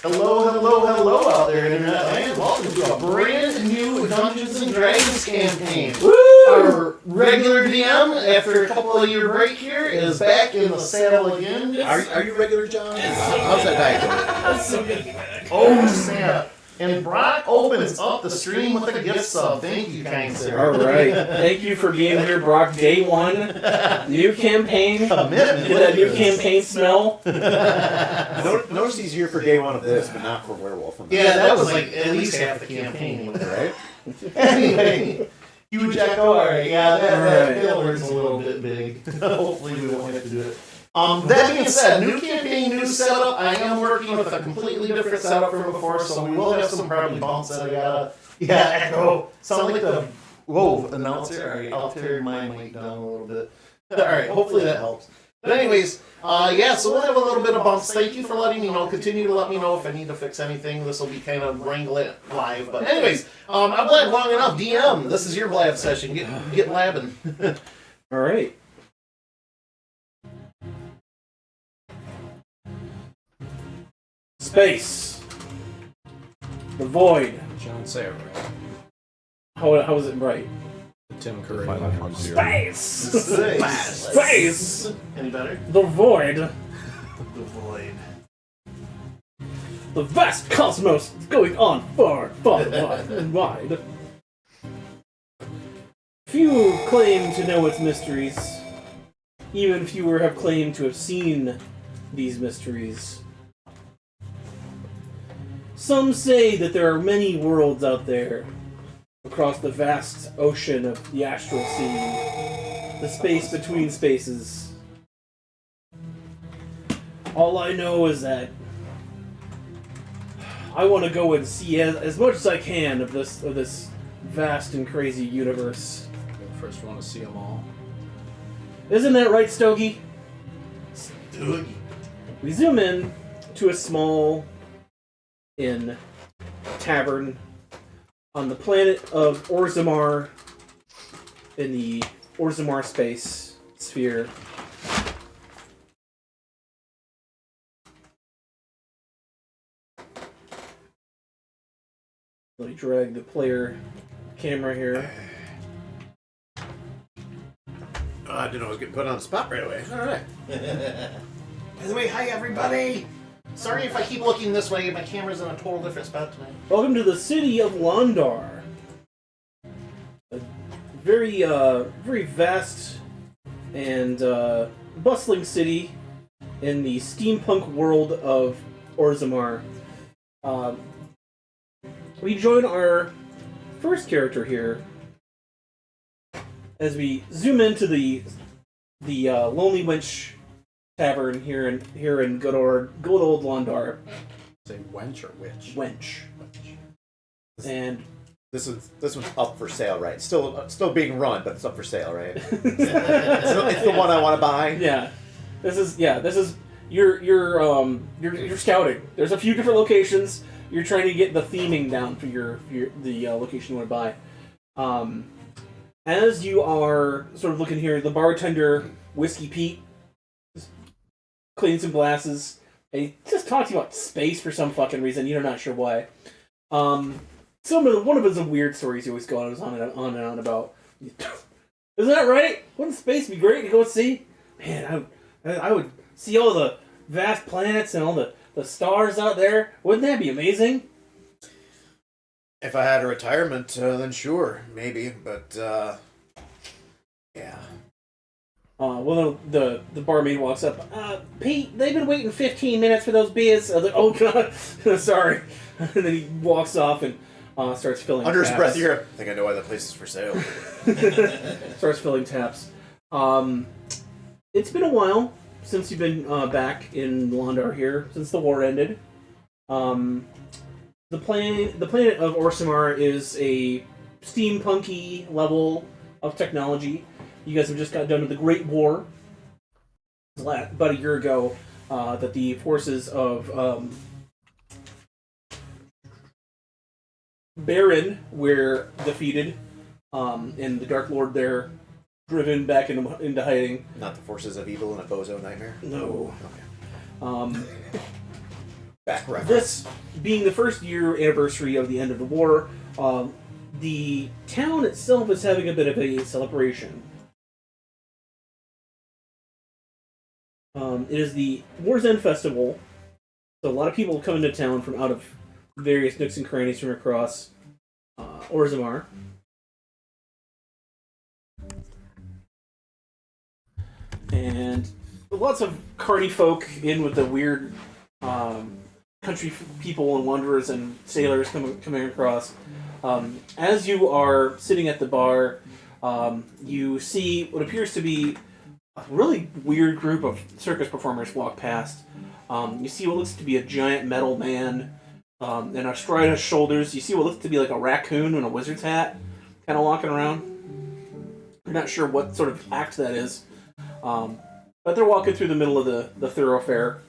Hello out there, Internet land. Welcome to a brand new Dungeons & Dragons campaign. Woo! Our regular DM, after a couple of year break here, is back in the saddle again. Are you regular, John? How's that diet going? That's so good. Oh, snap. And Brock opens up the stream with a gift sub. Thank you, kind sir. All right. Thank you for being here, Brock. Day one. New campaign. Commitment. Get that new campaign smell. Notice he's here for day one of this, but not for Werewolf. Yeah, that was like at least half the campaign, Right? Anyway, huge echo. Alright, yeah, that Alright. pillar's a little bit big. Hopefully we won't have to do it. That being said, new campaign, new setup. I am working with a completely different setup from before, so we will have some probably bumps that I gotta. Yeah, echo. Sound like the announcer. Alright, I'll tear my mic down a little bit. Alright, hopefully that helps. But anyways, so we'll have a little bit of bumps. Thank you for letting me know. Continue to let me know if I need to fix anything. This will be kind of wrangle it live. But anyways, I've blabbed long enough. DM, this is your blab session. Get labbing. All right. Space. The void. John Sarah. How is it right? Tim Curry. Space. Space. Any better? The void. The void. The vast cosmos going on far, far, wide and wide. Few claim to know its mysteries. Even fewer have claimed to have seen these mysteries. Some say that there are many worlds out there, across the vast ocean of the astral sea, the space between spaces. All I know is that I want to go and see as much as I can of this vast and crazy universe. First, want to see them all. Isn't that right, Stogie? Stogie. We zoom in to a small inn, tavern, on the planet of Orzammar, in the Orzammar space sphere. Let me drag the player camera here. I didn't know I was getting put on the spot right away. Alright. By the way, hi everybody. Sorry if I keep looking this way. My camera's in a total different spot tonight. Welcome to the city of Londar. A very, very vast and bustling city in the steampunk world of Orzammar. We join our first character here as we zoom into the Lonely Wench Tavern here in good old Londar. Say wench or witch? Wench. And This one's up for sale, right? Still being run, but it's up for sale, right? it's the one I want to buy. yeah, this is you're scouting. There's a few different locations. You're trying to get the theming down for the location you want to buy. As you are sort of looking here, the bartender, Whiskey Pete, is cleaning some glasses, and he just talks about space for some fucking reason. You're not sure why. One of his weird stories he always goes on and on about. Isn't that right? Wouldn't space be great to go see? Man, I would see all the vast planets and all the stars out there. Wouldn't that be amazing? If I had a retirement, then sure, maybe, but, yeah. Well, the barmaid walks up. Pete, they've been waiting 15 minutes for those beers. I was like, oh, God, sorry. And then he walks off and starts filling Under taps. his breath here, I think I know why that place is for sale. Starts filling taps. It's been a while since you've been back in Londar here, since the war ended. The planet of Orzammar is a steampunky level of technology. You guys have just got done with the Great War. About a year ago, that the forces of Baron were defeated, and the Dark Lord there driven back into hiding. Not the forces of evil in a bozo nightmare? No. Okay. Back reference. This being the first year anniversary of the end of the war, the town itself is having a bit of a celebration. It is the War's End Festival, so a lot of people come into town from out of various nooks and crannies from across Orzammar. And lots of carny folk in with the weird country people and wanderers and sailors coming across. As you are sitting at the bar, you see what appears to be a really weird group of circus performers walk past. You see what looks to be a giant metal man, and astride his shoulders, you see what looks to be like a raccoon in a wizard's hat, kind of walking around. You're not sure what sort of act that is. But they're walking through the middle of the thoroughfare.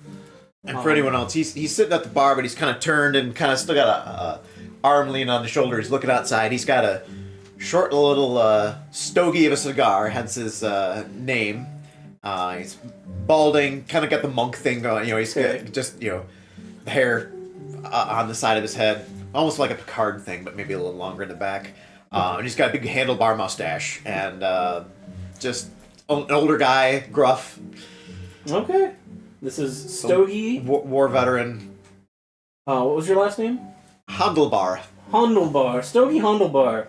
And for anyone else, he's sitting at the bar, but he's kind of turned and kind of still got a arm leaning on the shoulder. He's looking outside. He's got a short little stogie of a cigar, hence his name. He's balding, kind of got the monk thing going. You know, he's got just, you know, the hair on the side of his head, almost like a Picard thing, but maybe a little longer in the back. And he's got a big handlebar mustache and just an older guy, gruff. Okay. This is Stogie. War veteran. What was your last name? Handlebar. Stogie Handlebar.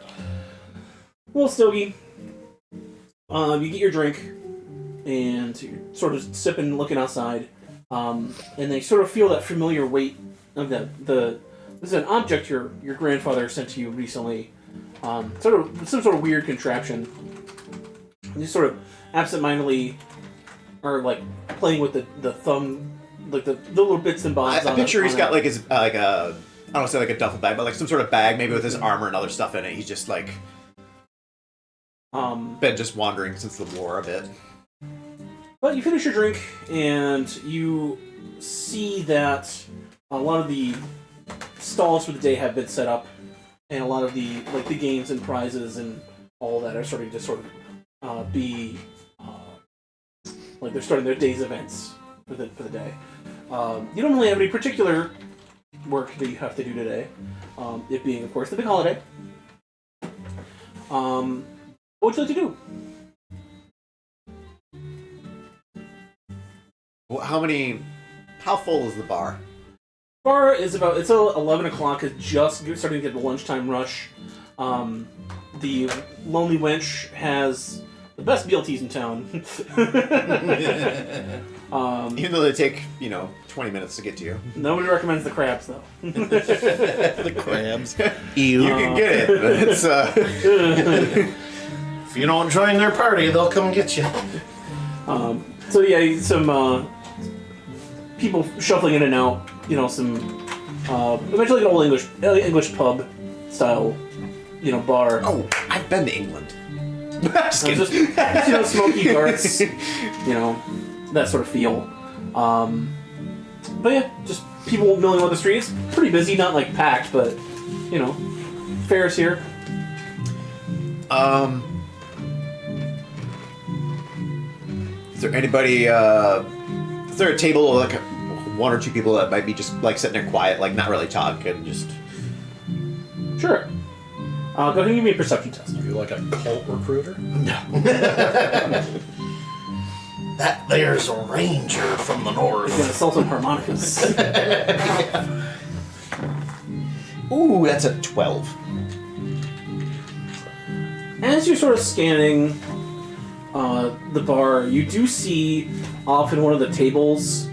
Well, Stogie, you get your drink, and you're sort of sipping, looking outside, and they sort of feel that familiar weight of this is an object your grandfather sent to you recently, sort of some sort of weird contraption. And you sort of absentmindedly are like playing with the thumb, like the little bits and bobs. I picture he's got like his like a, I don't want to say like a duffel bag, but like some sort of bag, maybe with his armor and other stuff in it. He's just like been just wandering since the war a bit. But you finish your drink and you see that a lot of the stalls for the day have been set up, and a lot of the games and prizes and all that are starting to sort of be like they're starting their day's events for the day. You don't really have any particular work that you have to do today, it being, of course, the big holiday. What would you like to do? Well, how full is the bar? Bar is it's 11 o'clock. It's just starting to get the lunchtime rush. The Lonely Wench has the best BLTs in town. Even though they take, 20 minutes to get to you. Nobody recommends the crabs, though. The crabs. You can get it, but it's If you don't join their party, they'll come get you. So yeah, some people shuffling in and out. Some eventually an old English pub style, bar. Oh, I've been to England. Just kidding. Just, smoky darts, that sort of feel. But yeah, just people milling on the streets. Pretty busy, not like packed, but fair's here. Is there anybody? Is there a table of like one or two people that might be just like sitting there quiet, like not really talking, just? Sure. Go ahead and give me a perception test. Are you like a cult recruiter? No. That there's a ranger from the north. He's gonna sell some harmonicas. Ooh, that's a 12. As you're sort of scanning the bar, you do see off in one of the tables.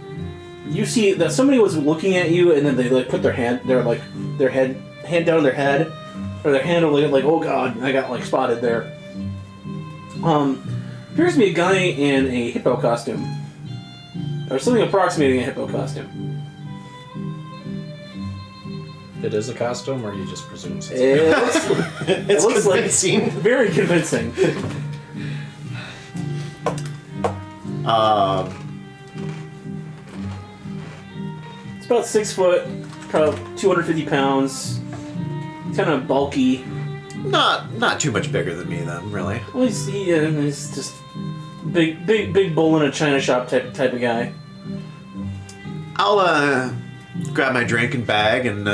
You see that somebody was looking at you, and then they put their hand down their head, or their hand over like, oh god, I got spotted there. Appears to be a guy in a hippo costume, or something approximating a hippo costume. It is a costume, or you just presume it's It looks convincing. Like very convincing. It's about 6 foot, probably 250 pounds. Kind of bulky. Not too much bigger than me, then, really. Well, he's just big bull in a china shop type of guy. I'll grab my drinking bag and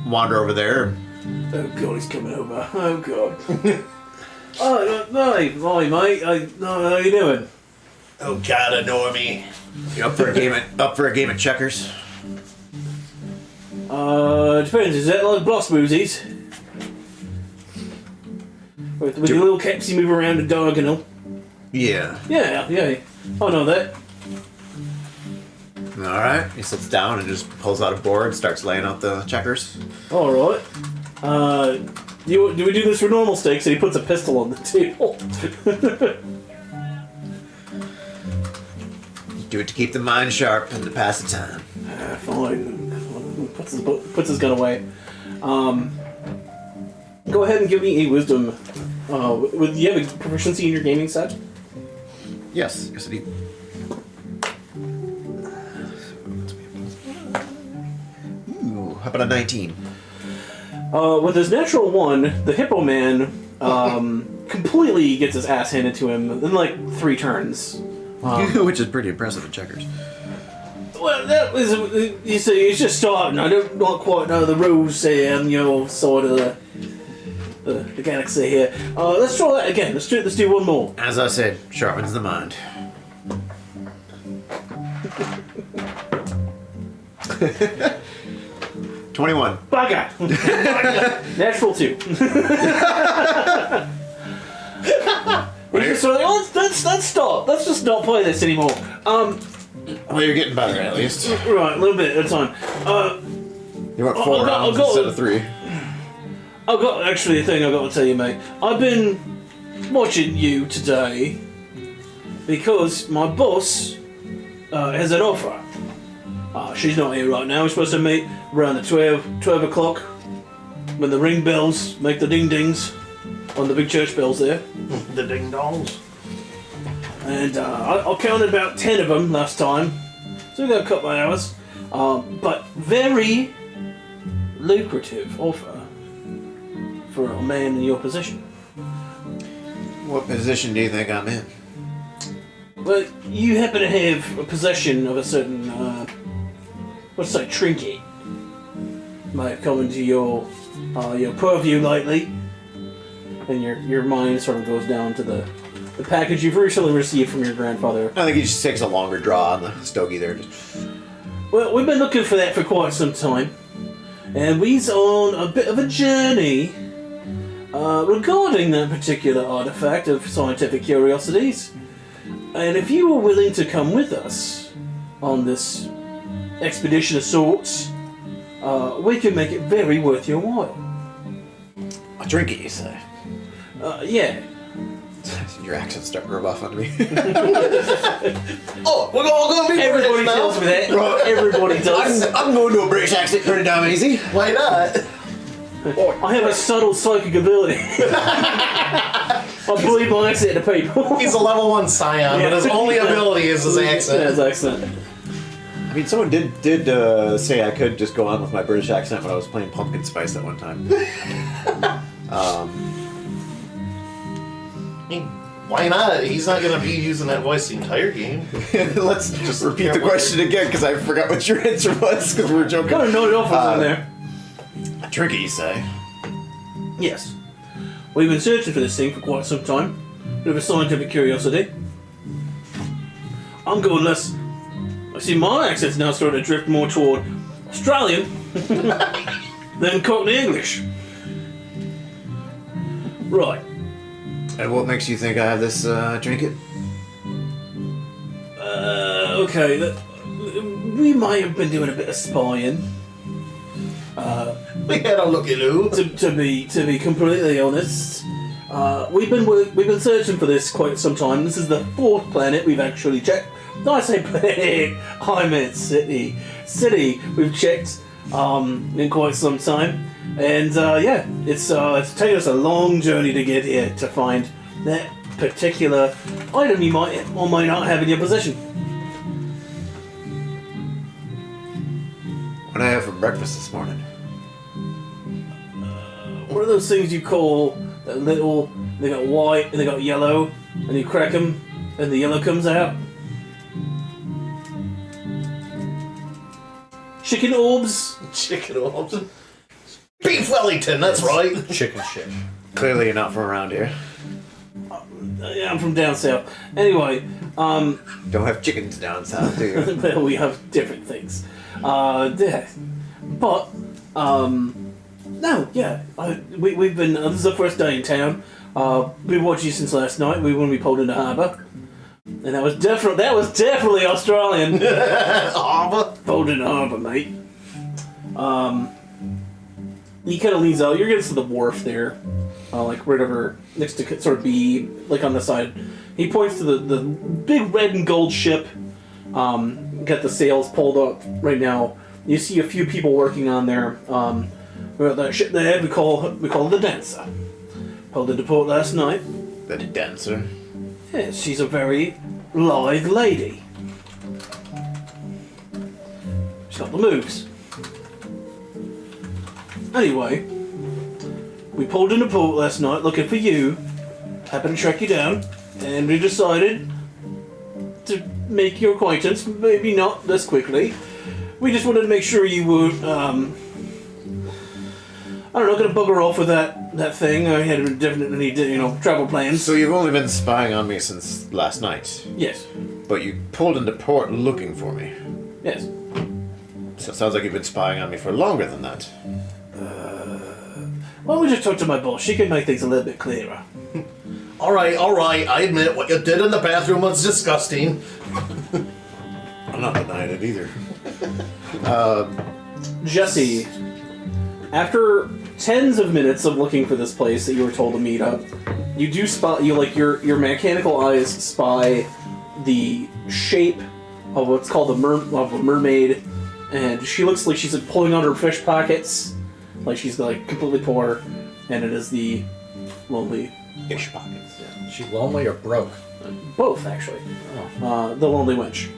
wander over there. Oh god, he's coming over. Oh god. Oh, hi, mate. How you doing? Oh God, Normie. You up for a game of checkers? Depends. Is that like block smoothies? With your little caps you move around the diagonal? Yeah. Yeah. I know that. All right. He sits down and just pulls out a board and starts laying out the checkers. Alright. Do we do this for normal stakes? And he puts a pistol on the table. Do it to keep the mind sharp and to pass the time. Fine. Puts his gun away. Go ahead and give me a wisdom. Do you have a proficiency in your gaming set? Yes. Yes, indeed. Ooh, how about a 19? With his natural 1, the Hippo Man completely gets his ass handed to him in like 3 turns. Which is pretty impressive in checkers. Well, that was, you see, it's just starting. I don't not quite know the rules here on your side of the galaxy here. Let's try that again. Let's do one more. As I said, sharpens the mind. $21. Bugger! Natural 2. He's just sort of like, let's stop. Let's just not play this anymore. Well, you're getting better at least. Right, a little bit at a time. You went 4 rounds instead of 3. I've got actually a thing I've got to tell you, mate. I've been watching you today because my boss has an offer. She's not here right now. We're supposed to meet around the 12 o'clock when the ring bells make the ding dings on the big church bells there. The ding dongs. And I counted about 10 of them last time, so we got a couple of hours. But very lucrative offer for a man in your position. What position do you think I'm in? Well, you happen to have a possession of a certain, let's say, trinket. Might have come into your purview lately, and your mind sort of goes down to the package you've recently received from your grandfather. I think he just takes a longer draw on the stogie there. Well, we've been looking for that for quite some time, and we's on a bit of a journey regarding that particular artifact of scientific curiosities. And if you were willing to come with us on this expedition of sorts, we can make it very worth your while. A trinket, you say? Yeah. Your accent's starting to rub off on me. Oh, we're all going to be Everybody British now. tells me that. Everybody does. I'm going to a British accent pretty damn easy. Why not? I have a subtle psychic ability. I believe my accent to people. He's a level 1 scion, but his only ability is his Yeah, accent. his accent. I mean, someone did say I could just go on with my British accent when I was playing Pumpkin Spice at one time. I mean, why not? He's not going to be using that voice the entire game. Let's just repeat the question again because I forgot what your answer was because we were joking. Kind of noted off in there. A trinket, you say? Yes. We've been searching for this thing for quite some time. Bit of a scientific curiosity. I'm going less. I see my accent's now starting to drift more toward Australian than Cockney English. Right. And what makes you think I have this trinket? Okay. We might have been doing a bit of spying. We had a looky-loo. To be completely honest, we've been searching for this quite some time. This is the 4th planet we've actually checked. No, I say planet. I meant city. City we've checked in quite some time, and yeah, it's taken us a long journey to get here to find that particular item you might or might not have in your possession. What did I have for breakfast this morning? What are those things you call that little? They got white and they got yellow, and you crack them, and the yellow comes out. chicken orbs. Chicken orbs. Beef Wellington, that's right. Chicken shit. Clearly, you're not from around here. Yeah, I'm from down south. Anyway, Don't have chickens down south, do you? well, we have different things. Yeah. But, no, yeah. We've been, this is the first day in town. We watched you since last night, when we pulled into harbour. And that was definitely Australian. Harbour. Pulled into harbour, mate. He kind of leans out. You're against the wharf there. Like right over next to sort of be like on the side. He points to the big red and gold ship. Got the sails pulled up right now. You see a few people working on there. The ship there we call the Dancer. Pulled into port last night. The dancer. Yes, she's a very lithe lady. She's got the moves. Anyway, we pulled into port last night looking for you. Happened to track you down, and we decided to make your acquaintance. Maybe not this quickly. We just wanted to make sure you were, I don't know, gonna bugger off with that thing. I had definitely, travel plans. So you've only been spying on me since last night, Yes. but you pulled into port looking for me. Yes. So it sounds like you've been spying on me for longer than that. Why don't we just talk to my boss? She can make things a little bit clearer. All right. I admit what you did in the bathroom was disgusting. I'm not denying it either. Jesse, after tens of minutes of looking for this place that you were told to meet up, you do spot your mechanical eyes spy the shape of what's called of a mermaid, and she looks like she's pulling out her fish pockets, like she's completely poor, and it is the lonely Fish pockets. Is she lonely or broke? both actually, the lonely wench.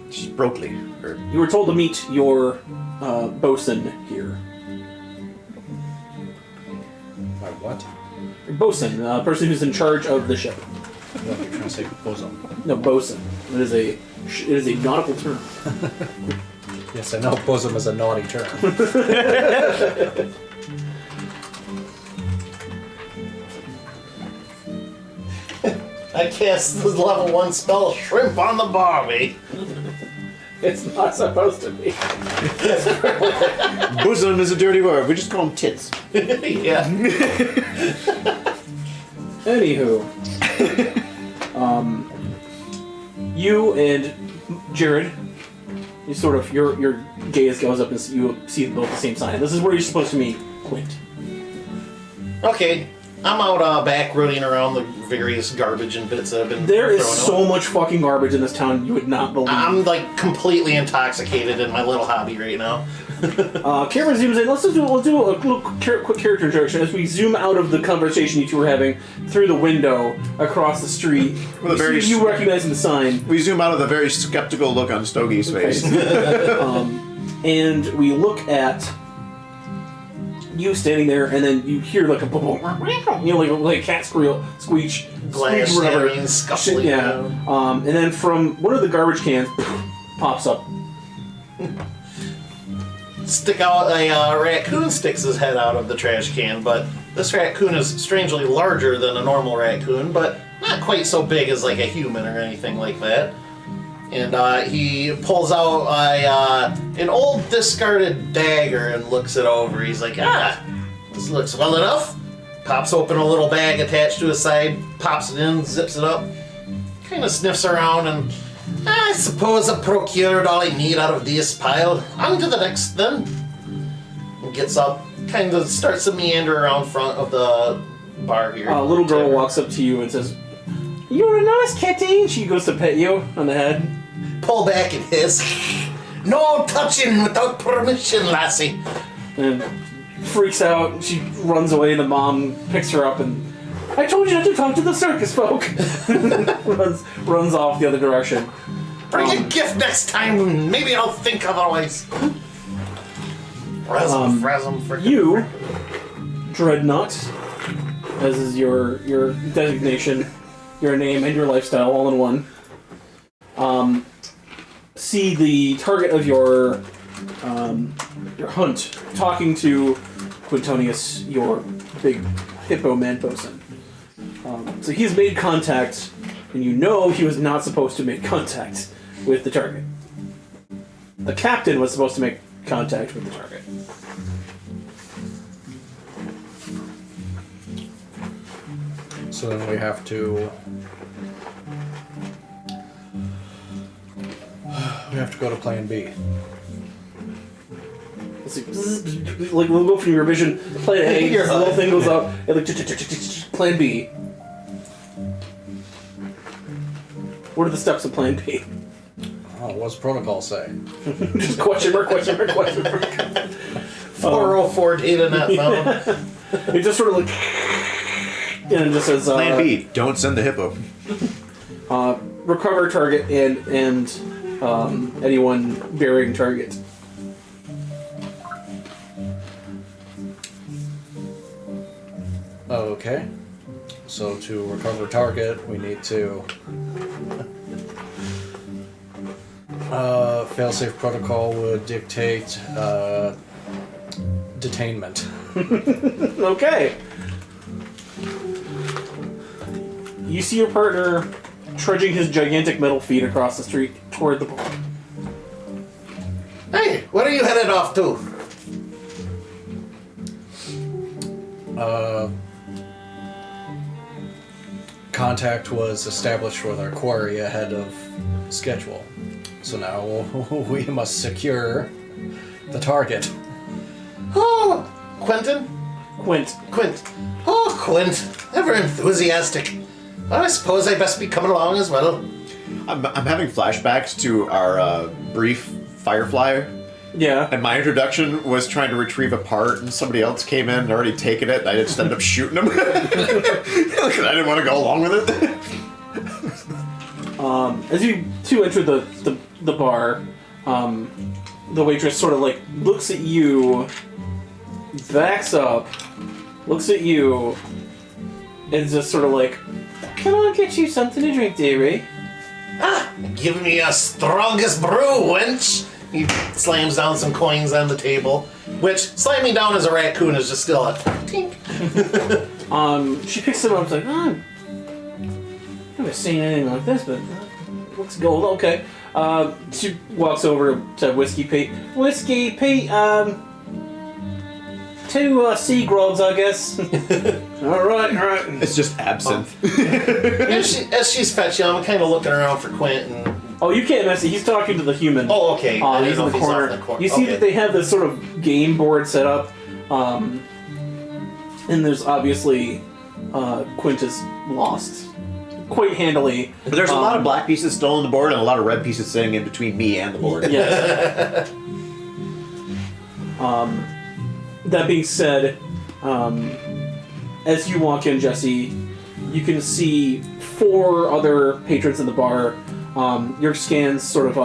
She's brokely. Or You were told to meet your bosun here. My what? Bosun, person who's in charge of the ship. What, you're trying to say bosom? No, bosun. It is a nautical term. Yes, I know bosom is a naughty term. I cast the level 1 spell, Shrimp on the Barbie. It's not supposed to be. bosom is a dirty word. We just call them tits. Yeah. Anywho, you and Jared, you sort of your gaze goes up and you see both the same sign. This is where you're supposed to meet Quint. Okay. I'm out back running around the various garbage and bits that have been There is thrown so out. much fucking garbage in this town you would not believe. I'm completely intoxicated in my little hobby right now. Camera zooms in. We'll do a little quick character introduction as we zoom out of the conversation you two were having through the window across the street. With You recognizing the sign. We zoom out of the very skeptical look on Stogie's face. And we look at you standing there, and then you hear like a boom, like a cat squeak, Glass whatever. shattering, scuffling. Yeah. And then from one of the garbage cans pops up. Stick out a raccoon sticks his head out of the trash can, but this raccoon is strangely larger than a normal raccoon, but not quite so big as like a human or anything like that. And he pulls out an old discarded dagger and looks it over. He's like, this looks well enough. Pops open a little bag attached to his side, pops it in, zips it up, kind of sniffs around, and I suppose I procured all I need out of this pile. On to the next then. And gets up, kind of starts to meander around front of the bar here. A little girl walks up to you and says, "You're a nice kitty." She goes to pet you on the head. Pull back and hiss. No touching without permission, lassie. And freaks out. She runs away. The mom picks her up and, "I told you not to talk to the circus folk." runs off the other direction. Bring a gift next time, and maybe I'll think otherwise. Frasm, frickin' You, Dreadnought, as is your designation, your name and your lifestyle all in one. See the target of your your hunt, talking to Quintonius, your big hippo man bosun. So he's made contact, and you know he was not supposed to make contact with the target. The captain was supposed to make contact with the target. So then we have to go to plan B. It's like we'll go from your vision. Plan A, the little thing goes up, and like plan B. What are the steps of plan B? Oh, what's protocol say? Just question mark. 404 data net phone. It just sort of like, and it just says Plan B, don't send the hippo. recover target and anyone bearing target. Okay. So to recover target, we need to failsafe protocol would dictate detainment. Okay. You see your partner trudging his gigantic metal feet across the street toward the bar. Hey, where are you headed off to? Contact was established with our quarry ahead of schedule. So now we must secure the target. Oh, Quentin? Quint. Quint. Oh, Quint. Ever enthusiastic. Well, I suppose I best be coming along as well. I'm having flashbacks to our brief Firefly, Yeah. and my introduction was trying to retrieve a part, and somebody else came in and already taken it, and I just ended up shooting him. Because I didn't want to go along with it. As you two enter the bar, the waitress sort of like looks at you, backs up, looks at you, and just sort of like, "Can I get you something to drink, dearie?" Ah, give me your strongest brew, wench. He slams down some coins on the table, which slamming down as a raccoon is just still a tink. She picks them up and is like, "Oh, I've never seen anything like this, but looks gold, okay." She walks over to Whiskey Pete. Whiskey Pete, 2 sea grubs, I guess. Alright. It's just absinthe. As she's fetching, I'm kind of looking around for Quint and... Oh, you can't mess it. He's talking to the human. Oh, okay. I didn't He's know in if the he's off corner. in the corner. You see Okay. that they have this sort of game board set up, and there's obviously Quint is lost quite handily. But there's a lot of black pieces still on the board, and a lot of red pieces sitting in between me and the board. Yes. That being said, as you walk in, Jesse, you can see 4 other patrons in the bar. Your scans sort of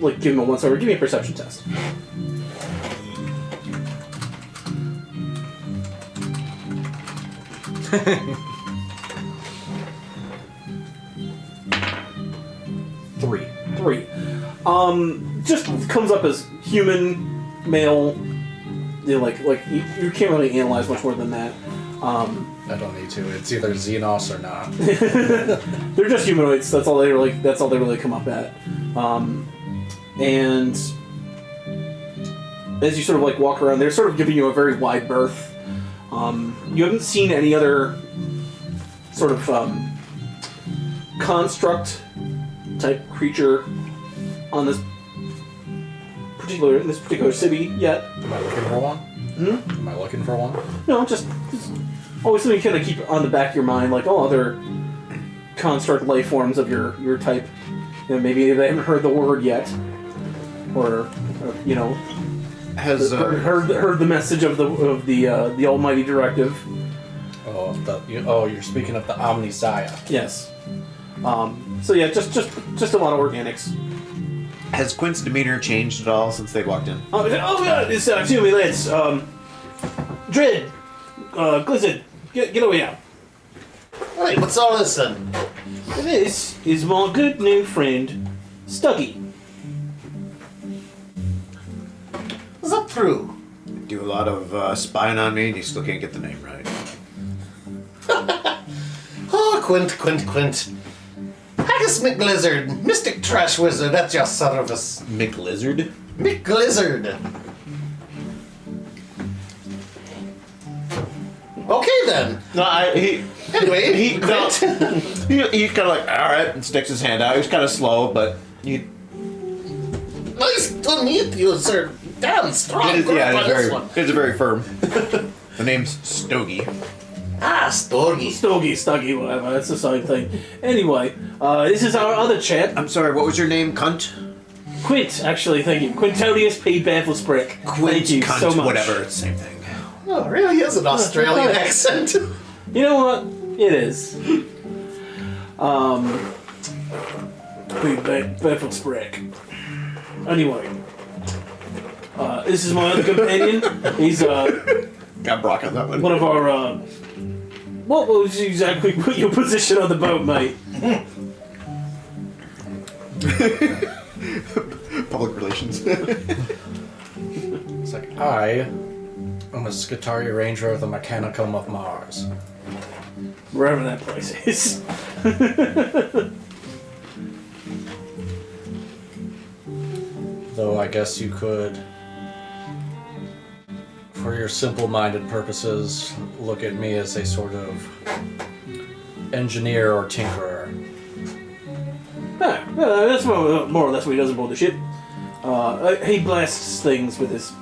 like give them a once over. Give me a perception test. Three. 3. Just comes up as human, male. You know, like you can't really analyze much more than that. I don't need to. It's either Xenos or not. They're just humanoids. That's all they really come up at. And as you sort of like walk around, they're sort of giving you a very wide berth. You haven't seen any other sort of construct type creature on this particular city yet. Am I looking for one? Am I looking for one? No, just always something you kind of keep on the back of your mind, like all other construct life forms of your type. You know, maybe they haven't heard the word yet, or you know, Has heard the message of the almighty directive. Oh, you're speaking of the Omnisaya. Yes. So yeah, just a lot of organics. has Quint's demeanor changed at all since they walked in? Oh god, it's too many lads. Dread, Glizzard, get away now. Hey, what's all this then? This is my good new friend, Stuggy. Is that true? Do a lot of spying on me, and you still can't get the name right. Oh, Quint. Haggis McLizard, Mystic Trash Wizard at your service. McLizard? McLizard. Okay then. No, Anyway, he Quint. he's kind of like, all right, and sticks his hand out. He's kind of slow, but you. Nice to meet you, sir. Damn strong. It is, yeah, this one. it's very firm. The name's Stogie. Ah, Storgy. Stuggy, whatever. That's the same thing. Anyway, this is our other chap, I'm sorry, what was your name, cunt? Quint. Actually, thank you, Quintonius P. Bafflesprick. Thank you cunt, so much. whatever, it's the same thing. Oh, really is an Australian accent. You know what? It is. P. Bafflesprick. Anyway, this is my other companion. He's Got Brock on that one. one of our. What was exactly your position on the boat, mate? Public relations. It's like, I am a Skitarii Ranger of the Mechanicum of Mars. Wherever that place is. Though I guess you could, for your simple-minded purposes, look at me as a sort of engineer or tinkerer. Yeah, that's more or less what he does aboard the ship. He blasts things with his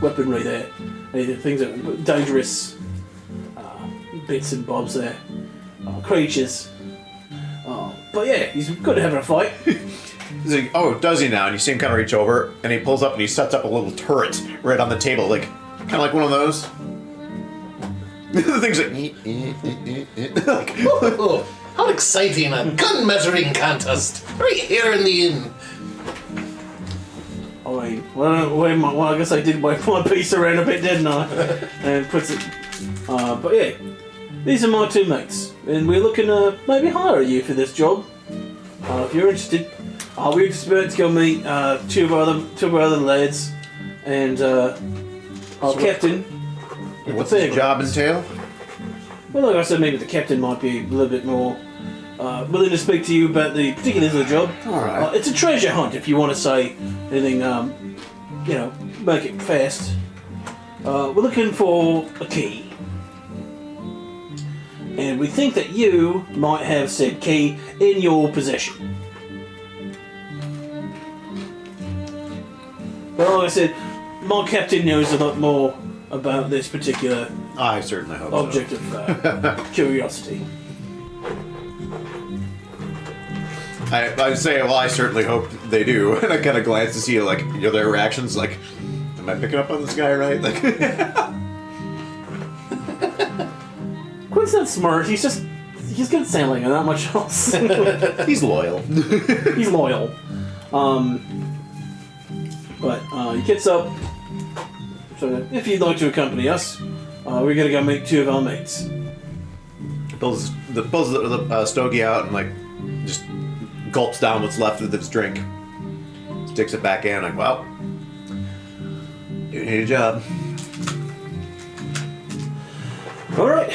weaponry there. Things are dangerous bits and bobs there. Creatures. But yeah, he's good at having a fight. He's like, oh, does he now? And you see him kind of reach over, and he pulls up and he sets up a little turret right on the table, like, kind of like one of those. The thing's like, like Oh, how exciting! A gun measuring contest right here in the inn. I I guess I did wipe my piece around a bit, didn't I? And puts it. But yeah, these are my two mates, and we're looking to maybe hire you for this job. If you're interested, we're just about to go meet two of our other lads, and our captain. what's the job entail? Well, like I said, maybe the captain might be a little bit more willing to speak to you about the particulars of the job. All right. It's a treasure hunt, if you want to say anything, make it fast. We're looking for a key. And we think that you might have said key in your possession. But like I said, my captain knows a lot more about this particular I certainly hope object of curiosity. I say, well, I certainly hope they do. And I kind of glance to see, like, their reactions, like, am I picking up on this guy right? Like, Quinn's not smart. He's good at sailing and not much else. he's loyal. He's loyal. But he gets up. So if you'd like to accompany us, we're gonna go meet two of our mates. Pulls the stogie out and, like, just gulps down what's left of his drink. Sticks it back in, like, well, you need a job. Alright.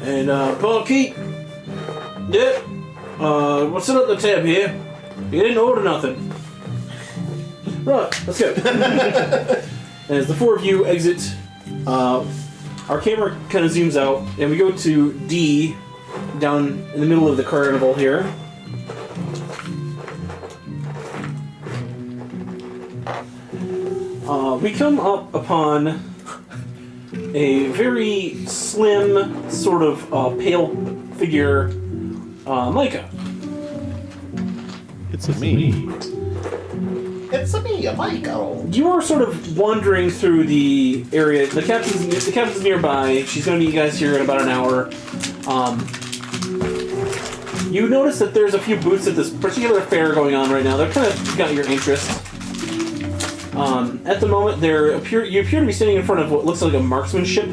And, barkeep. Yep. What's it up the tab here? You didn't order nothing. Right, let's go. And as the four of you exit, our camera kind of zooms out, and we go to D, down in the middle of the carnival here. We come up upon a very slim, sort of pale figure, Micah. It's me. It's me, Michael. You are sort of wandering through the area. The captain's nearby. She's going to meet you guys here in about an hour. You notice that there's a few booths at this particular fair going on right now. They're kind of got your interest. At the moment, you appear to be standing in front of what looks like a marksmanship,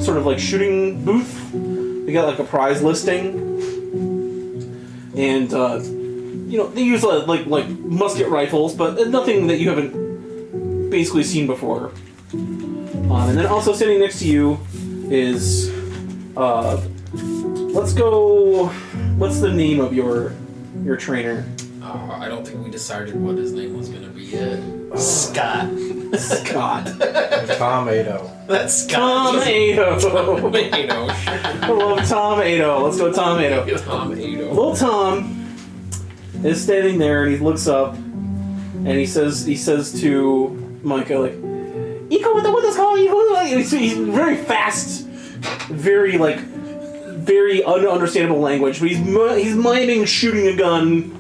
sort of like shooting booth. They got like a prize listing, and they use like musket rifles, but nothing that you haven't basically seen before. And then also sitting next to you is, let's go. What's the name of your trainer? I don't think we decided what his name was gonna be yet. Scott. Tomato. That's Scott. Tomato. Tomato. I love Tomato. Let's go Tomato. Tomato. Little Tom is standing there and he looks up and he says to Micah like, "Eco, what the call? He's very fast, very ununderstandable language, but he's miming shooting a gun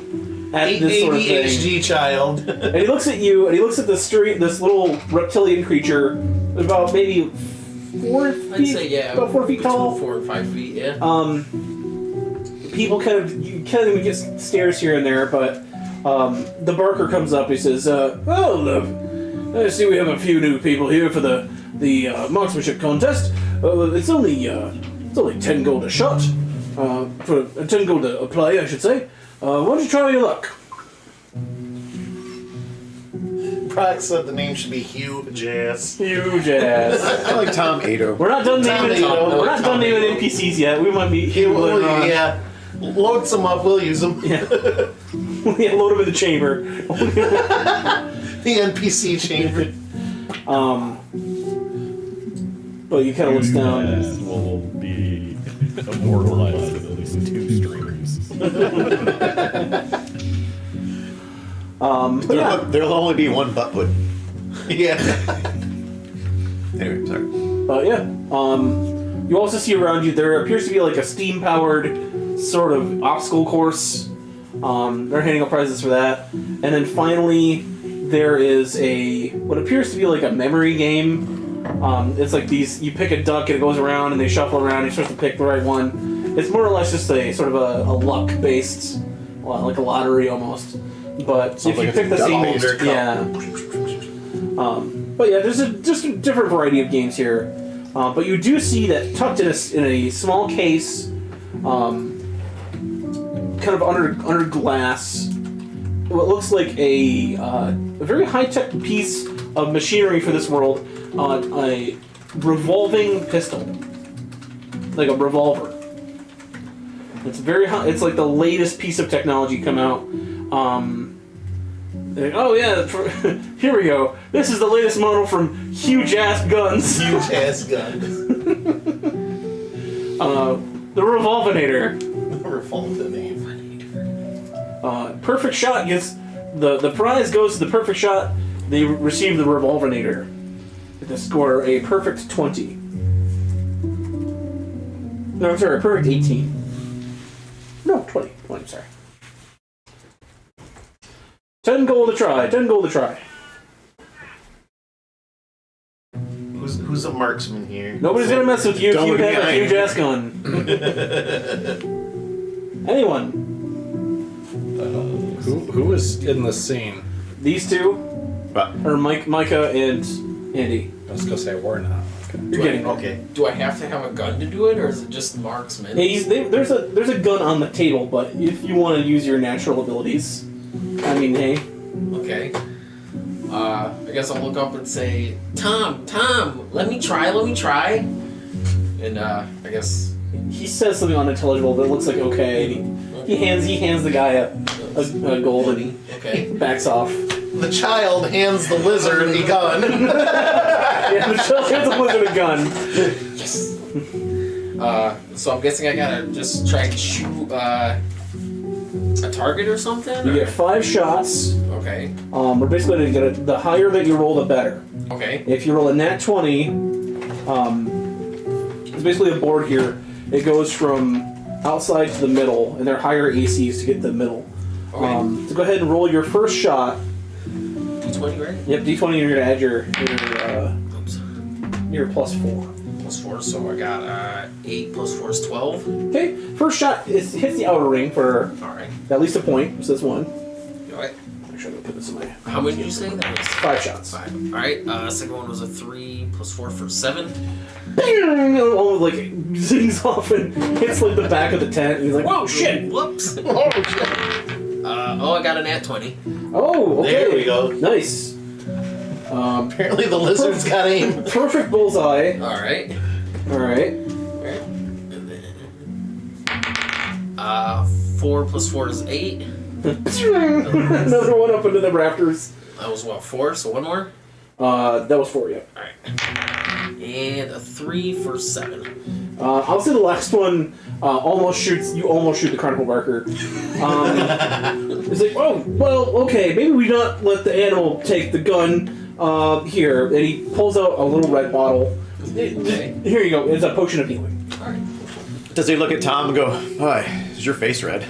at this sort of thing. ADHD child. And he looks at you and he looks at this little reptilian creature, about maybe 4 feet. I'd say about 4 feet tall. 4 or 5 feet, yeah. People kind of get stares here and there, but the barker comes up. He says, "Oh, look, I see we have a few new people here for the marksmanship contest. It's only 10 gold a shot, for 10 gold a play, I should say. Why don't you try your luck?" Brock said the name should be Hugh Jazz. Huge ass. I like Tom Ado. We're not done naming Tom Ado. NPCs yet. We might be here later on. Yeah. Load some up, we'll use them. Yeah. Yeah, load them in the chamber. The NPC chamber. But you kind of looks down. This will be immortalized with at least 2 streams. But yeah. There'll only be one butt wood. Yeah. Anyway, sorry. But yeah. You also see around you there appears to be like a steam-powered sort of obstacle course. They're handing out prizes for that. And then finally, there is what appears to be like a memory game. It's like you pick a duck and it goes around and they shuffle around and you're supposed to pick the right one. It's more or less just a sort of a luck-based, like a lottery almost. But Sounds if you like pick the it's a same, double. yeah. But yeah, there's just a different variety of games here. But you do see that tucked in a small case, kind of under glass, what looks like a very high-tech piece of machinery for this world, a revolving pistol, like a revolver. It's very high. It's like the latest piece of technology come out. Oh yeah, here we go. This is the latest model from Huge Ass Guns. Huge ass guns. The Revolvinator. Perfect shot gets the prize goes to the perfect shot. They receive the Revolvinator. To score a perfect 20. No, I'm sorry, a perfect 18. No, 20. 20, sorry. 10 gold to try. 10 gold to try. Who's a marksman here? Nobody's gonna mess with you if Don't you look have a behind. huge ass gun. Anyone? Who is in the scene? These two But, are Micah and Andy. I was gonna say we're not. You're getting it. Okay. Do I have to have a gun to do it, or is it just marksman? Yeah, there's a gun on the table, but if you want to use your natural abilities, I mean, hey. Okay. I guess I'll look up and say, Tom, let me try. And I guess He says something unintelligible, but it looks like okay. He hands the guy a gold and he okay. backs off. The child hands the lizard a gun. Yeah, the child hands the lizard a gun. Yes. So I'm guessing I gotta just try and shoot a target or something. You get 5 shots. Okay. We're basically gonna get it. The higher that you roll, the better. Okay. If you roll a nat 20, it's basically a board here. It goes from outside to the middle, and there are higher ACs to get to the middle. Okay. So go ahead and roll your first shot. D20, right? Yep, D20, you're gonna add Oops. your +4. +4, so I got 8 + 4 is 12. Okay, first shot hits the outer ring for Alright. at least a point, so that's 1. Alright. Make sure I put this in my. How many did you say that was? 5 shots. 5. Alright, second one was a 3 + 4 for 7. Bing! All like zings off and hits like the back of the tent, and he's like, "Whoa, shit!" Whoops! Oh, shit. I got a nat 20. Oh, okay. There we go. Nice. Apparently the lizard's got aim. Perfect bullseye. All right. All right. And then, 4 plus 4 is 8. Another one up into the rafters. That was what, 4? So one more. That was 4, yeah. All right. And a 3 for 7. I'll say the last one almost shoots. You almost shoot the carnival barker. It's like, oh, well, okay, maybe we not let the animal take the gun. Here, and he pulls out a little red bottle. Okay. Here you go. It's a potion of healing. All right. Does he look at Tom and go, "Hi, is your face red?"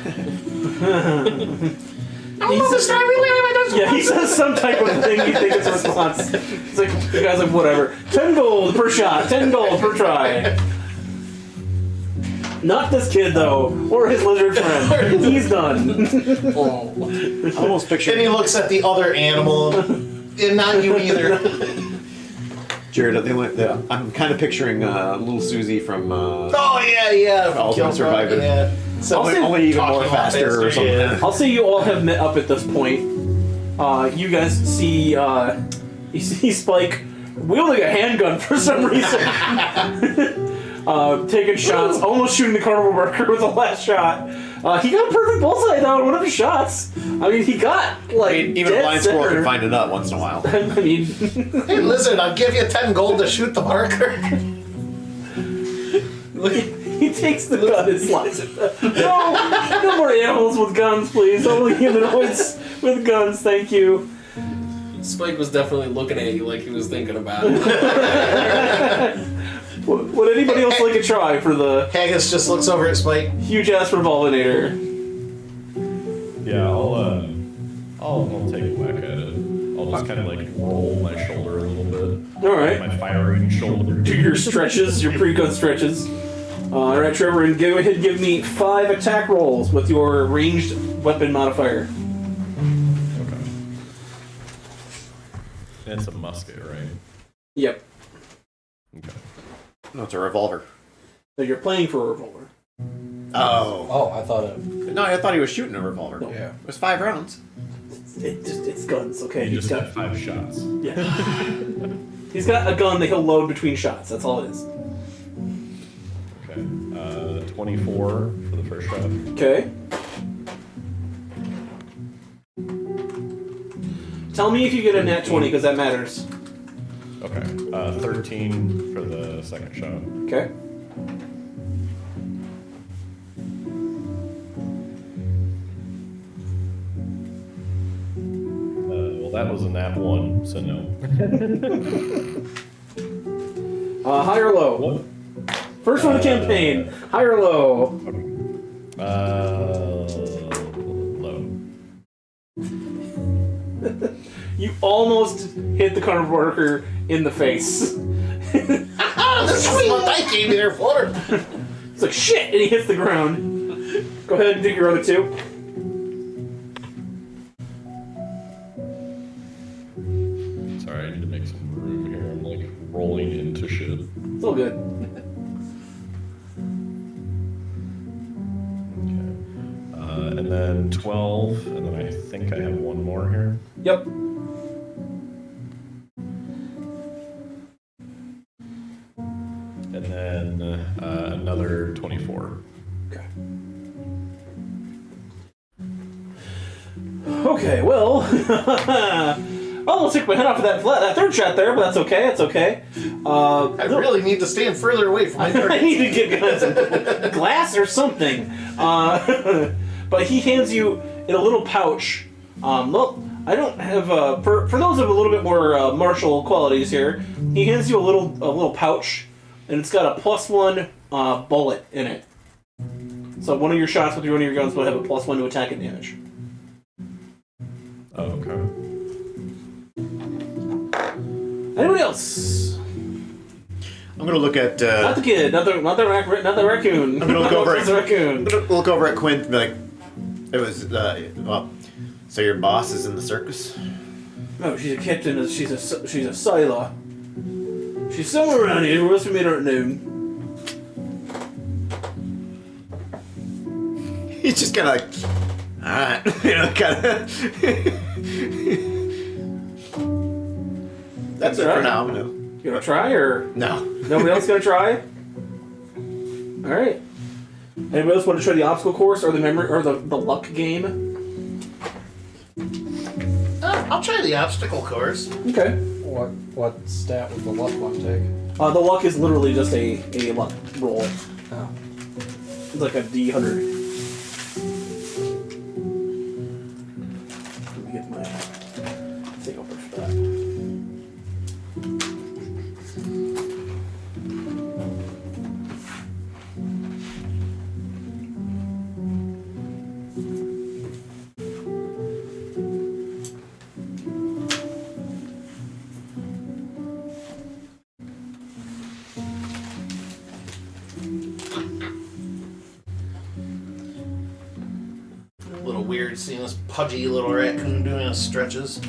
Yeah, he says some type of thing you think is a response. It's like, the guy's like, whatever. 10 gold per shot, 10 gold per try. Not this kid, though, or his lizard friend. He's done. I almost picture And he looks at the other animal, and not you either. Jared. I'm kind of picturing little Susie from Oh yeah. Ultimate Survivor. Yeah. So only even more faster or something. Yeah. I'll say you all have met up at this point. You guys see, you see Spike wielding a handgun for some reason. Taking shots, almost shooting the carnival worker with the last shot. He got a perfect bullseye though in one of his shots. I mean, he got like Even a dead blind squirrel center. can find a nut once in a while. I mean, Hey lizard, I'll give you 10 gold to shoot the marker. he takes the gun and slides it. No more animals with guns, please. Only humanoids with guns, thank you. Spike was definitely looking at you like he was thinking about it. Would anybody else like a try for the Haggis just looks over at Spike. huge ass revolvinator? Yeah, I'll take a whack at it. I'll just kind of like roll my shoulder a little bit. All right. My firing shoulder. Do your stretches, your pre-gun stretches. All right, Trevor, and go ahead and give me 5 attack rolls with your ranged weapon modifier. Okay. It's a musket, right? Yep. Okay. No, it's a revolver. So you're playing for a revolver. Oh. Oh, I thought it. No, I thought he was shooting a revolver. No. Yeah. It was 5 rounds. It's guns, okay? You He's just got got 5 shots. yeah. He's got a gun that he'll load between shots. That's all it is. Okay. 24 for the first shot. Okay. Tell me if you get a nat 20, because that matters. Okay. 13 for the second shot. Okay. Well, that was a nat 1, so no. High or low? What? First one of the campaign. High or low? Low. You almost hit the carnival worker in the face. This is what I came here for. It's like, shit! And he hits the ground. Go ahead and do your other 2. Sorry, I need to make some room here. I'm like rolling into shit. It's all good. Okay. And then 12, and then I think I have one more here. Yep. And then another 24. Okay. Okay, well, almost took my head off of that third shot there, but that's okay. It's okay. I really need to stand further away from my I target. need to get some glass or something. But he hands you in a little pouch. Look, I don't have for those of a little bit more martial qualities here. He hands you a little pouch, and it's got a +1 bullet in it. So one of your shots with one of your guns will have a +1 to attack and damage. Oh, okay. Anybody else? I'm gonna look at. Not the kid. Not the raccoon. I'm gonna look over Not the raccoon. Look over at Quint and be like, "It was well. So your boss is in the circus?" No, she's a captain. She's a sailor. She's somewhere around here. We must meet her at noon. He's just kind of like, Alright. You know, kind of. That's it for now. No. You gonna try or No. nobody else gonna try? All right. Anybody else want to try the obstacle course or the memory or the luck game? I'll try the obstacle course. Okay. What stat would the luck one take? The luck is literally just a luck roll. Oh. It's like a D100. Let me get my thing open for that. A little weird seeing this pudgy little raccoon doing his stretches.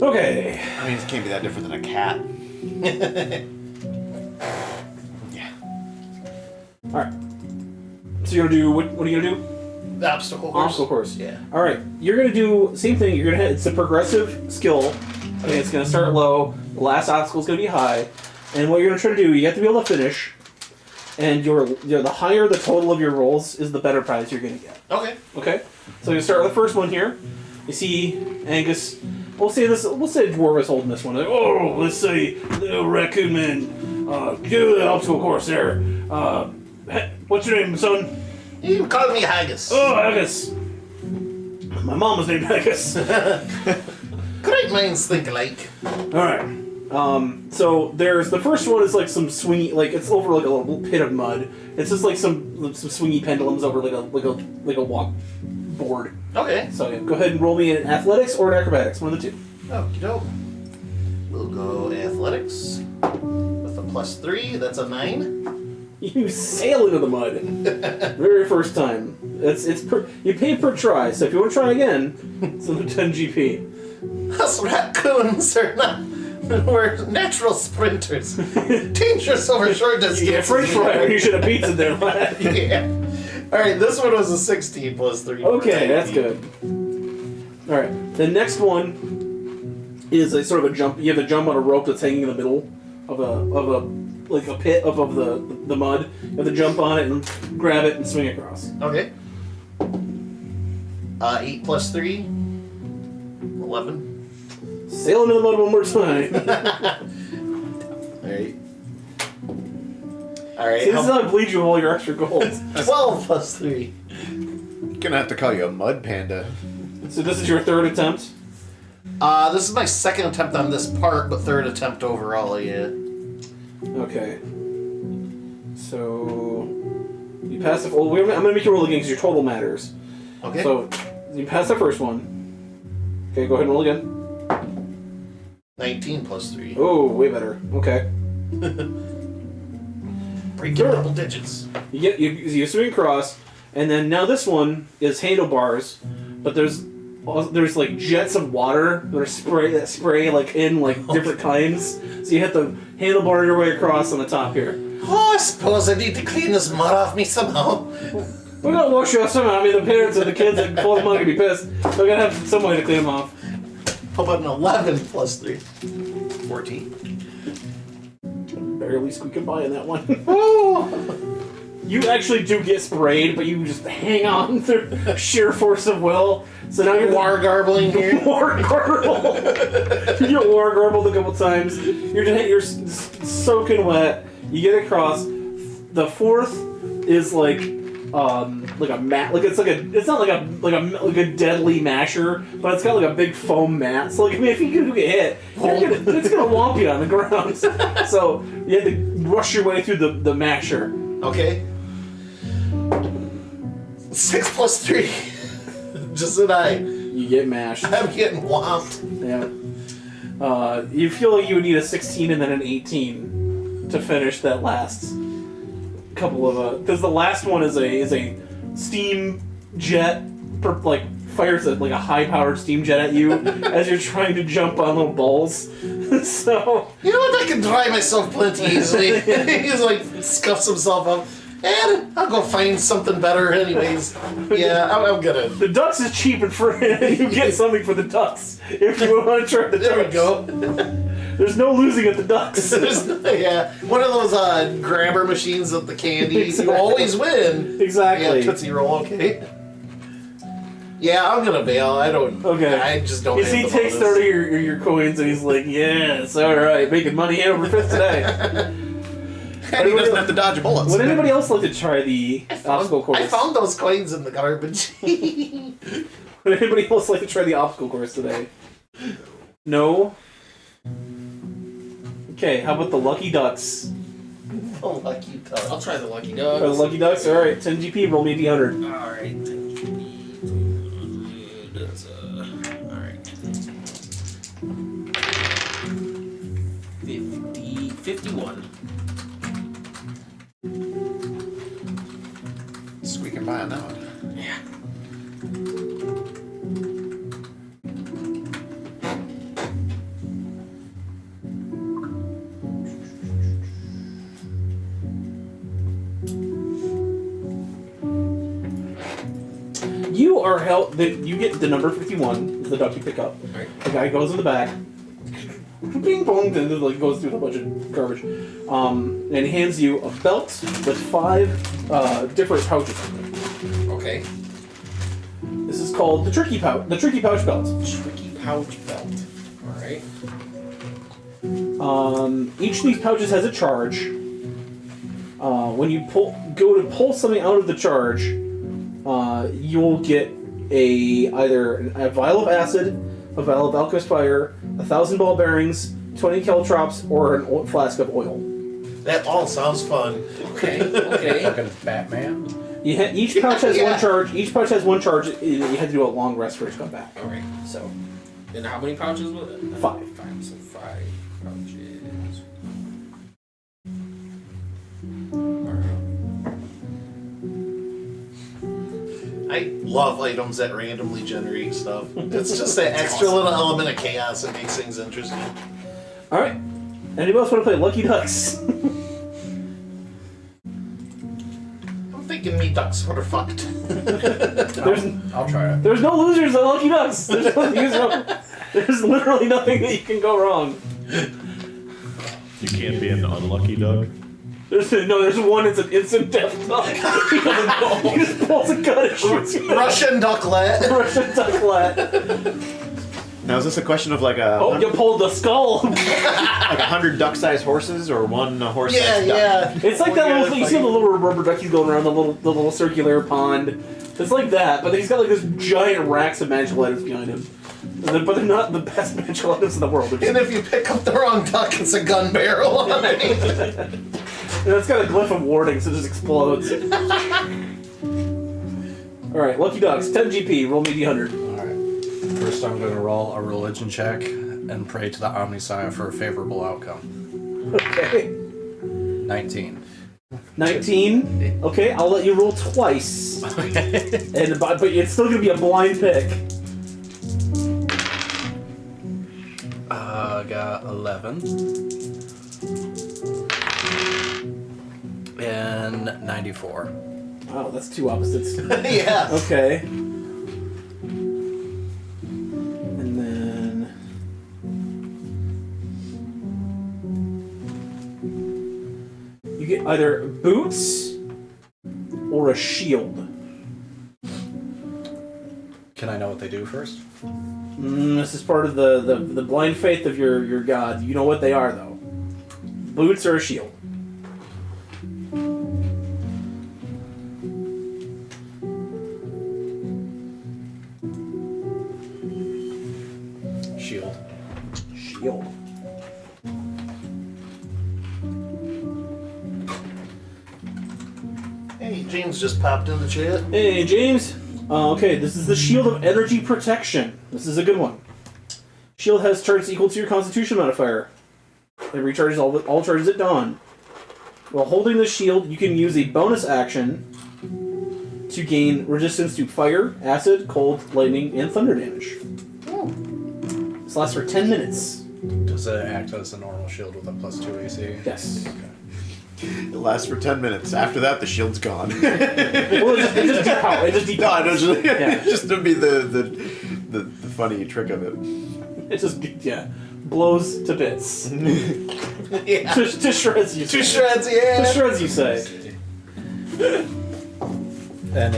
Okay. I mean, it can't be that different than a cat. Yeah. All right. So you're gonna do what are you gonna do? The obstacle course. Obstacle course. Yeah. All right. You're gonna do same thing. You're gonna hit. It's a progressive skill. Okay, it's gonna start low. The last obstacle is gonna be high. And what you're gonna try to do, you have to be able to finish. And the higher the total of your rolls is, the better prize you're gonna get. Okay. Okay. So you start with the first one here. You see Angus. We'll say Dwarf is holding this one. Like, oh, let's say little raccoon man. Do the obstacle course there. What's your name, son? You can call me Haggis. Oh, Haggis. My mom was named Haggis. Great minds think alike. Alright. So there's the first one is like some swingy, like it's over like a little pit of mud. It's just like some swingy pendulums over like a walk board. Okay. So yeah, go ahead and roll me in athletics or in acrobatics, one of the two. Okie doke. We'll go athletics with a +3. That's a 9. You sail into the mud. Very first time. You pay per try, so if you want to try again, it's another 10 GP. Us raccoons are not. We're natural sprinters. Dangerous over short distances. Yeah, French fry. You should have pizza there, lad. Yeah. Alright, this one was a 16 +3. Okay, that's good. Alright, the next one is a sort of a jump. You have to jump on a rope that's hanging in the middle of a pit above the mud. You have to jump on it and grab it and swing across. Okay. 8 +3. 11. Sail into the mud one more time. Alright. Alright. See, this is how I bleed you of all your extra gold. 12 +3. Gonna have to call you a mud panda. So this is your third attempt? This is my second attempt on this part, but third attempt overall, yeah. Okay. So you pass the. Well, I'm gonna make you roll again because your total matters. Okay. So you pass the first one. Okay, go ahead and roll again. 19 +3. Oh, way better. Okay. Breaking Sure. double digits. You swing across, and then now this one is handlebars, but there's like jets of water that spray like in like different kinds. So you have to handlebar your way across on the top here. Oh, I suppose I need to clean this mud off me somehow. We're gonna wash you off somehow. I mean, the parents and the kids that pull them out are gonna be pissed. We're gonna have some way to clean them off. How about an 11 +3? 14. Barely squeaking by in that one. Oh! You actually do get sprayed, but you just hang on through sheer force of will. So now you're War garbling here. war garbled. You get war garbled a couple times. You're soaking wet. You get across. The fourth is like a mat. Like it's not like a deadly masher, but it's got like a big foam mat. So like, I mean, if you do get hit, it's gonna whomp you on the ground. So you have to rush your way through the masher. Okay. 6 +3. Just an I. You get mashed. I'm getting whomped. Yeah. You feel like you would need a 16 and then an 18 to finish that last couple of because the last one is a steam jet fires like a high powered steam jet at you as you're trying to jump on little balls. So You know what? I can dry myself plenty easily. He's like scuffs himself up. And I'll go find something better anyways. Yeah, I'm gonna. The ducks is cheap and free. You get something for the ducks if you want to try the ducks. There we go. There's no losing at the ducks. Yeah, one of those grabber machines with the candy. Exactly. You always win. Exactly. Yeah, Tootsie Roll, okay. Yeah, I'm gonna bail. I don't. Okay. I just don't. You see, he have the takes bonus. 30 of your coins and he's like, yes, alright, making money hand over fist today. And he doesn't have to dodge bullets. Would anybody else like to try the obstacle course? I found those coins in the garbage. Would anybody else like to try the obstacle course today? No? Okay, how about the Lucky Ducks? The lucky duck. I'll try the Lucky Try the Ducks. Lucky Ducks? Alright, 10 GP, roll me a D100. Alright, that's alright. 51. Squeaking by on that one. Yeah. You are held. You get the number 51, is the duck you pick up. Alright. The guy goes in the back. Ping pong, and like goes through a bunch of garbage. And he hands you a belt with 5 different pouches in it. Okay. This is called the tricky pouch belt. Tricky pouch belt. Alright. Each of these pouches has a charge. When you go to pull something out of the charge, you'll get either a vial of acid, a vial of alchemist fire, 1,000 ball bearings, 20 caltrops, or an flask of oil. That all sounds fun. Okay. Okay. Fucking Batman. Each pouch has Yeah. one charge. Each pouch has one charge. You have to do a long rest for it to come back. Alright. So And how many pouches was it? 5. 5. So 5 pouches. I love items that randomly generate stuff. It's just that extra little element of chaos that makes things interesting. All right. Anybody else want to play Lucky Ducks? I'm thinking me ducks were fucked. I'll try it. There's no losers on Lucky Ducks. There's literally nothing that you can go wrong. You can't be an unlucky duck. There's one. It's an instant death duck. He doesn't know. He just pulls a gun and shoots you. Russian ducklet. Russian ducklet. Now, is this a question of like a Oh, you pulled the skull. like 100 duck-sized horses or one horse-sized duck? Yeah. It's like that little thing. You see the little rubber duckies going around the little circular pond. It's like that, but he's got like this giant racks of magical items behind him. But they're not the best magical items in the world. And if you pick up the wrong duck, it's a gun barrel on it. And it's got a glyph of warding, so it just explodes. Alright, Lucky Ducks, 10 GP, roll me D100. Alright. First, I'm going to roll a religion check and pray to the Omnissiah for a favorable outcome. Okay. 19. 19. Okay, I'll let you roll twice. Okay. But it's still gonna be a blind pick. Got 11. And 94. Wow, that's two opposites. Yeah. Okay. And then... you get either boots or a shield. Can I know what they do first? This is part of the blind faith of your god. You know what they are, though. Boots or a shield. Shield. Shield. Hey, James just popped in the chat. Hey, James. Okay, this is the Shield of Energy Protection. This is a good one. Shield has charges equal to your Constitution modifier. It recharges all charges at dawn. While holding the shield, you can use a bonus action to gain resistance to fire, acid, cold, lightning, and thunder damage. This lasts for 10 minutes. Does it act as a normal shield with a +2 AC? Yes. It lasts for 10 minutes. After that, the shield's gone. Well, it just depower. It just No, depower. I don't just, Yeah. just to be the funny trick of it. It just blows to bits. Yeah. To shreds, you say. Two shreds, yeah. To shreds, you say. And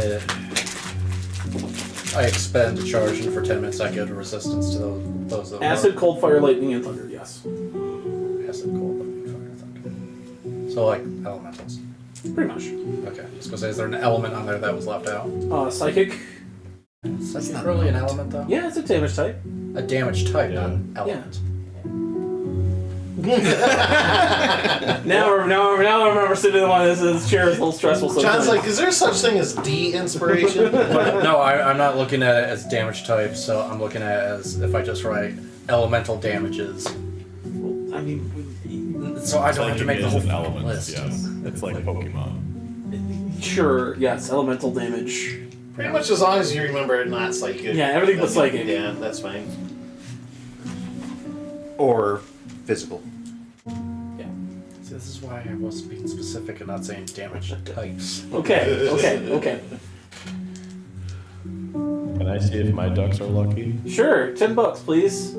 I expend charging for 10 minutes. I get a resistance to those that Acid, cold, fire, lightning, and thunder. Yes. Acid, cold, fire, thunder. So like elementals. Pretty much. Okay. I was gonna say, is there an element on there that was left out? Psychic. That's not really an element though. Yeah, it's a damage type. A damage type, Yeah. not an element. Now I remember sitting on this chair is a little stressful. John's sometimes. like, is there such thing as de-inspiration? No, I'm not looking at it as damage type. So I'm looking at it as if I just write elemental damages. I mean, So I don't have to make the whole elements, list. yes. It's like Pokemon. sure, yes, elemental damage. Pretty much as long as you remember it not psychic. Yeah, everything but psychic. Yeah, that's fine. Or physical. See, this is why I was being specific and not saying damage types. Okay. Can I see if my ducks are lucky? Sure, $10, please.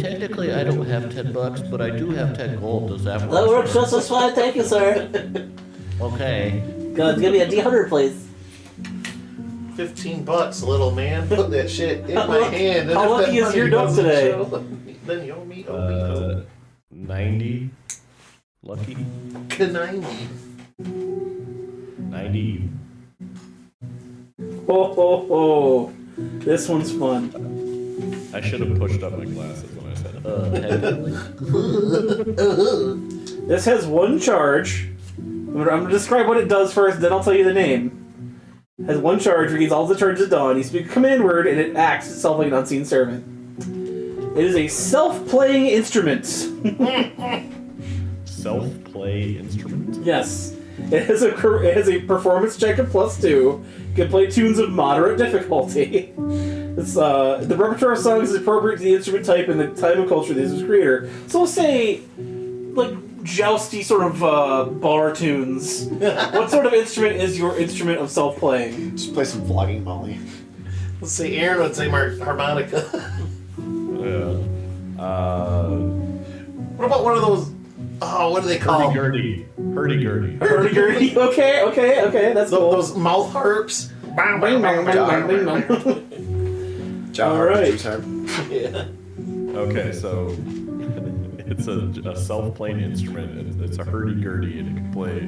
Technically, I don't have $10, but I do have 10 gold. Does that work? That works just as fine, thank you, sir. Okay. Good, give me a D100, please. $15, little man. Put that shit in my hand. And how if lucky that is your money duck doesn't today? show, then you owe me. Owe 90. Lucky. me. 90. 90. Oh. This one's fun. I should have pushed up my glasses when I said it. Technically. This has one charge. I'm gonna describe what it does first, then I'll tell you the name. It has one charge, reads all the charges at dawn. You speak a command word, and it acts itself like an unseen servant. It is a self-playing instrument. Self-play instrument? Yes. It has a performance check of +2. You can play tunes of moderate difficulty. It's the repertoire of songs is appropriate to the instrument type and the time and culture of the instrument's creator. So we'll say, like, jousty sort of bar tunes. What sort of instrument is your instrument of self-playing? Just play some vlogging Molly. Let's say Aaron would say harmonica. What about one of those? Oh, what do they call them? Hurdy-gurdy. Hurdy-gurdy. Okay. That's cool. Those mouth harps. Bang, bang, bang, bang, bang, bang. John All right. Yeah. Okay, so it's a self-playing instrument. It's a hurdy-gurdy, and it can play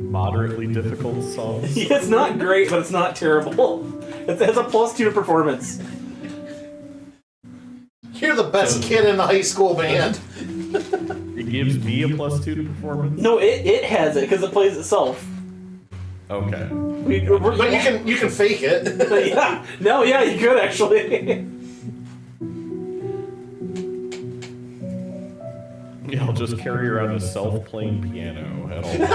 moderately difficult songs. It's not great, but it's not terrible. It has a +2 to performance. You're the best kid in the high school band. It gives me a +2 to performance. No, it has it because it plays itself. Okay. But you can fake it. Yeah. No, yeah, you could actually. Yeah, I'll just carry around a self-playing piano at all times.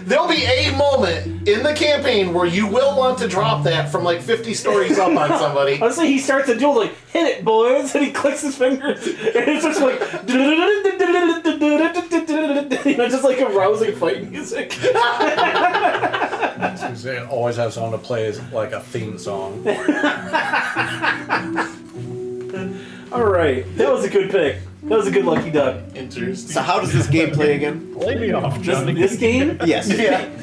There'll be a moment in the campaign where you will want to drop that from like 50 stories up on somebody. Honestly, he starts a duel like, hit it, boys, and he clicks his fingers, and it's just like, just like a rousing fight music. It always have someone to play as like a theme song. All right, that was a good pick. That was a good lucky duck. Interesting. So how does this game play again? Lay me off, Johnny. This game, Yes.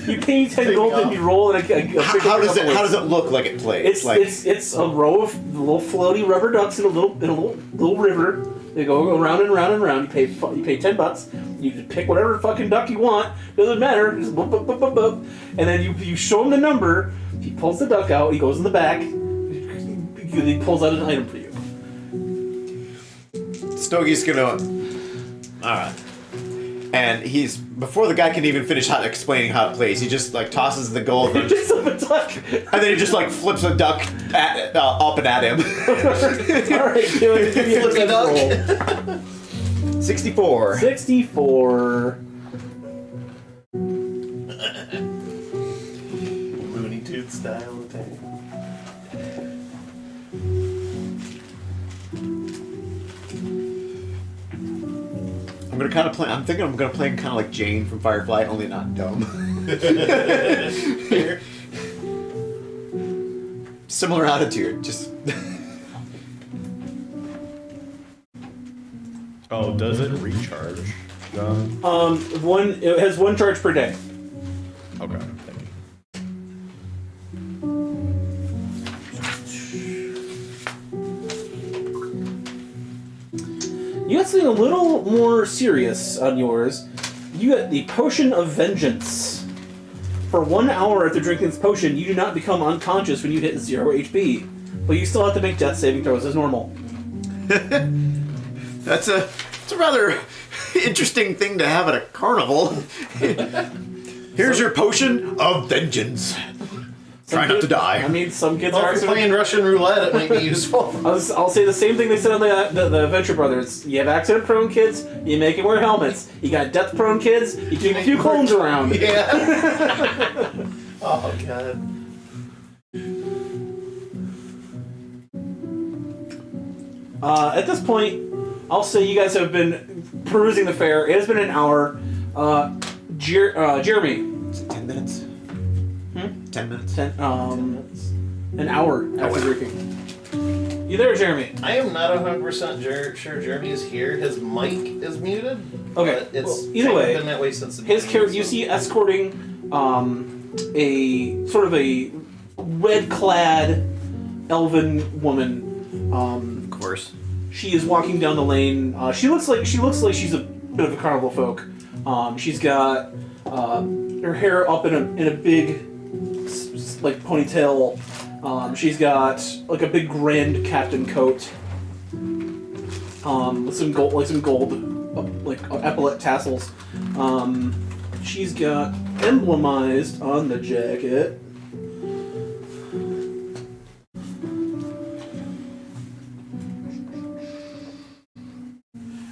you pay 10 gold and you roll and How does it look like it plays? It's a row of little floaty rubber ducks in a little river. They go around and round and round. You pay $10. You just pick whatever fucking duck you want. Doesn't matter. Just boop, boop, boop, boop, boop. And then you show him the number. He pulls the duck out. He goes in the back. He pulls out an item for you. Stogie's gonna. Alright. And he's. Before the guy can even finish explaining how it plays, he just like tosses the gold and Just up a duck. then he just like flips a duck up and at him. All right, give me a Flippy duck. roll. 64. 64. Looney Tunes style attack. I'm gonna kind of play. I'm thinking I'm gonna play kind of like Jane from Firefly, only not dumb. Similar attitude, just. Oh, does it recharge? John? It has 1 charge per day. Okay, thank you. You got something a little more serious on yours. You got the Potion of Vengeance. For 1 hour after drinking this potion, you do not become unconscious when you hit 0 HP, but you still have to make death saving throws as normal. It's a rather interesting thing to have at a carnival. Here's your potion of vengeance. Try not to die. I mean, some kids Well, are if you're actually... playing Russian roulette, it might be useful. I'll say the same thing they said on the Venture Brothers. You have accident-prone kids, you make them wear helmets. You got death-prone kids, you keep a few clones around. Yeah. Oh, God. At this point, I'll say you guys have been perusing the fair. It has been an hour. Jeremy. 10 minutes. 10 minutes. An hour after drinking. You there, Jeremy? I am not 100% sure Jeremy is here. His mic is muted. Okay. But it's Well, either way, been that way since the his beginning, character, you so- see escorting a sort of a red-clad elven woman. Of course. She is walking down the lane. She looks like she's a bit of a carnival folk. She's got her hair up in a big like ponytail. She's got like a big grand captain coat with some gold like epaulette tassels. She's got emblemized on the jacket.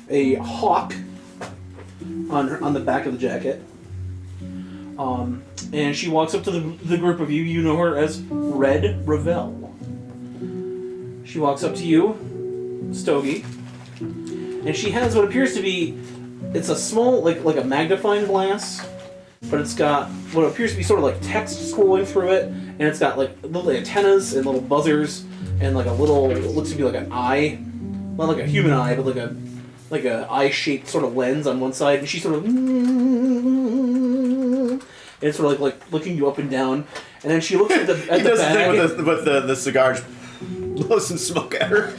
A hawk on the back of the jacket. And she walks up to the group of you. You know her as Red Ravel. She walks up to you, Stogie, and she has what appears to be, it's a small, like a magnifying glass, but it's got what appears to be sort of like text scrolling through it, and it's got like little antennas and little buzzers, and like a little, it looks to be like an eye, not like a human eye, but like a eye-shaped sort of lens on one side, and she sort of, and it's sort of like looking you up and down, and then she looks at the He does bag. the thing with the cigar, just blows some smoke at her.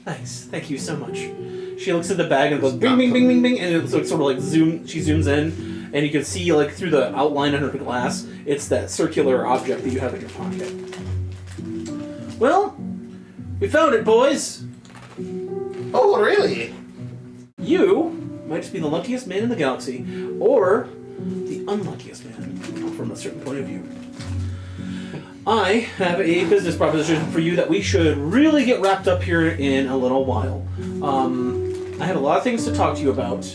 Nice, thank you so much. She looks at the bag and goes bing, bing, bing, bing, bing, and it's like sort of like she zooms in, and you can see like through the outline under the glass, it's that circular object that you have in your pocket. Well, we found it, boys. Oh, really? You might just be the luckiest man in the galaxy, or the unluckiest man from a certain point of view. I have a business proposition for you that we should really get wrapped up here in a little while. I have a lot of things to talk to you about,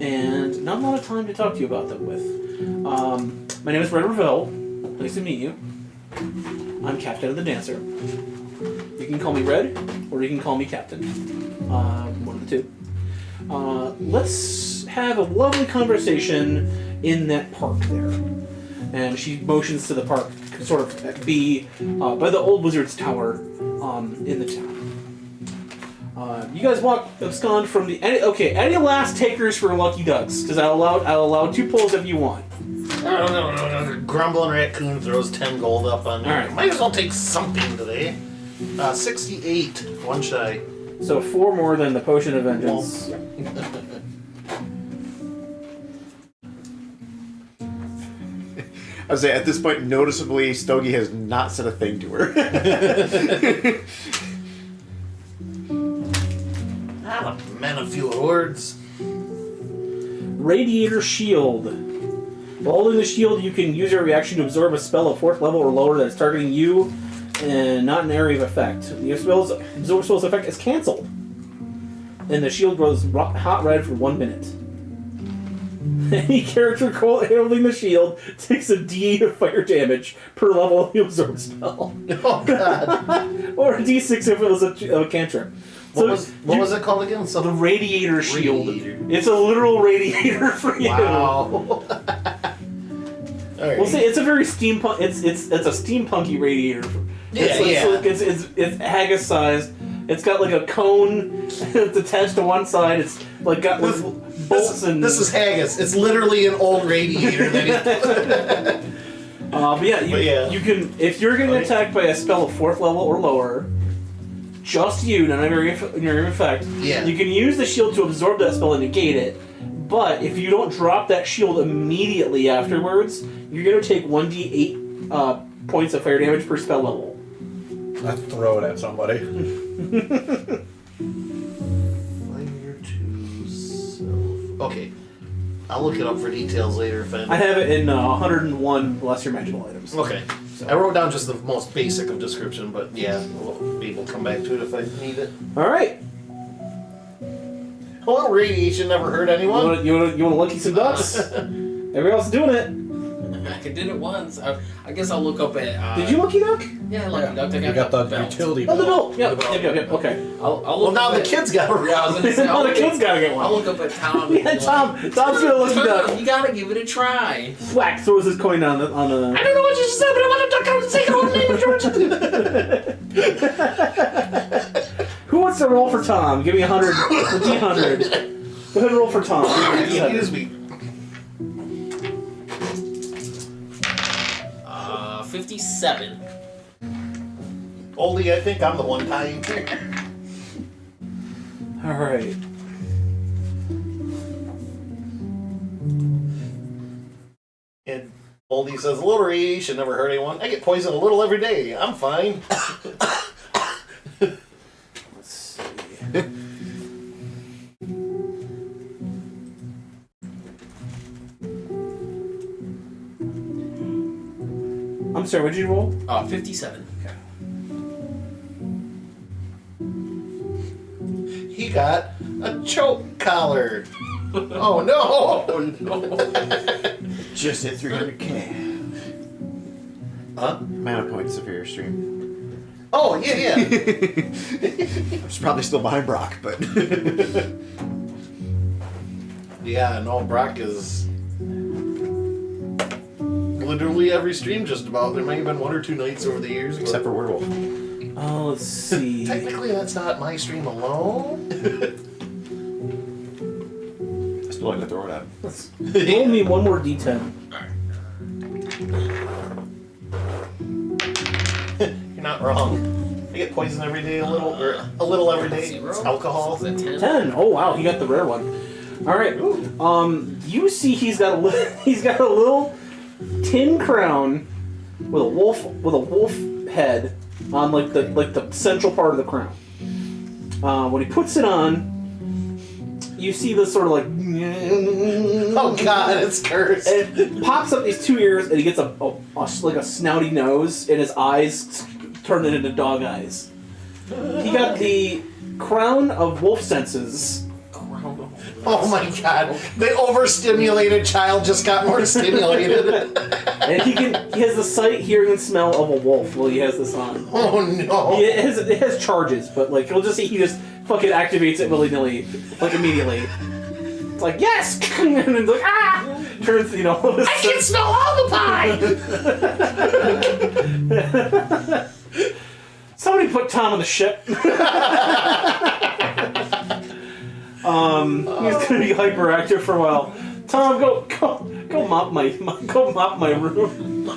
and not a lot of time to talk to you about them with. My name is Red Ravel. Nice to meet you. I'm Captain of the Dancer. You can call me Red, or you can call me Captain. One of the two. Let's have a lovely conversation in that park there. And she motions to the park, sort of be by the old wizard's tower in the town. You guys abscond from the any last takers for Lucky Ducks? Because I'll allow 2 pulls if you want. No. Grumbling raccoon throws 10 gold up on me. All right. Might as well take something today. 68, one shy. So 4 more than the Potion of Vengeance. I would say at this point, noticeably, Stogie has not said a thing to her. I'm a man of few words. Radiator Shield. While holding the shield, you can use your reaction to absorb a spell of 4th level or lower that is targeting you and not an area of effect. Your spell's effect is cancelled. And the shield grows hot red for 1 minute. Any character holding the shield takes a D8 of fire damage per level of the absorb spell. Oh, God. or a D6 if it was a cantrip. What was it called again? The radiator shield. Radiator. It's a literal radiator for you. Wow. Alright. We'll say it's a very steampunk. It's a steampunky radiator. It's Haggis sized. It's got like a cone. It's attached to one side. It's like got bolts and. This is Haggis. It's literally an old radiator that he. But you can, if you're getting attacked by a spell of 4th level or lower, just you, none of your effect. Yeah. You can use the shield to absorb that spell and negate it. But if you don't drop that shield immediately afterwards, you're going to take 1d8 points of fire damage per spell level. I throw it at somebody. Fire to self. Okay. I'll look it up for details later if I have it in 101 lesser magical items. Okay. I wrote down just the most basic of description, but yeah, we'll be able to come back to it if I need it. Alright. A little radiation never hurt anyone. You want to lucky some ducks? Everybody else is doing it. I did it once. I guess I'll look up at. Did you lucky duck? Yeah, lucky duck. I You got the belt. utility Oh, the belt. belt. Yep. Okay. I'll Well, look now up the at- kids got it. Yeah, I was gonna say. Now I'll the look kids at- gotta get one. I'll look up at Tom. Yeah, Tom's gonna lucky duck. You gotta give it a try. Whack throws his coin on the. I don't know what you just said, but I want to duck out and say it. Who wants to roll for Tom? Give me 100. The D100. Go ahead and roll for Tom. Excuse me. 57. Oldie, I think I'm the one tying here. All right. And Oldie says, a little radiation never hurt anyone. I get poisoned a little every day. I'm fine. Let's see. I'm sorry, what did you roll? 57. He got a choke collar. Oh no! Oh no! Just hit 300k. Huh? Mana points of your stream. Oh yeah. I'm probably still behind Brock, but Yeah, no, Brock is literally every stream just about. There may have been 1 or 2 nights over the years. but except for Werewolf. Oh, let's see. technically that's not my stream alone. I still like to throw it at him. Roll me one more D10. You're not wrong. I get poisoned every day, a little every day. It's alcohol. Is that 10? 10. Oh wow, he got the rare one. All right. You see, he's got a little tin crown with a wolf head on like the central part of the crown. When he puts it on, you see this sort of like. Oh god, it's cursed. It pops up these 2 ears, and he gets a snouty nose, and his eyes turn into dog eyes. He got the crown of wolf senses. Oh my god, the overstimulated child just got more stimulated. And he has the sight, hearing, and smell of a wolf while he has this on. Oh no. It has charges, but like you'll just see he just fucking activates it willy-nilly, like immediately. It's like, yes! And then it's like, ah! Turns, I can smell all the pie! Somebody put Tom on the ship. He's gonna be hyperactive for a while. Tom, go mop my room.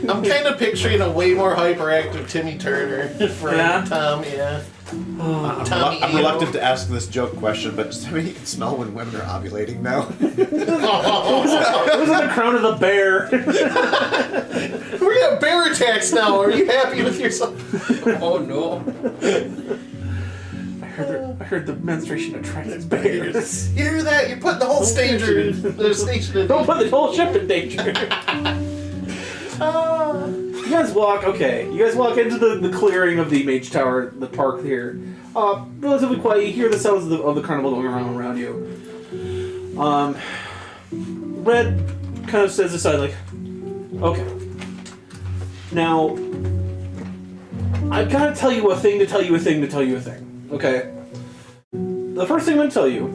I'm kind of picturing a way more hyperactive Timmy Turner for Yeah? Tom, yeah. Tommy I'm Eno. reluctant to ask this joke question, but does anybody can smell when women are ovulating now? It was in the crown of the bear. We're gonna have bear attacks now. Are you happy with yourself? Oh no. I heard the menstruation attracts bears. You hear that? You're putting the whole station in Don't put the whole ship in danger. You guys walk into the clearing of the Mage Tower, the park here. Relatively quiet. You hear the sounds of the carnival going around you. Red kind of says aside, like, okay. Now, I've got to tell you a thing to tell you a thing to tell you a thing. Okay? The first thing I'm going to tell you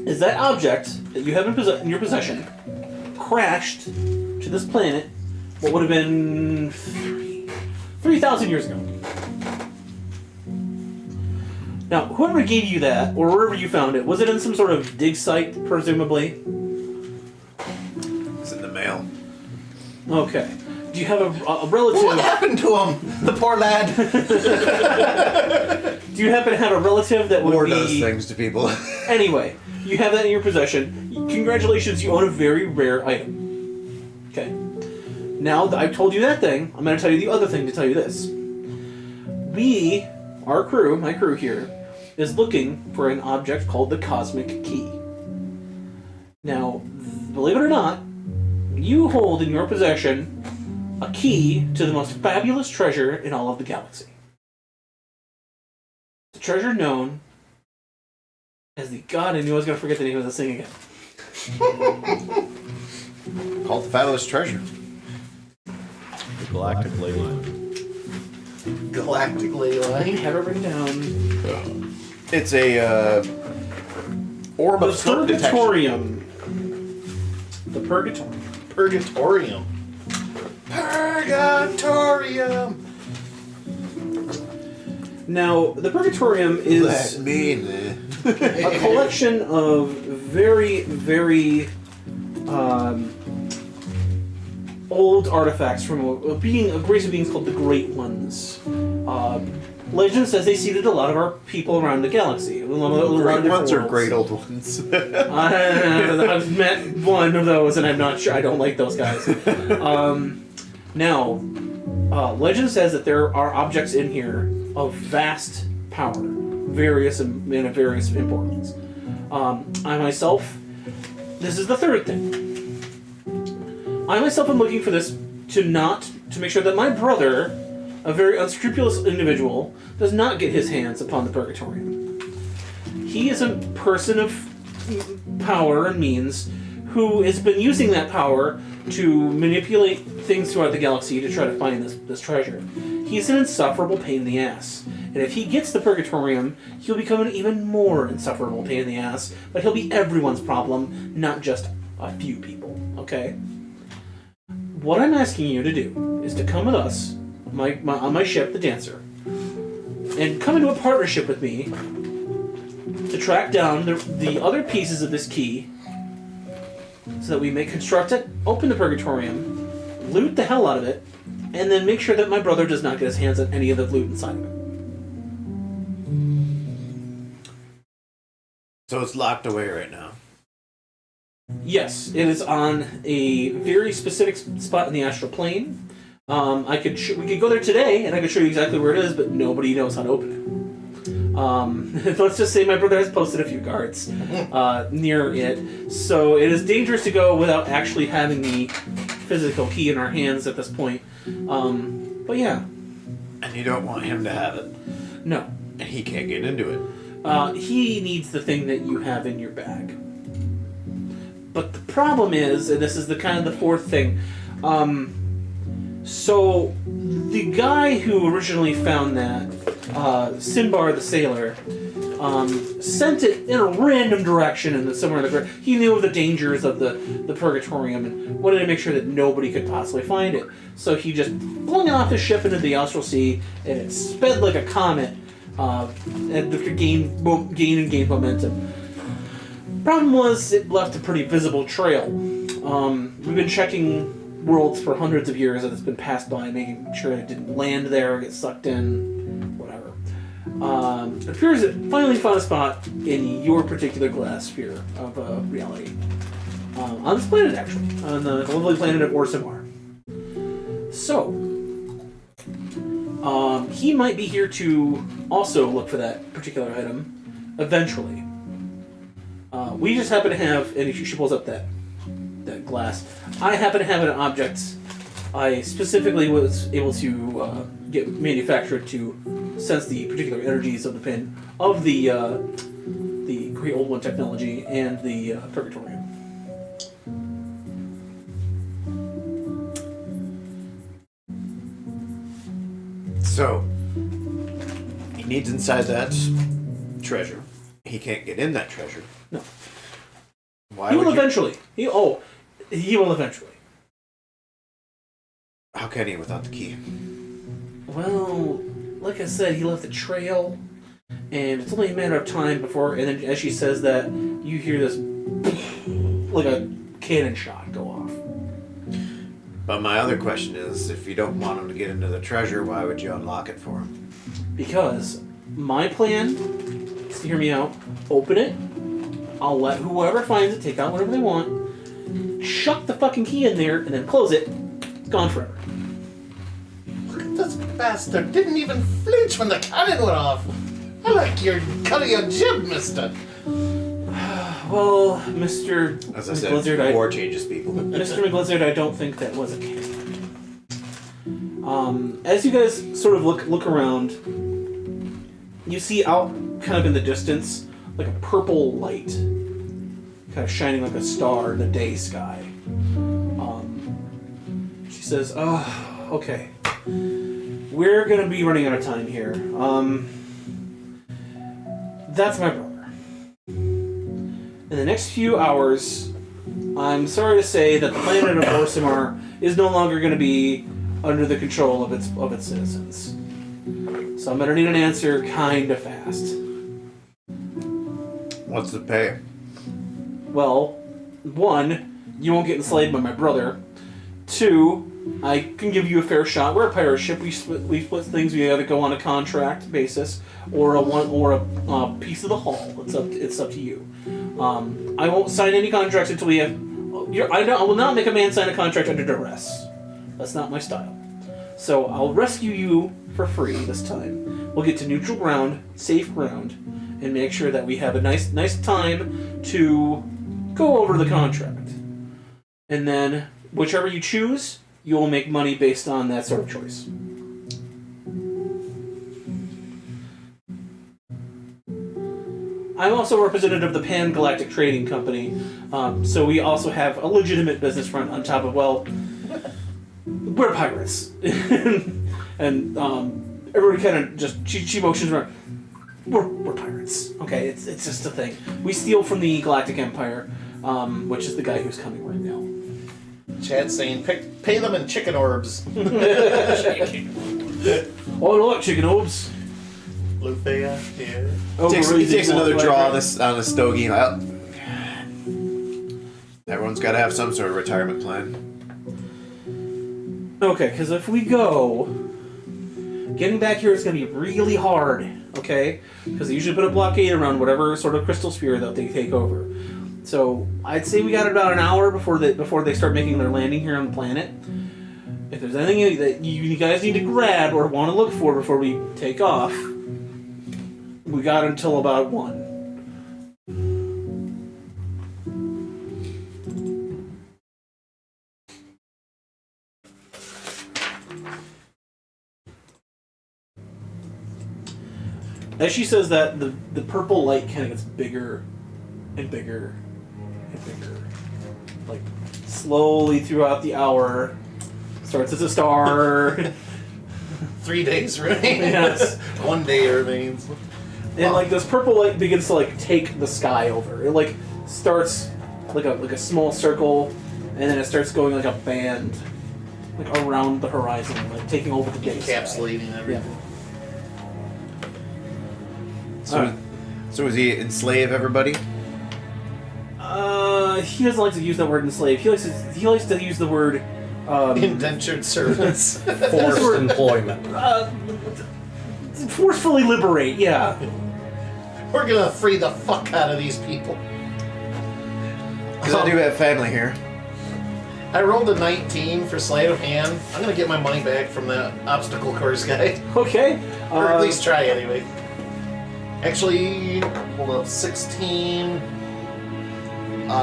is that object that you have in your possession crashed to this planet what would have been 3,000 years ago. Now, whoever gave you that, or wherever you found it, was it in some sort of dig site, presumably? It's in the mail. Okay. Do you have a relative... What happened to him? The poor lad. Do you happen to have a relative that would War be... does things to people. Anyway, you have that in your possession. Congratulations, you own a very rare item. Okay. Now that I've told you that thing, I'm going to tell you the other thing to tell you this. Our crew, my crew here, is looking for an object called the Cosmic Key. Now, believe it or not, you hold in your possession a key to the most fabulous treasure in all of the galaxy. The treasure known as the... God, I knew I was going to forget the name of this thing again. Called the Fabulous Treasure. The Galactic Ley Line. Galactic ley I line. have it written down. It's a orb The of smoke detection. Purgatorium. The Purgatorium. Purgatorium. Purgatorium. Now, the Purgatorium is Let me in. a collection of very, very old artifacts from a race of beings called the Great Ones. Legend says they seeded a lot of our people around the galaxy. Great ones or great old ones? I've met one of those, and I'm not sure. I don't like those guys. Now, legend says that there are objects in here of vast power, various and of various importance. I myself, this is the third thing. I myself am looking for this to make sure that my brother, a very unscrupulous individual, does not get his hands upon the Purgatorium. He is a person of power and means who has been using that power to manipulate things throughout the galaxy to try to find this treasure. He's an insufferable pain in the ass. And if he gets the Purgatorium, he'll become an even more insufferable pain in the ass, but he'll be everyone's problem, not just a few people, okay? What I'm asking you to do is to come with us on my ship, the Dancer, and come into a partnership with me to track down the other pieces of this key so that we may construct it, open the Purgatorium, loot the hell out of it, and then make sure that my brother does not get his hands on any of the loot inside of it. So it's locked away right now. Yes, it is on a very specific spot in the astral plane. We could go there today, and I could show you exactly where it is, but nobody knows how to open it. Let's just say my brother has posted a few guards near it, so it is dangerous to go without actually having the physical key in our hands at this point. But yeah. And you don't want him to have it. No. And he can't get into it. He needs the thing that you have in your bag. But the problem is, and this is the kind of the fourth thing, so the guy who originally found that, Sinbar the Sailor, sent it in a random direction somewhere in the... He knew of the dangers of the Purgatorium and wanted to make sure that nobody could possibly find it. So he just flung it off his ship into the Austral Sea, and it sped like a comet, and gained momentum. Problem was, it left a pretty visible trail. We've been checking worlds for hundreds of years, and it's been passed by, making sure it didn't land there or get sucked in, whatever. It appears it finally found a spot in your particular glass sphere of reality. On this planet, actually. On the lovely planet of Orsimar. So, he might be here to also look for that particular item eventually. We just happen to have, and she pulls up that glass. I happen to have an object I specifically was able to get manufactured to sense the particular energies of the pin of the Great Old One technology and the Purgatorium. So, he needs inside that treasure. He can't get in that treasure. No. Why He will would you... eventually. He will eventually. How can he without the key? Well, like I said, he left a trail, and it's only a matter of time before. And then, as she says that, you hear this like a cannon shot go off. But my other question is, if you don't want him to get into the treasure, why would you unlock it for him? Because my plan is to hear me out. Open it. I'll let whoever finds it take out whatever they want. Chuck the fucking key in there, and then close it. It's gone forever. Look at this bastard. Didn't even flinch when the cannon went off. I like your cut of your jib, mister. Well, Mr. As I said, McGlizzard, war changes people. Mr. McGlizzard, I don't think that was a cannon. As you guys sort of look around, you see out kind of in the distance like a purple light, kind of shining like a star in the day sky. She says, "Oh, okay. We're gonna be running out of time here. That's my brother. In the next few hours, I'm sorry to say that the planet of Orsimar is no longer going to be under the control of its citizens. So I'm going to need an answer kind of fast. What's the pay? Well, 1, you won't get enslaved by my brother. 2, I can give you a fair shot. We're a pirate ship. We split things. We either go on a contract basis or a piece of the hull. It's up to you. I won't sign any contracts until we have. I will not make a man sign a contract under duress. That's not my style. So I'll rescue you for free this time. We'll get to neutral ground, safe ground, and make sure that we have a nice time to go over the contract. And then whichever you choose, you will make money based on that sort of choice. I'm also a representative of the Pan-Galactic Trading Company, so we also have a legitimate business front on top of, well, we're pirates. And everybody kind of just, she motions around, we're pirates, okay? It's just a thing. We steal from the Galactic Empire, which is the guy who's coming right now. Chad's saying, pay them in chicken orbs. Oh, I like chicken orbs. Lufia, yeah. He takes another draw on the stogie. Everyone's got to have some sort of retirement plan. Okay, because if we go, getting back here is going to be really hard, okay? Because they usually put a blockade around whatever sort of crystal sphere that they take over. So I'd say we got about an hour before they start making their landing here on the planet. If there's anything that you guys need to grab or want to look for before we take off, we got until about 1. As she says that, the purple light kind of gets bigger and bigger and bigger. Like, slowly throughout the hour. Starts as a star. 3 days remain. Yes. 1 day remains. And like this purple light begins to like take the sky over. It like starts like a small circle, and then it starts going like a band, like around the horizon, like taking over the day. Encapsulating everything. Yeah. So does he enslave everybody? He doesn't like to use the word enslave. He likes to use the word Indentured servants. Forced employment. forcefully liberate. Yeah. We're gonna free the fuck out of these people. Because I do have family here. I rolled a 19 for sleight of hand. I'm gonna get my money back from that obstacle course guy. Okay. Or at least try anyway. Actually, hold up, 16.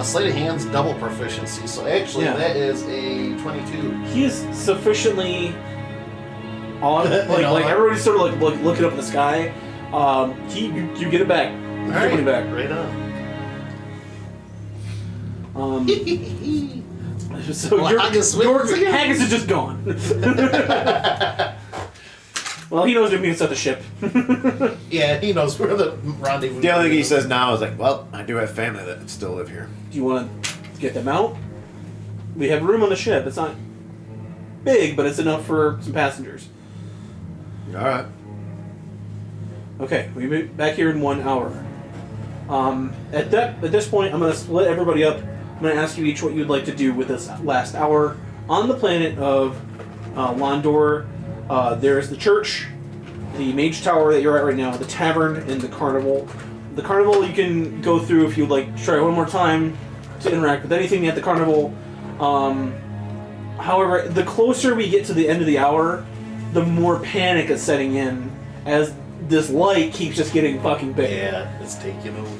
Sleight of hand's double proficiency, so actually Yeah. that is a 22. He is sufficiently on. Like everybody's sort of like looking up in the sky. You get it back. You get your money back. Right on. So Well, your Haggis wins again. Haggis is just gone. Well, he knows to meet us at the ship. Yeah, he knows where the rendezvous. The only thing he says now is like, well, I do have family that still live here. Do you want to get them out? We have room on the ship. It's not big, but it's enough for some passengers. All right. Okay, we meet back here in 1 hour. At this point, I'm going to split everybody up. I'm going to ask you each what you'd like to do with this last hour. On the planet of Londor, there's the church, the mage tower that you're at right now, the tavern, and the carnival. The carnival you can go through if you'd like to try one more time to interact with anything at the carnival. However, the closer we get to the end of the hour, the more panic is setting in as this light keeps just getting fucking big. Yeah, it's taking over.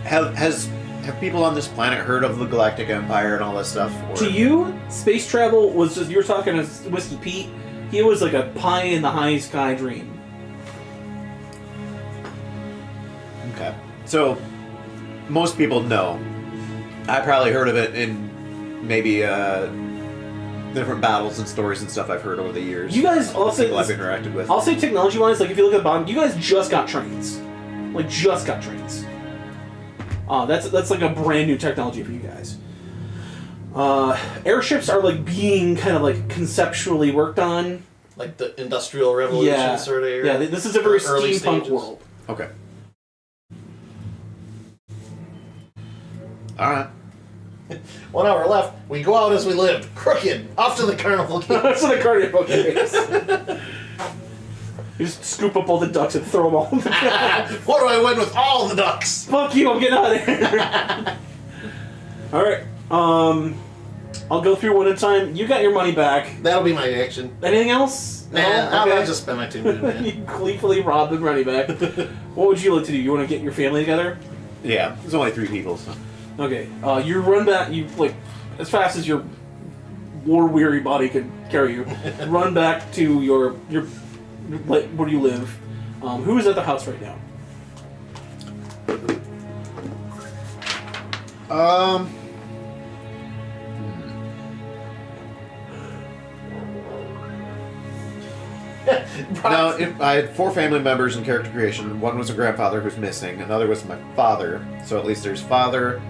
Have people on this planet heard of the Galactic Empire and all that stuff? Or? To you, space travel was just, you were talking to Whiskey Pete, he was like a pie in the high sky dream. Okay. So, most people know. I probably heard of it in maybe different battles and stories and stuff I've heard over the years. You guys also people I've interacted with. I'll say technology-wise, like if you look at the bottom, you guys just got trains. Like, just got trains. That's like a brand new technology for you guys. Airships are like being kind of like conceptually worked on. Like the Industrial Revolution sort of era. Yeah, this is a very Early steampunk stages. world. Okay. All right. 1 hour left. We go out as we lived. Crooked. Off to the carnival game. That's what the carnival is. You just scoop up all the ducks and throw them all. What do I win with all the ducks? Fuck you! I'm getting out of here. All right. I'll go through one at a time. You got your money back. That'll be my action. Anything else? Nah, Okay. I'll just spend my 2 minutes. You gleefully rob the money back. What would you like to do? You want to get your family together? Yeah, there's only 3 people. So. Okay. You run back. You like as fast as your war-weary body can carry you. Run back to your where you live. Who is at the house right now? Now, I had 4 family members in character creation. One was a grandfather who's missing. Another was my father. So at least there's father.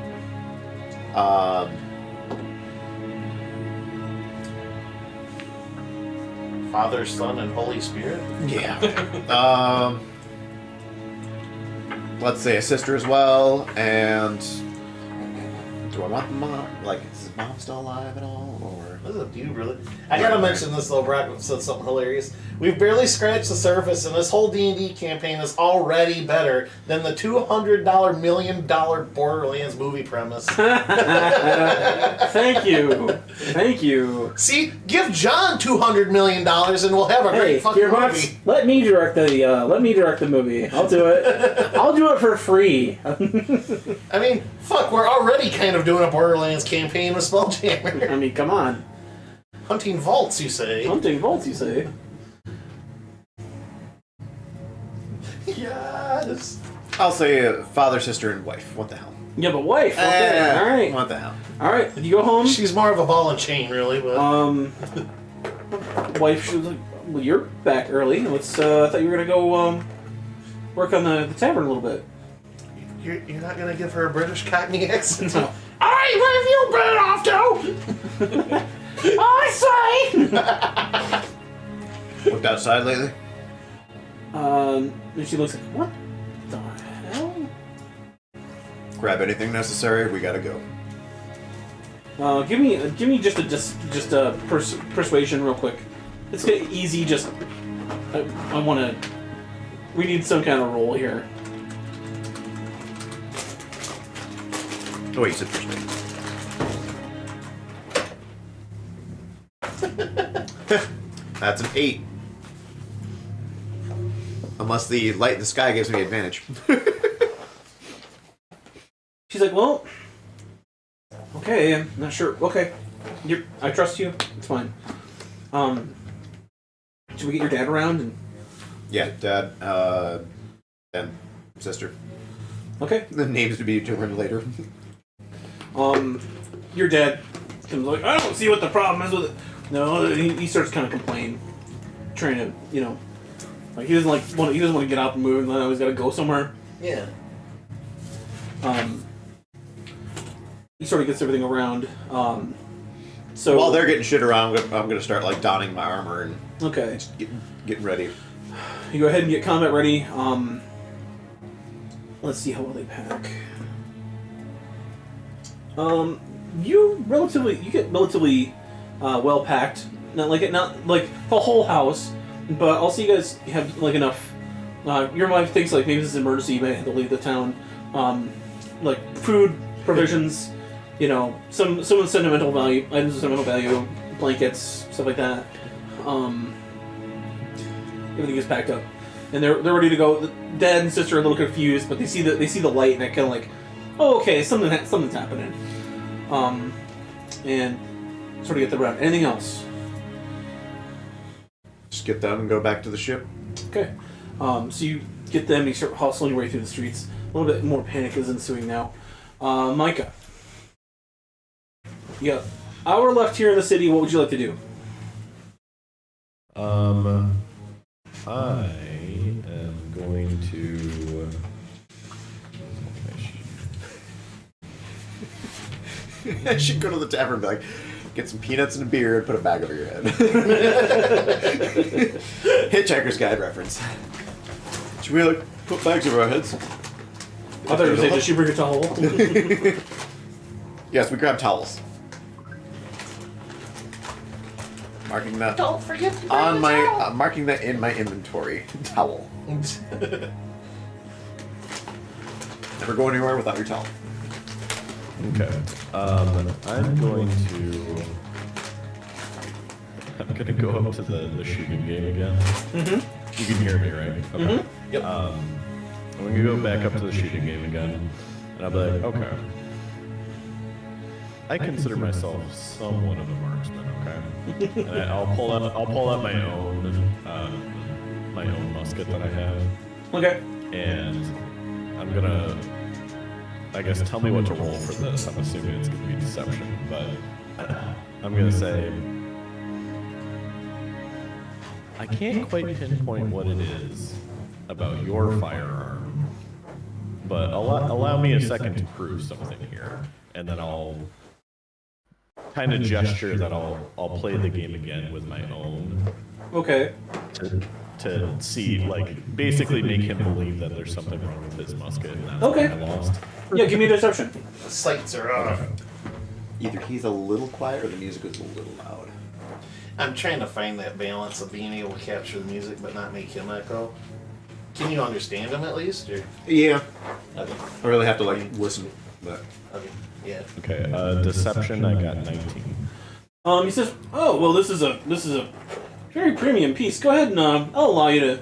Father, Son, and Holy Spirit? Yeah. Let's say a sister as well. And do I want the mom? Like, is his mom still alive at all? Or What is it, do you really? I gotta mention this though, Brock said something hilarious. We've barely scratched the surface, and this whole D&D campaign is already better than the $200 million Borderlands movie premise. Thank you. Thank you. See, give John $200 million, and we'll have a great fucking Gearbox, movie. let me direct the movie. I'll do it. I'll do it for free. I mean, fuck, we're already kind of doing a Borderlands campaign with Spelljammer. I mean, come on. Hunting vaults, you say? Hunting vaults, you say? Yes. I'll say father, sister, and wife. What the hell? You have a wife. Okay. All right. What the hell? All right. You go home. She's more of a ball and chain, really, but... Wife, she was like, well, you're back early. Let's, I thought you were going to go, work on the tavern a little bit. You're not gonna give her a British Cockney accent? No. Where have you been off to? I say! Looked outside lately? And she looks like, what the hell? Grab anything necessary. We gotta go. Give me just a persuasion real quick. It's get easy. Just I want to. We need some kind of roll here. Oh, wait, you said persuasion. That's an 8. Unless the light in the sky gives me advantage. She's like, well, okay, I'm not sure. Okay, I trust you. It's fine. Should we get your dad around? And Yeah, dad, and sister. okay. The names to be determined later. Your dad comes like, I don't see what the problem is with it. No, he starts kind of complaining. trying to, like he doesn't want to get up and move, and then he's got to go somewhere. Yeah. He sort of gets everything around. So while they're getting shit around, I'm gonna start like donning my armor and okay, getting ready. you go ahead and get combat ready. Let's see how well they pack. You get relatively well packed. Not like the whole house, but also you guys have like enough. Your wife thinks like maybe this is an emergency, you may have to leave the town. Like food, provisions, some sentimental value, items of sentimental value, blankets, stuff like that. Everything is packed up, and they're ready to go. The dad and sister are a little confused, but they see the light, and they're kind of like, oh, okay, something's happening. And sort of get the route. Anything else? Just get them and go back to the ship. Okay. So you get them, you start hustling your way through the streets. A little bit more panic is ensuing now. Micah. Yeah. Hour left here in the city. What would you like to do? I am going to. I should go to the tavern and be like, get some peanuts and a beer and put a bag over your head. Hitchhiker's Guide reference. Should we like put bags over our heads? I thought you were saying, did she bring a towel? Yes, we grab towels. Marking that. Don't forget to bring On the my towel. marking that in my inventory. Towel. Never go anywhere without your towel. Okay. I'm gonna go up to the shooting game again. Mm-hmm. You can hear me, right? Okay. Mm-hmm. Yep. I'm gonna go back up to the shooting game again, and I'll be like, okay. I consider myself somewhat of a marksman, okay? And I'll pull out my own musket that I have, Okay. and I'm gonna, I guess, tell me what to roll for this. I'm assuming it's gonna be deception, but I'm gonna say I can't quite pinpoint what it is about your firearm, but allow me a second to prove something here, and then I'll kind of gesture that I'll play the game again with my own Okay. to see, like, basically make him believe that there's something wrong with his musket, and that's Okay. why I lost. Yeah, give me a deception. The sights are off. Either he's a little quiet or the music is a little loud. I'm trying to find that balance of being able to capture the music but not make him echo. Can you understand him at least? Or? Yeah. Okay. I really have to like listen. But Okay. Yeah. Okay, deception, I got 19. He says, "Oh, well, this is a very premium piece. Go ahead and I'll allow you to.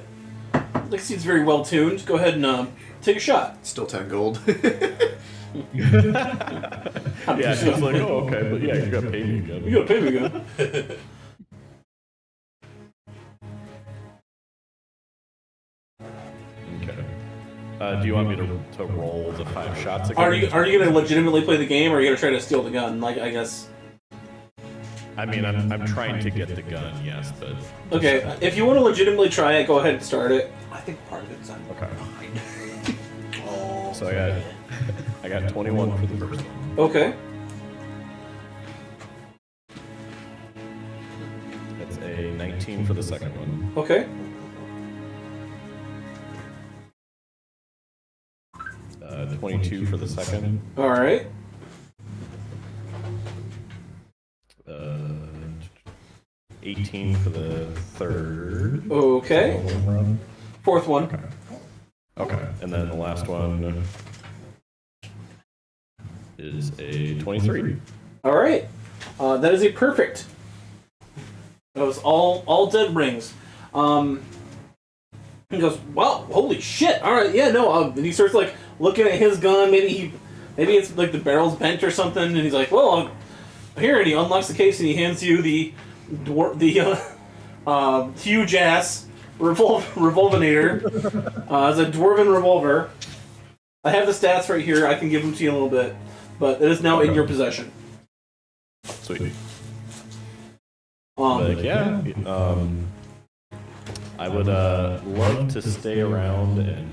Like, see, it's very well tuned. Go ahead and take a shot." still 10 gold. Yeah, it's like, oh, okay, but yeah, you gotta pay me again. You gotta pay me again. Okay. Do you want me to roll the 5 shots again? Are you gonna legitimately play the game, or are you gonna try to steal the gun? Like, I guess. I mean, I'm trying to get the gun, yes, but... Okay, if you want to legitimately try it, go ahead and start it. I think part of it's on Okay. behind. So I got 21 for the first one. Okay. That's a 19 for the second one. Okay. 22 for the second. All right. 18 for the third. Okay. Fourth one. Okay. And then the last one is a 23. All right. That is a perfect. That was all dead rings. He goes, "Wow, holy shit! All right, yeah, no." And he starts like looking at his gun. Maybe it's like the barrel's bent or something. And he's like, "Well, here." And he unlocks the case and he hands you the huge ass revolvinator. It's a dwarven revolver. I have the stats right here. I can give them to you in a little bit, but it is now in your possession. Sweet. Like, yeah. I would love to stay around and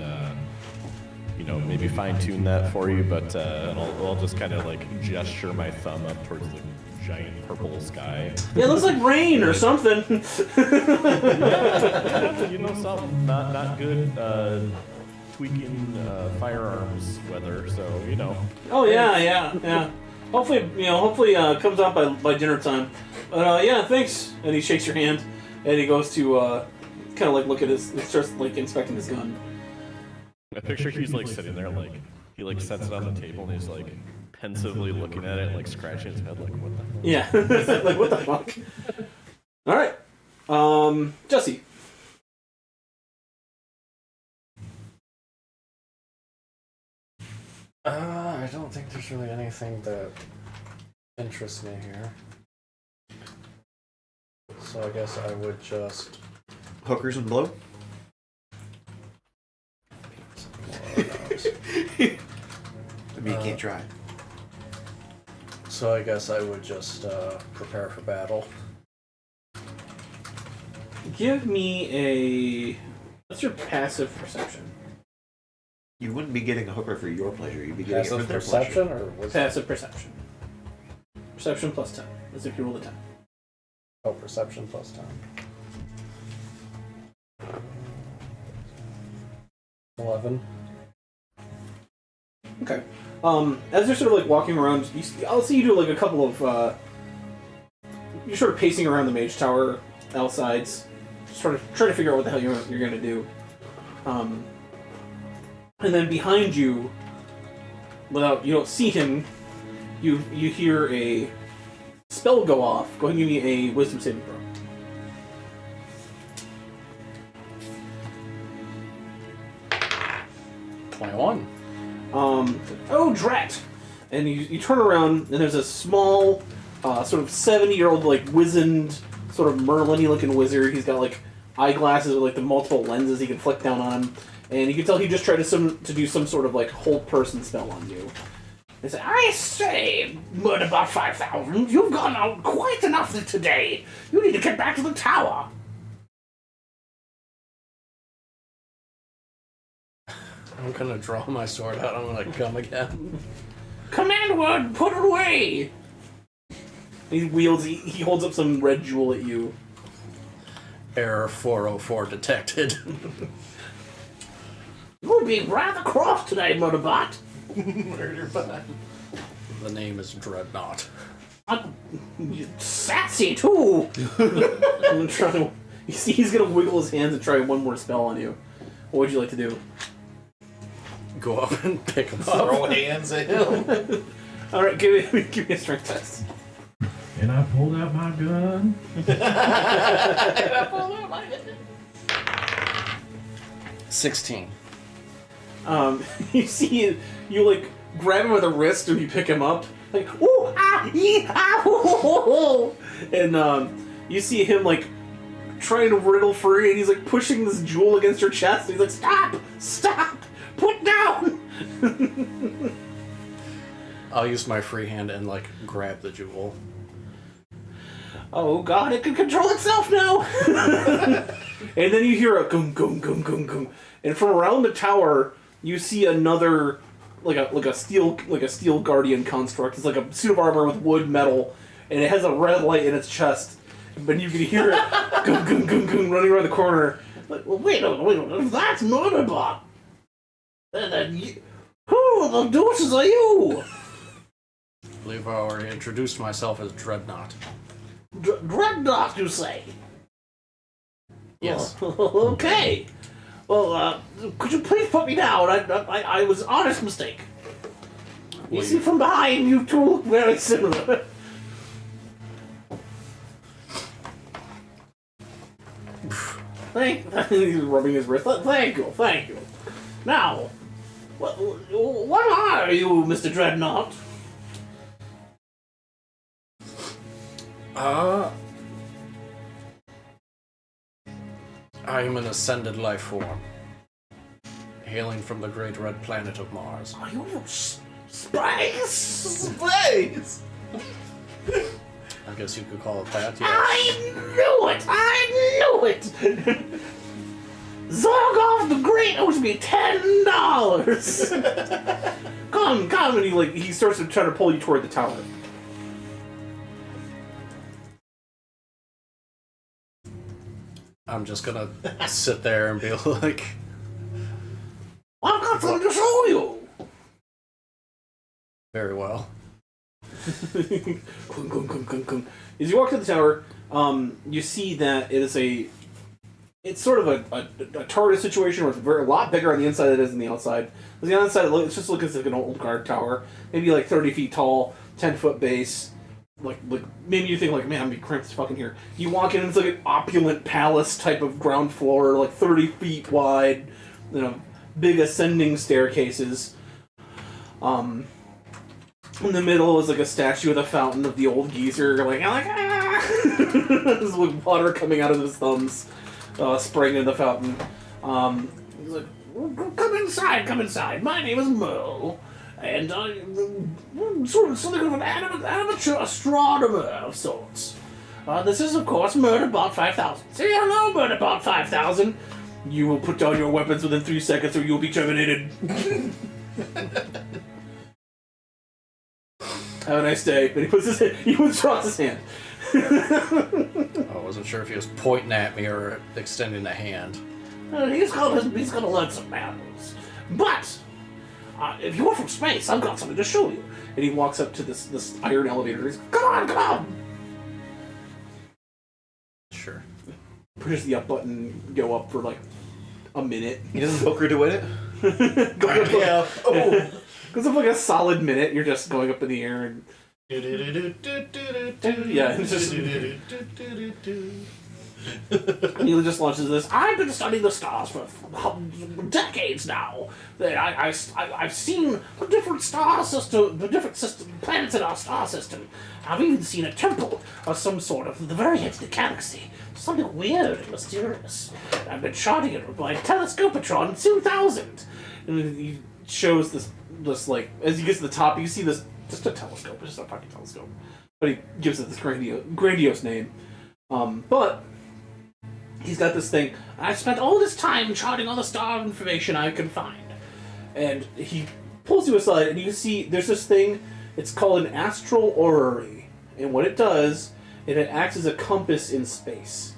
maybe fine tune that for you, but I'll just kind of like gesture my thumb up towards the giant purple sky. Yeah, it looks like rain or something. Something not good tweaking firearms weather. So Oh yeah. Hopefully it comes out by dinner time. But yeah, thanks. And he shakes your hand, and he goes to kind of like look at starts like inspecting his gun. I picture he's like sitting there, like he like sets it on the table, and he's like pensively looking at it, like scratching his head, like what the. Yeah, like what the fuck. All right, Jesse. I don't think there's really anything that interests me here. So I guess I would just... Hookers and blow? I mean, you can't try. So I guess I would just prepare for battle. Give me what's your passive perception? You wouldn't be getting a hooker for your pleasure. You'd be getting it for Passive their perception, pleasure. or was Passive perception. Perception plus 10. As if you roll a 10. Oh, perception plus 10. 11. Okay. As you're sort of like walking around, I'll see you do like a couple of. You're sort of pacing around the mage tower outsides, sort of trying to figure out what the hell you're going to do. And then behind you, you don't see him, you hear a spell go off. Go ahead and give me a wisdom saving throw. Oh, drat! And you turn around, and there's a small, sort of 70-year-old, like, wizened, sort of Merlin-y looking wizard. He's got, like, eyeglasses with, like, the multiple lenses he can flick down on him. And you can tell he just tried to do some sort of, like, hold person spell on you. He said, I say, Murderbot 5000, you've gone out quite enough today. You need to get back to the tower. I'm gonna draw my sword out. I'm gonna come again. Command word, put it away! He holds up some red jewel at you. Error 404 detected. You'll be rather cross today, Murderbot. Murderbot. The name is Dreadnought. Sassy, too! I'm trying to... You see, he's gonna wiggle his hands and try one more spell on you. What would you like to do? Go up and pick him up. Throw hands at him. Alright, give me a strength test. And I pulled out my gun. 16. You see, you like grab him by the wrist and you pick him up, like ooh ah ee ah hoo. And you see him like trying to wriggle free, and he's like pushing this jewel against your chest. And he's like, stop, put down. I'll use my free hand and like grab the jewel. Oh god, it can control itself now. And then you hear a gung gung gung gung gung, and from around the tower you see another like a steel guardian construct. It's like a suit of armor with wood metal, and it has a red light in its chest. But you can hear it gung gung gung gung running around the corner. Like, well, wait a minute, that's Murderbot. Who the deuces are you? I believe I already introduced myself as Dreadnought. Dreadnought, you say? Yes. Okay. Well, could you please put me down? I was honest mistake. You see, from behind, you two look very similar. He's rubbing his wrist. Thank you. Now, what are you, Mr. Dreadnought? I am an ascended life form, hailing from the great red planet of Mars. Are you Space? Space! I guess you could call it that, yes. I knew it! Zargov the Great owes me $10. Come, and he starts to try to pull you toward the tower. I'm just gonna sit there and be like, I've got something to show you. very well. As you walk to the tower, you see that it's sort of a TARDIS situation where it's a lot bigger on the inside than it is on the outside. On the outside, it's just looking like an old guard tower, maybe like 30 feet tall, 10-foot base. Like maybe you think like, man, I'm gonna be cramped as fucking here. You walk in and it's like an opulent palace type of ground floor, like 30 feet wide, big ascending staircases. In the middle is like a statue of the fountain of the old geezer, there's like water coming out of his thumbs, spraying in the fountain. He's like, come inside. My name is Merle. And I'm sort of something of an amateur astronomer of sorts. This is, of course, Murderbot 5000. Say hello, Murderbot 5000. You will put down your weapons within 3 seconds or you will be terminated. Have a nice day. But he withdraws his hand. I wasn't sure if he was pointing at me or extending a hand. He's gonna learn some manners. But if you're from space, I've got something to show you. And he walks up to this iron elevator. He's come on! Sure. Pushes the up button, go up for like a minute. He doesn't poke her to win it? Yeah. Oh. Goes up like a solid minute. You're just going up in the air and yeah, it's just he just launches this. I've been studying the stars for decades now. I've seen the different planets in our star system. I've even seen a temple of some sort of the very edge of the galaxy. Something weird and mysterious. I've been charting it with my telescopatron 2000. And he shows this like as he gets to the top, you see this just a telescope. It's just a fucking telescope. But he gives it this grandiose name. But he's got this thing. I've spent all this time charting all the star information I can find. And he pulls you aside, and you can see there's this thing. It's called an astral orrery. And what it does, it acts as a compass in space.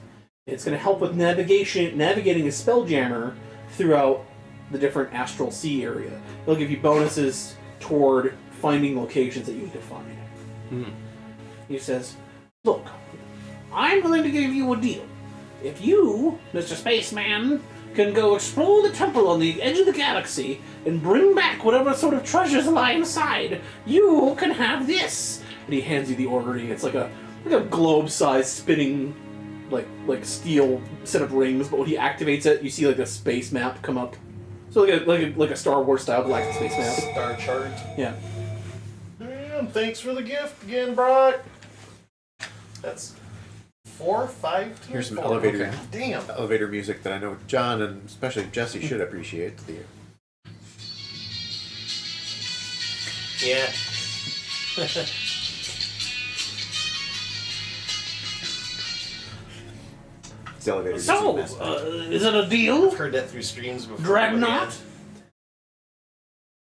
It's going to help with navigating a Spelljammer throughout the different astral sea area. It'll give you bonuses toward finding locations that you need to find. He says, look, I'm willing to give you a deal. If you, Mr. Spaceman, can go explore the temple on the edge of the galaxy and bring back whatever sort of treasures lie inside, you can have this. And he hands you the orrery. It's like a globe-sized spinning, like steel set of rings. But when he activates it, you see like a space map come up. So like a Star Wars style galactic space map. Star chart. Yeah. And thanks for the gift again, Brock. That's 4, 5, 2, Here's some 4. elevator. Okay. Damn. Elevator music that I know John and especially Jesse should appreciate. Yeah. It's the elevator. So, is it a deal? I've heard that through streams before. Dreadnought?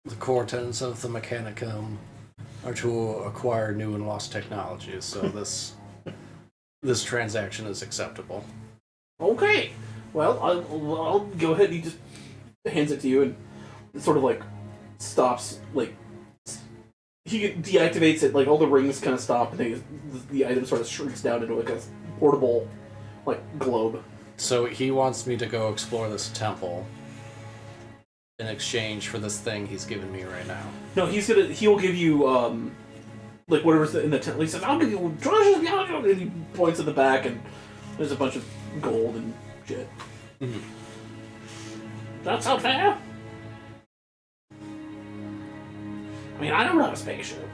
The core tenets of the Mechanicum are to acquire new and lost technologies, so this transaction is acceptable. Okay. Well, I'll go ahead. He just hands it to you and it sort of like stops. Like he deactivates it. Like all the rings kind of stop, and the item sort of shrinks down into like a portable, like globe. So he wants me to go explore this temple in exchange for this thing he's giving me right now. No, he'll give you like whatever's in the temple. He says, "I'll give you treasures beyond you," and he points at the back, and there's a bunch of gold and shit. Mm-hmm. That sound fair? I mean, I don't have a spaceship.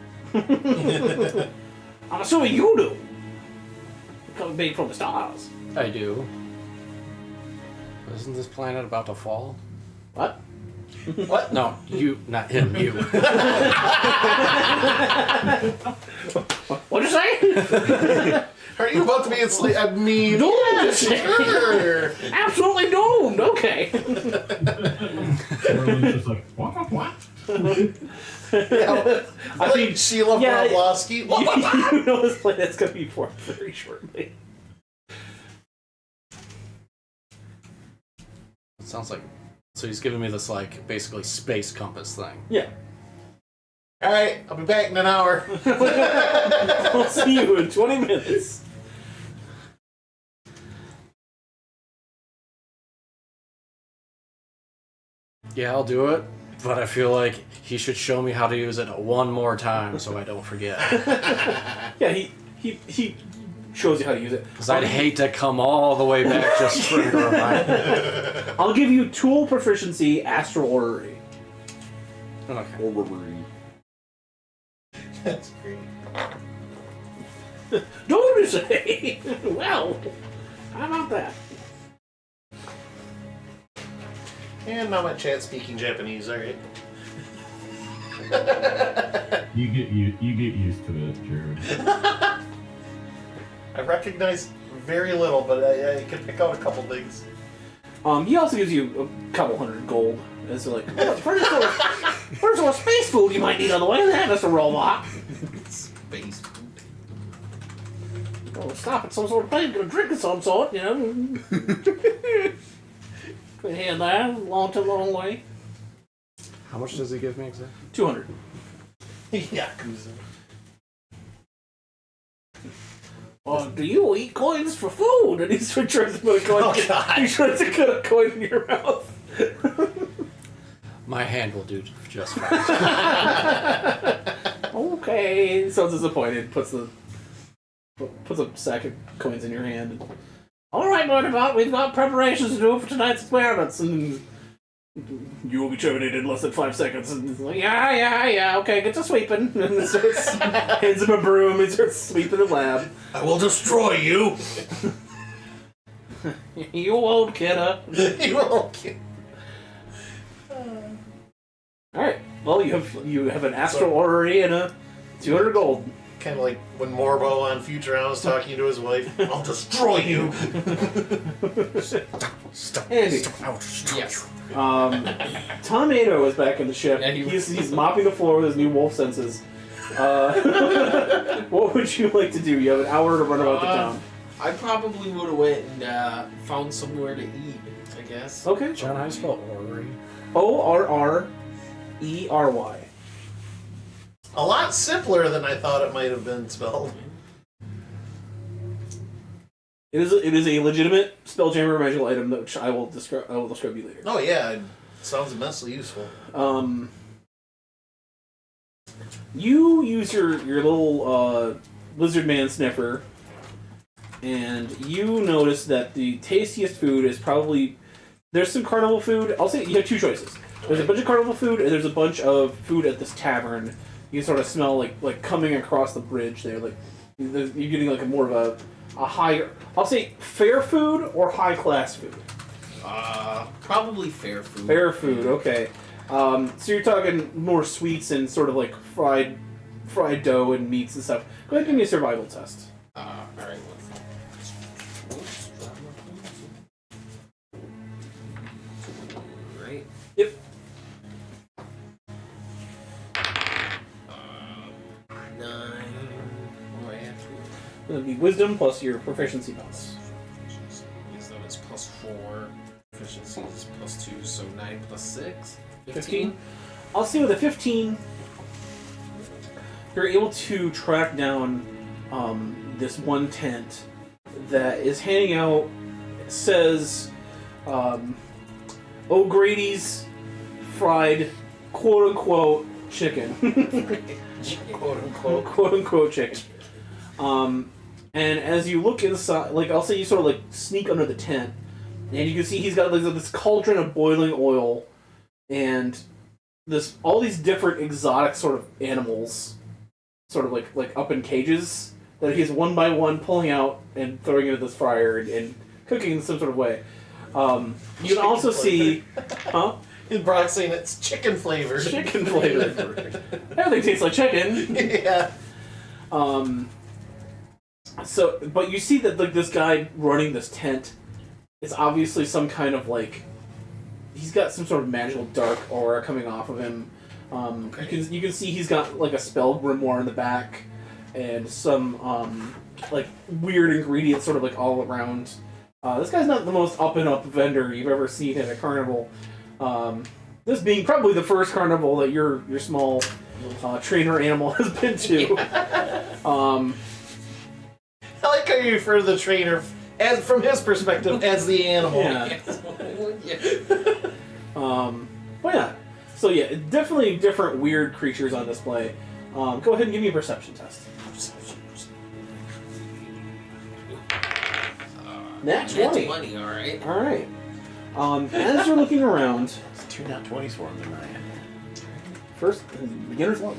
I'm assuming you do. Coming big from the stars. I do. Isn't this planet about to fall? What? What? No, you, not him, you. What'd you say? Are you about to be asleep? I mean, Doomed. yeah, sure. Absolutely doomed. Okay. Merlin's just like, what? Yeah, I mean, Sheila yeah, Pavlovsky. You know this planet's gonna be formed very shortly. It sounds like. So he's giving me this, like, basically space compass thing. Yeah. All right, I'll be back in an hour. I'll see you in 20 minutes. Yeah, I'll do it. But I feel like he should show me how to use it one more time so I don't forget. Yeah, he shows you how to use it. Because I'd hate to come all the way back just for him to remind me. I'll give you tool proficiency, astral orrery. Okay. That's great. Don't you say? Well, how about that? And now my chat speaking Japanese. All right. You get used to it, Jared. I recognize very little, but I can pick out a couple things. He also gives you a couple hundred gold as like, first of all, space food you might need on the way there, Mr. Robot. Space. Oh, stop at some sort of place, get a drink of some sort, you know. Good hand there, long way. How much does he give me exactly? 200. Yakuza. Do you eat coins for food? And he tries to put a coin. Oh, God. He tries to put a coin in your mouth. My hand will do just fine. Okay. Sounds disappointed. Puts a sack of coins in your hand. All right, Murderbot, we've got preparations to do for tonight's experiments, and you will be terminated in less than 5 seconds. And he's like, yeah, okay, get to sweeping. And he starts, hands him a broom and starts sweeping the lab. I will destroy you. You old kidder. You will kill. All right. Well, you have an astral orrery and a 200 gold. Kind of like when Morbo on Futurama was talking to his wife. I'll destroy you. Andy. Yes. Tomato is back in the ship. Yeah, He's mopping the floor with his new wolf senses. What would you like to do? You have an hour to run about the town. I probably would have went and found somewhere to eat, I guess. Okay. John, how do you spell orrery? ORRERY. A lot simpler than I thought it might have been spelled. It is a legitimate Spelljammer magical item which I will describe you later. Oh yeah, it sounds immensely useful. You use your little lizard man sniffer, and you notice that the tastiest food is probably there's some carnival food. I'll say you have two choices. There's a bunch of carnival food, and there's a bunch of food at this tavern. You sort of smell like coming across the bridge there. Like you're getting like more of a higher. I'll say fair food or high class food. Probably fair food. Fair food, okay. So you're talking more sweets and sort of like fried dough and meats and stuff. Go ahead and give me a survival test. Alright, Right. Yep. 9. What do I have to? It'll be wisdom plus your proficiency bonus. Wisdom is +4. Proficiency is +2, so 9 + 6. 15. I'll see with a 15, you're able to track down this one tent that is handing out, it says, O'Grady's fried quote-unquote chicken. Quote-unquote. Quote-unquote chicken. And as you look inside, like, I'll say you sort of, like, sneak under the tent, and you can see he's got, like, this cauldron of boiling oil, and all these different exotic sort of animals, sort of like up in cages, that he's one by one pulling out and throwing into this fryer and cooking in some sort of way. You can also see, In Brock saying it's chicken flavored. chicken flavor. Everything tastes like chicken. Yeah. So, but you see that like this guy running this tent is obviously some kind of like he's got some sort of magical dark aura coming off of him. You can see he's got like a spell grimoire in the back and some like weird ingredients sort of like all around. This guy's not the most up and up vendor you've ever seen at a carnival. This being probably the first carnival that your small trainer animal has been to. I like how you refer to the trainer as from his perspective as the animal. Yeah. But yeah. So yeah, definitely different weird creatures on display. Go ahead and give me a perception test. Nat 20. 20, alright. Alright. As you're looking around, It's 2 nat 20s for him tonight. first, beginner's luck.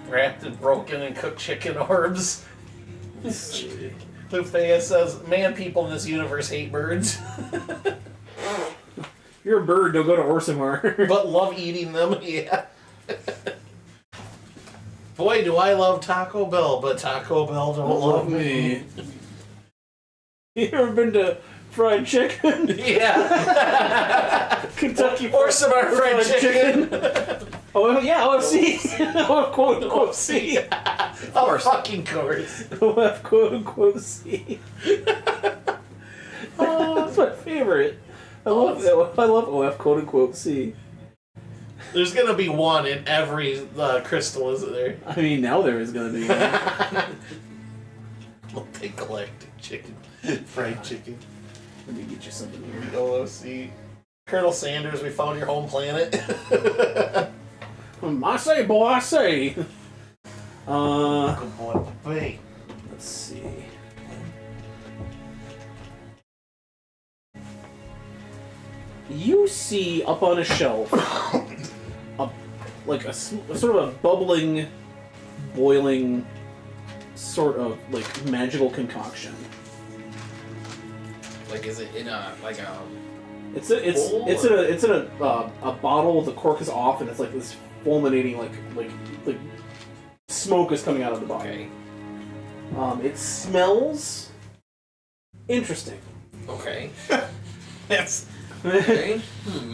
Wrapped and broken and cooked chicken orbs. Lufthea says, man, people in this universe hate birds, You're a bird, don't go to Orsimar. but love eating them. Yeah. Boy, do I love Taco Bell, but Taco Bell don't love me. You ever been to fried chicken? Yeah. Kentucky Or some of our fried chicken. Oh yeah, OFC. Quote unquote C. Of fucking course. OF quote unquote C. That's my favorite. I love OF quote unquote C. There's gonna be one in every crystal, isn't there? I mean, now there is gonna be. Multi-galactic chicken. Fried chicken. Let me get you something here. OOC. Colonel Sanders, we found your home planet. I say, boy, I say. Good boy. Wait. Let's see. You see up on a shelf, a sort of a bubbling, boiling, sort of like magical concoction. Like, is it in a It's in a bottle. The cork is off, and it's like this fulminating like smoke is coming out of the bottle. Okay. It smells interesting. Okay. Yes. Okay.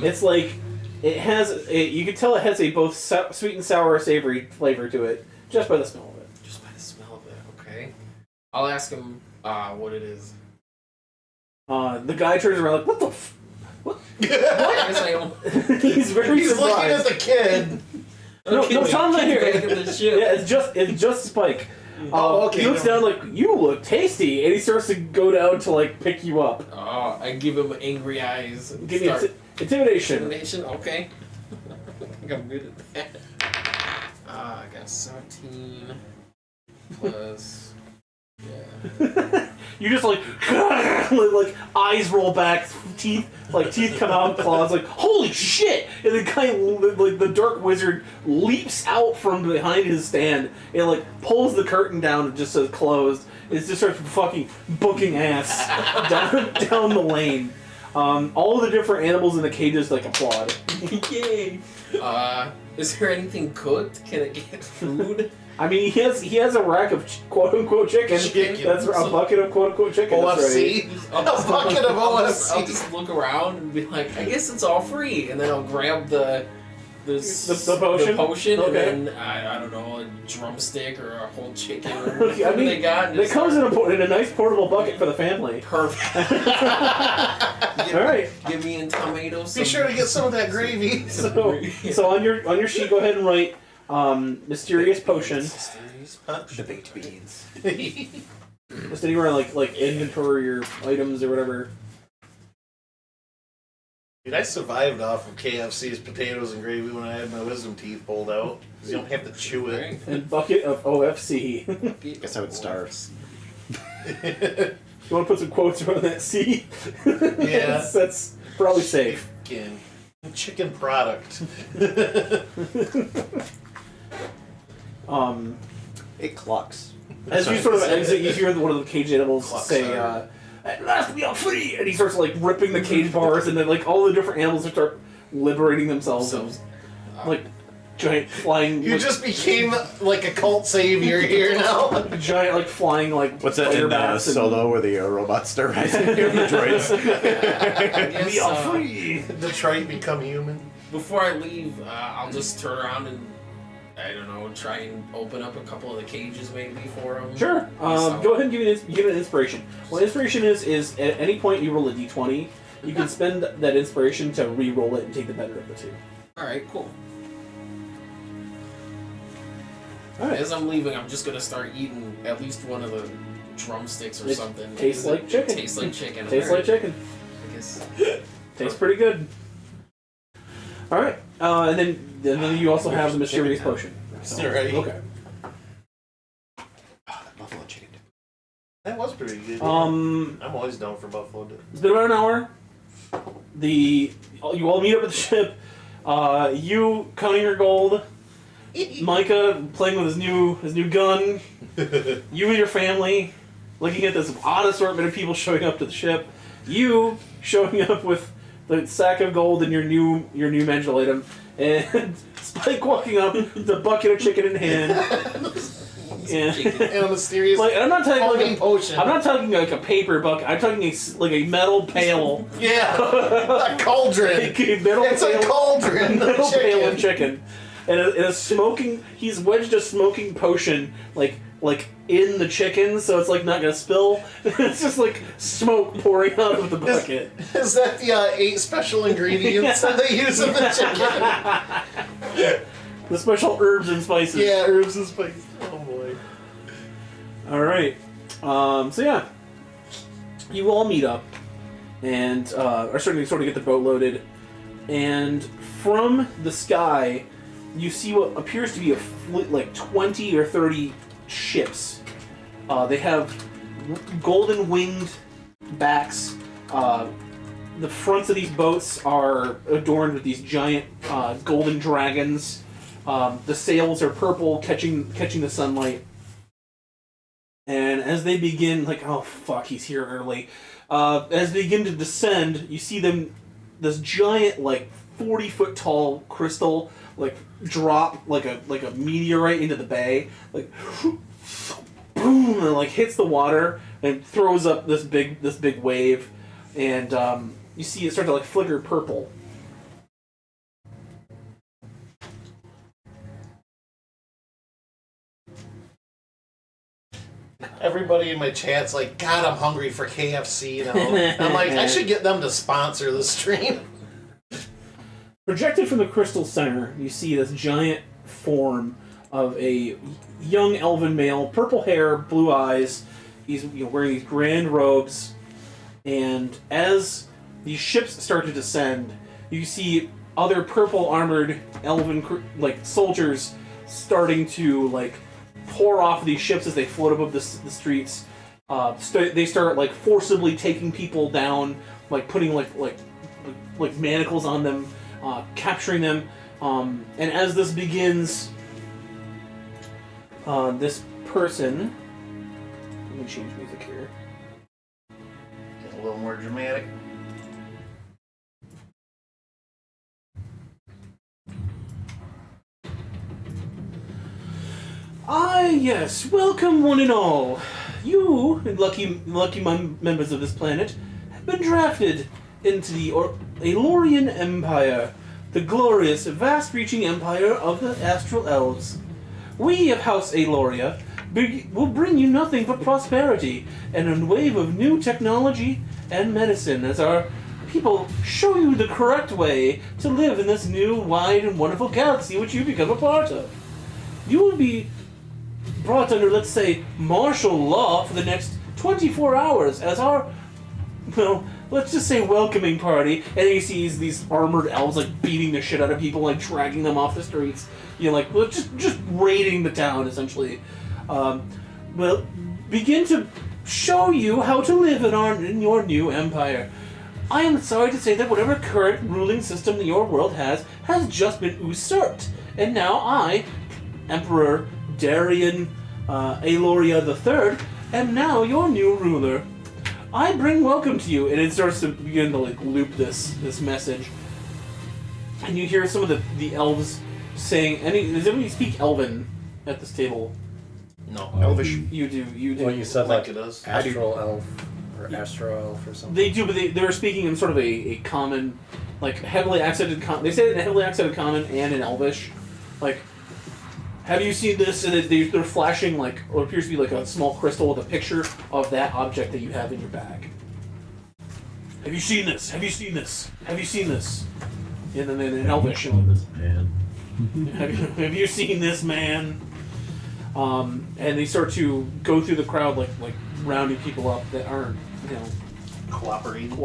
It's like it has. You can tell it has a both sweet and sour, savory flavor to it just by the smell of it. Just by the smell of it. Okay. I'll ask him what it is. The guy turns around like, "What the? What?" I guess I don't. He's very He's looking surprised. at the kid. No, Tom's not here. Back in the ship. Yeah, it's just Spike. Oh, okay, He looks never down like, "You look tasty," and he starts to go down to like pick you up. Oh, I give him angry eyes. Give me intimidation. Intimidation. Okay. I think I'm good at that. I got 17 plus. Yeah. You just like eyes roll back, teeth come out, claws like holy shit! And the guy like the dark wizard leaps out from behind his stand and like pulls the curtain down and just says closed. It just starts fucking booking ass down the lane. All the different animals in the cages like applaud. Yay! Is there anything cooked? Can it get food? I mean, he has a rack of quote unquote chicken. That's a bucket of quote unqute chicken. OFC. A bucket of I'll OFC. just look around and be like, I guess it's all free, and then I'll grab the potion? Okay. and then I don't know, a drumstick or a whole chicken or I whatever mean, they got. And it just comes start- in a nice portable bucket for the family. Perfect. All right. Give me a tomato. Be sure to get some of that gravy. So on your sheet, go ahead and write mysterious potion. The baked beans. Just anywhere like inventory or items or whatever. Dude, I survived off of KFC's potatoes and gravy when I had my wisdom teeth pulled out. 'Cause you don't have to chew it. And bucket of OFC. Guess I would starve. You want to put some quotes around that C? Yeah. That's probably safe. Chicken product. It clucks. As you sort of exit, you hear one of the cage animals Clucks say, are- "At last we are free!" And he starts like ripping the cage bars, and then like all the different animals start liberating themselves. And, like giant flying. You just became like a cult savior here now. giant like flying like. What's that in bats and- Solo where the robots start rising here, the droids? Yes, We are free. Detroit become human. Before I leave, I'll just turn around and, I don't know, try and open up a couple of the cages maybe for them. Sure. Go ahead and give it an inspiration. What inspiration is at any point you roll a d20, you can spend that inspiration to re-roll it and take the better of the two. Alright, cool. Alright. As I'm leaving, I'm just gonna start eating at least one of the drumsticks or It something. tastes like chicken. Tastes like chicken. Tastes like chicken. I guess. Tastes pretty good. Alright. And then you also have the mysterious potion. So, Right. okay. Buffalo chicken. That was pretty good. I'm always down for buffalo dip. It's been about an hour. You all meet up at the ship. You counting your gold. Micah playing with his new gun. You and your family looking at this odd assortment of people showing up to the ship. You showing up with the sack of gold and your new magical item, and Spike walking up with a bucket of chicken in hand. And a mysterious Like, and I'm not talking foaming like potion. I'm not talking like a paper bucket. I'm talking a metal pail. Yeah, a cauldron. A metal It's a pail. cauldron. Metal of pail chicken. of chicken, and a smoking. He's wedged a smoking potion like in the chicken, so it's like not gonna spill. It's just like smoke pouring out of the bucket. Is that the 8 special ingredients that they use in the chicken? The special herbs and spices. Yeah, herbs and spices. Oh boy. All right. So yeah, you all meet up and are starting to sort of get the boat loaded, and from the sky, you see what appears to be a fleet, like 20 or 30 ships. They have golden winged backs. The fronts of these boats are adorned with these giant golden dragons. The sails are purple, catching the sunlight. And as they begin, like, oh fuck, he's here early. As they begin to descend, you see them, this giant, like 40-foot tall crystal, like drop like a meteorite into the bay, like boom, and like hits the water and throws up this big wave, and you see it start to like flicker purple. Everybody in my chat's like, God, I'm hungry for KFC now. I'm like, I should get them to sponsor the stream. Projected from the crystal center, you see this giant form of a young elven male, purple hair, blue eyes. He's wearing these grand robes, and as these ships start to descend, you see other purple armored elven soldiers starting to like pour off these ships as they float above the streets. They start like forcibly taking people down, like putting like manacles on them. Capturing them, and as this begins, this person. Let me change music here. Get a little more dramatic. Ah, yes, welcome one and all. You, lucky members of this planet, have been drafted into the Aelorian Empire, the glorious, vast-reaching empire of the Astral Elves. We of House Aeloria will bring you nothing but prosperity and a wave of new technology and medicine as our people show you the correct way to live in this new, wide, and wonderful galaxy which you become a part of. You will be brought under, let's say, martial law for the next 24 hours as our, well, let's just say welcoming party. And then you see these armored elves like beating the shit out of people, like dragging them off the streets. Like well, just raiding the town essentially. Well, begin to show you how to live in your new empire. I am sorry to say that whatever current ruling system that your world has just been usurped, and now I, Emperor Darian Aeloria III, am now your new ruler. I bring welcome to you, and it starts to begin to like loop this message, and you hear some of the elves saying does anybody speak Elven at this table? No. Elvish. You do. Well, you said Like like it is. astral elf or astro elf or something. They do, but they were speaking in sort of a common, like heavily accented. They say it in a heavily accented common and in Elvish. Like, have you seen this? And they're flashing like what appears to be like a small crystal with a picture of that object that you have in your bag. Have you seen this? Have you seen this? Have you seen this? And then in Elvish, Man. have you seen this, man? And they start to go through the crowd like rounding people up that aren't, Cooperating.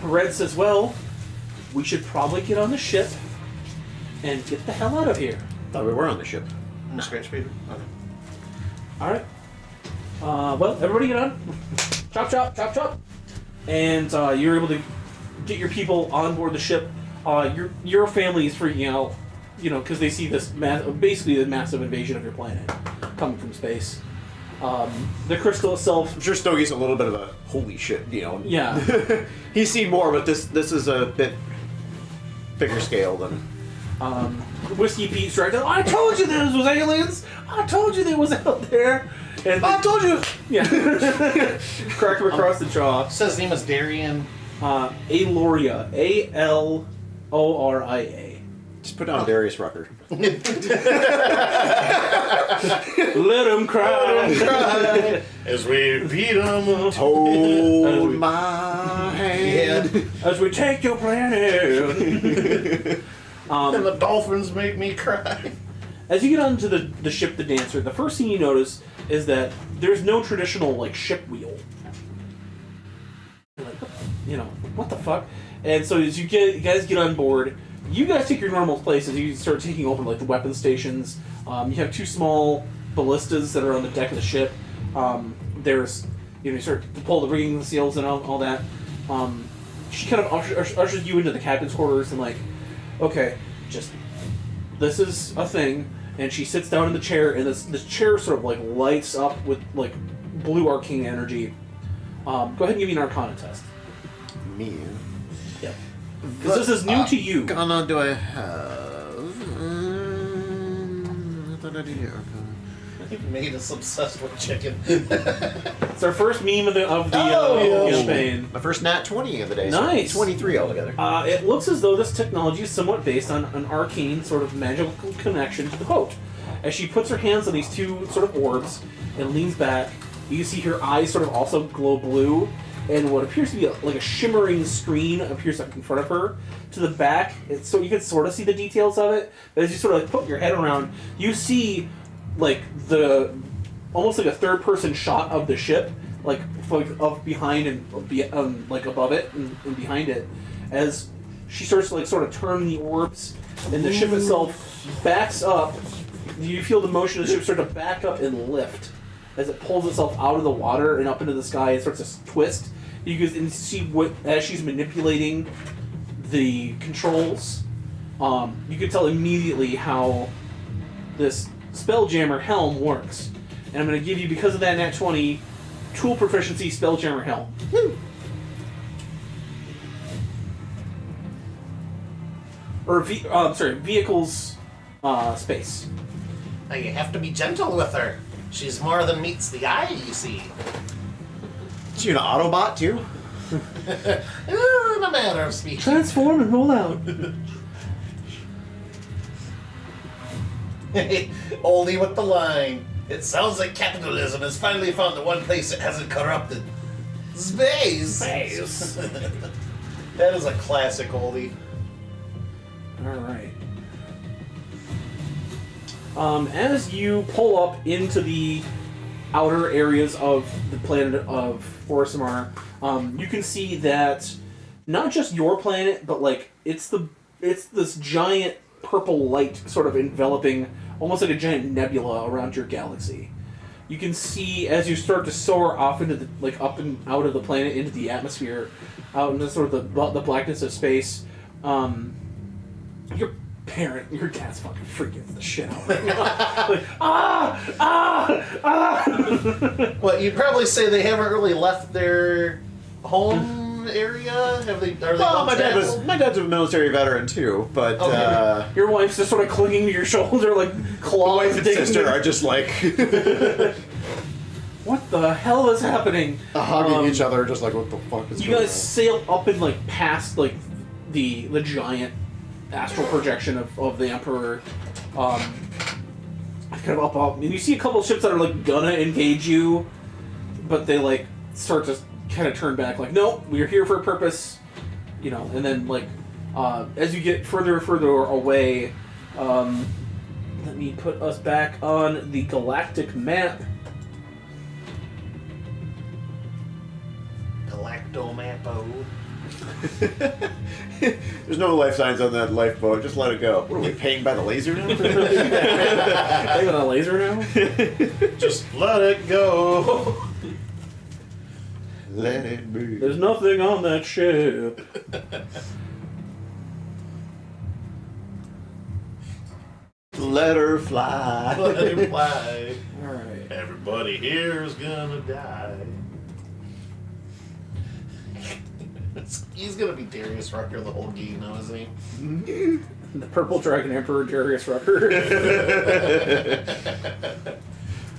Red says, well, we should probably get on the ship and get the hell out of here. Thought we were on the ship. Scratch paper. Okay. Alright. Well, everybody get on. Chop, chop, chop, chop. And you're able to get your people on board the ship. Your family is freaking out, because they see this basically the massive invasion of your planet coming from space. The crystal itself. I'm sure Stogie's a little bit of a holy shit, Yeah. He's seen more, but this is a bit bigger scale than. Whiskey Pete's right now. I told you there was aliens. I told you they was out there. And I told you. Yeah. Crack him across the jaw. Says his name is Darian. Aloria. Aloria. Just put down Darius Rucker. Let him cry. As we beat him. Hold my hand. As we take your planet. And the dolphins make me cry. As you get onto the ship, the Dancer, the first thing you notice is that there's no traditional ship wheel. You're like, what the fuck? And so as you guys get on board, you guys take your normal places. You start taking over the weapon stations. You have two small ballistas that are on the deck of the ship. There's you start to pull the rigging seals and all that. She kind of ushers you into the captain's quarters and okay, this is a thing. And she sits down in the chair, and this chair sort of lights up with blue arcane energy. Go ahead and give me an Arcana test. Me. Yep. Because this is new to you. Arcana do I have? I thought I did Arcana. He made us obsessed with chicken. It's our first meme of the campaign. My first nat 20 of the day. Nice. So 23 altogether. It looks as though this technology is somewhat based on an arcane sort of magical connection to the boat. As she puts her hands on these two sort of orbs and leans back, you can see her eyes sort of also glow blue, and what appears to be a shimmering screen appears in front of her. To the back, so you can sort of see the details of it, but as you sort of put your head around, you see almost like a third-person shot of the ship, of behind and above it and behind it, as she starts to sort of turn the orbs, and the ship itself backs up. You feel the motion of the ship start to back up and lift as it pulls itself out of the water and up into the sky. It starts to twist. You can see as she's manipulating the controls. You can tell immediately how this Spelljammer helm works. And I'm going to give you, because of that nat 20, tool proficiency Spelljammer helm. Woo! Or, vehicles space. Now you have to be gentle with her. She's more than meets the eye, you see. Is you an Autobot too? In a matter of speech. Transform and roll out. Oldie with the line. It sounds like capitalism has finally found the one place it hasn't corrupted. Space. Space. That is a classic oldie. Alright. As you pull up into the outer areas of the planet of Forsamar, you can see that not just your planet, but it's this giant purple light sort of enveloping, almost like a giant nebula around your galaxy. You can see as you start to soar off into the up and out of the planet into the atmosphere, out into sort of the blackness of space. Your dad's fucking freaking the shit out right now. Well, you'd probably say they haven't really left their home civilian area? Are they Well, my unstable? dad's a military veteran too, but Okay. Your wife's just sort of clinging to your shoulder, like claws. wife and digging sister in- are just like What the hell is happening? hugging each other, just like what the fuck is You going guys sail up and like past like the giant astral projection of the Emperor, kind of up, and you see a couple of ships that are like gonna engage you, but they like start to kind of turn back, like, nope, we're here for a purpose, you know. And then like as you get further and further away, let me put us back on the galactic map. Galactomappo. There's no life signs on that lifeboat. Just let it go. What are we paying by the laser now? They got a laser now. Just let it go. Let it be. There's nothing on that ship. Let her fly. Let it fly. All right. Everybody here's gonna die. He's gonna be Darius Rucker the whole game now, isn't he? The Purple Dragon Emperor Darius Rucker.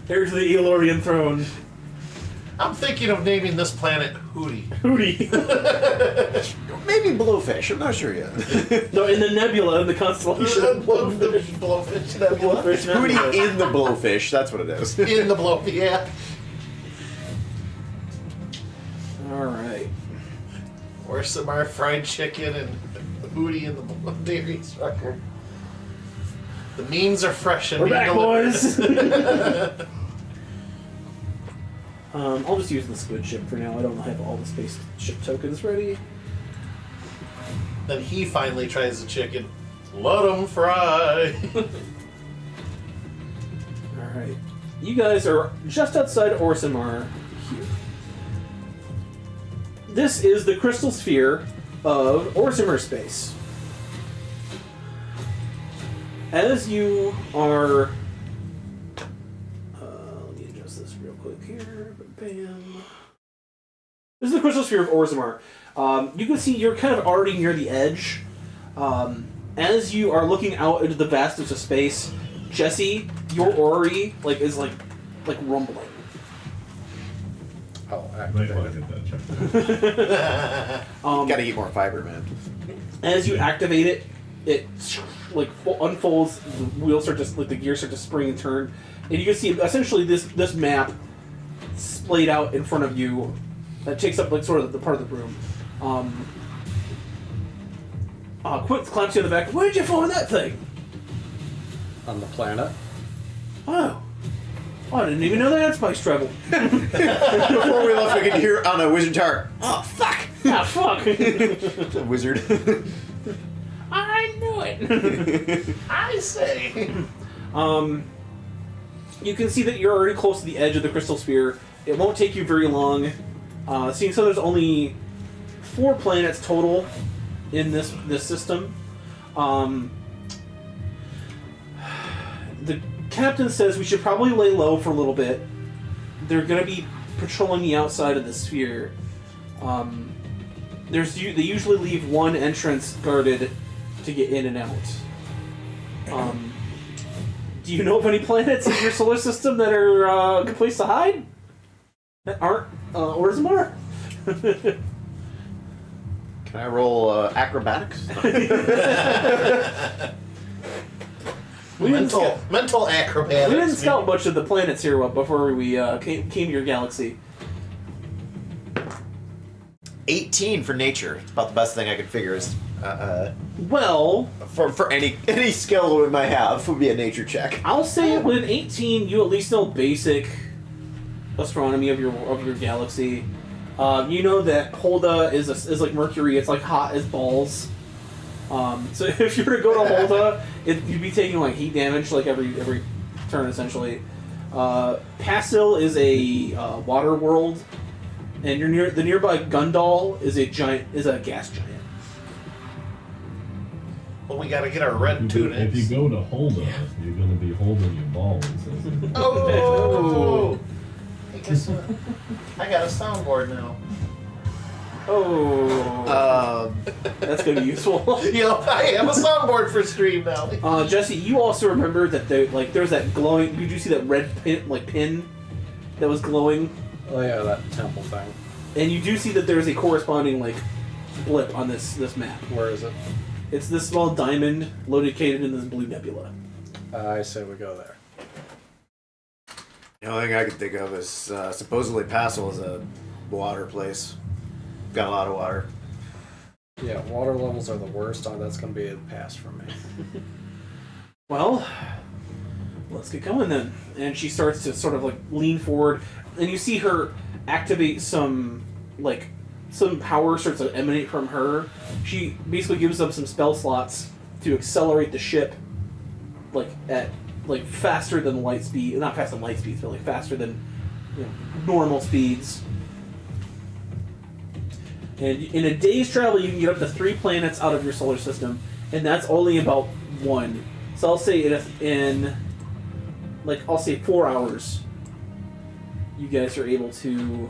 Here's the Elorian throne. I'm thinking of naming this planet Hootie. Hootie. Maybe blowfish. I'm not sure yet. No, in the nebula, in the constellation of Blowfish. Blowfish nebula. Blowfish nebula. Hootie in the blowfish. That's what it is. In the blowfish, yeah. All right. Or some our fried chicken and Hootie in the Darius Rucker. The memes are fresh and We're being back, delivered. boys. I'll just use the squid ship for now. I don't have all the space ship tokens ready. Then he finally tries the chicken. Let him fry. All right. You guys are just outside Orsimar here. This is the crystal sphere of Orsimer space. As you are... let me adjust this real quick here. Bam. This is the crystal sphere of Orsimer. You can see you're kind of already near the edge. As you are looking out into the vastness of space, Jesse, your orrery is like rumbling. Oh, Might want to get that checked. Gotta eat more fiber, man. As you activate it, it unfolds. The wheels start to the gears start to spring and turn, and you can see essentially this map splayed out in front of you that takes up sort of the part of the room. Quint claps you on the back. Where did you find that thing? On the planet. Oh, I didn't even know they had space travel. Before we left, we could hear on a wizard tower. Oh, fuck! Ah, fuck! A wizard. I knew it. I say. You can see that you're already close to the edge of the crystal sphere. It won't take you very long. Seeing so there's only 4 planets total in this system. The captain says we should probably lay low for a little bit. They're going to be patrolling the outside of the sphere. They usually leave one entrance guarded to get in and out. Do you know of any planets in your solar system that are a good place to hide? That aren't Orsimer? Can I roll acrobatics? Mental acrobatics. We didn't scout much of the planets here before we came to your galaxy. 18 for nature. It's about the best thing I could figure is Well, for any skill we might have would be a nature check. I'll say with an 18, you at least know basic astronomy of your galaxy. You know that Holda is like Mercury. It's like hot as balls. So if you were to go to Holda, you'd be taking like heat damage like every turn essentially. Passil is a water world, and the nearby Gundal is a gas giant. Well, we gotta get our red If you tunics. go to Holda, you're going to be holding your balls. Oh! Hey, guess what? I got a soundboard now. Oh, that's gonna be useful. I have a soundboard for stream now. Jesse, you also remember that there's that glowing. You do see that red pin that was glowing, Oh yeah, that temple thing. and you do see that there's a corresponding blip on this map. Where is it? It's this small diamond located in this blue nebula. I say we go there. The only thing I can think of is supposedly Passel is a water place. Got a lot of water. Yeah, water levels are the worst. That's going to be a pass for me. Well, let's get going then. And she starts to sort of lean forward, and you see her activate some power starts to emanate from her. She basically gives up some spell slots to accelerate the ship, at faster than light speed. Not faster than light speeds, but faster than normal speeds. And in a day's travel, you can get up to 3 planets out of your solar system, and that's only about 1. So I'll say in 4 hours, you guys are able to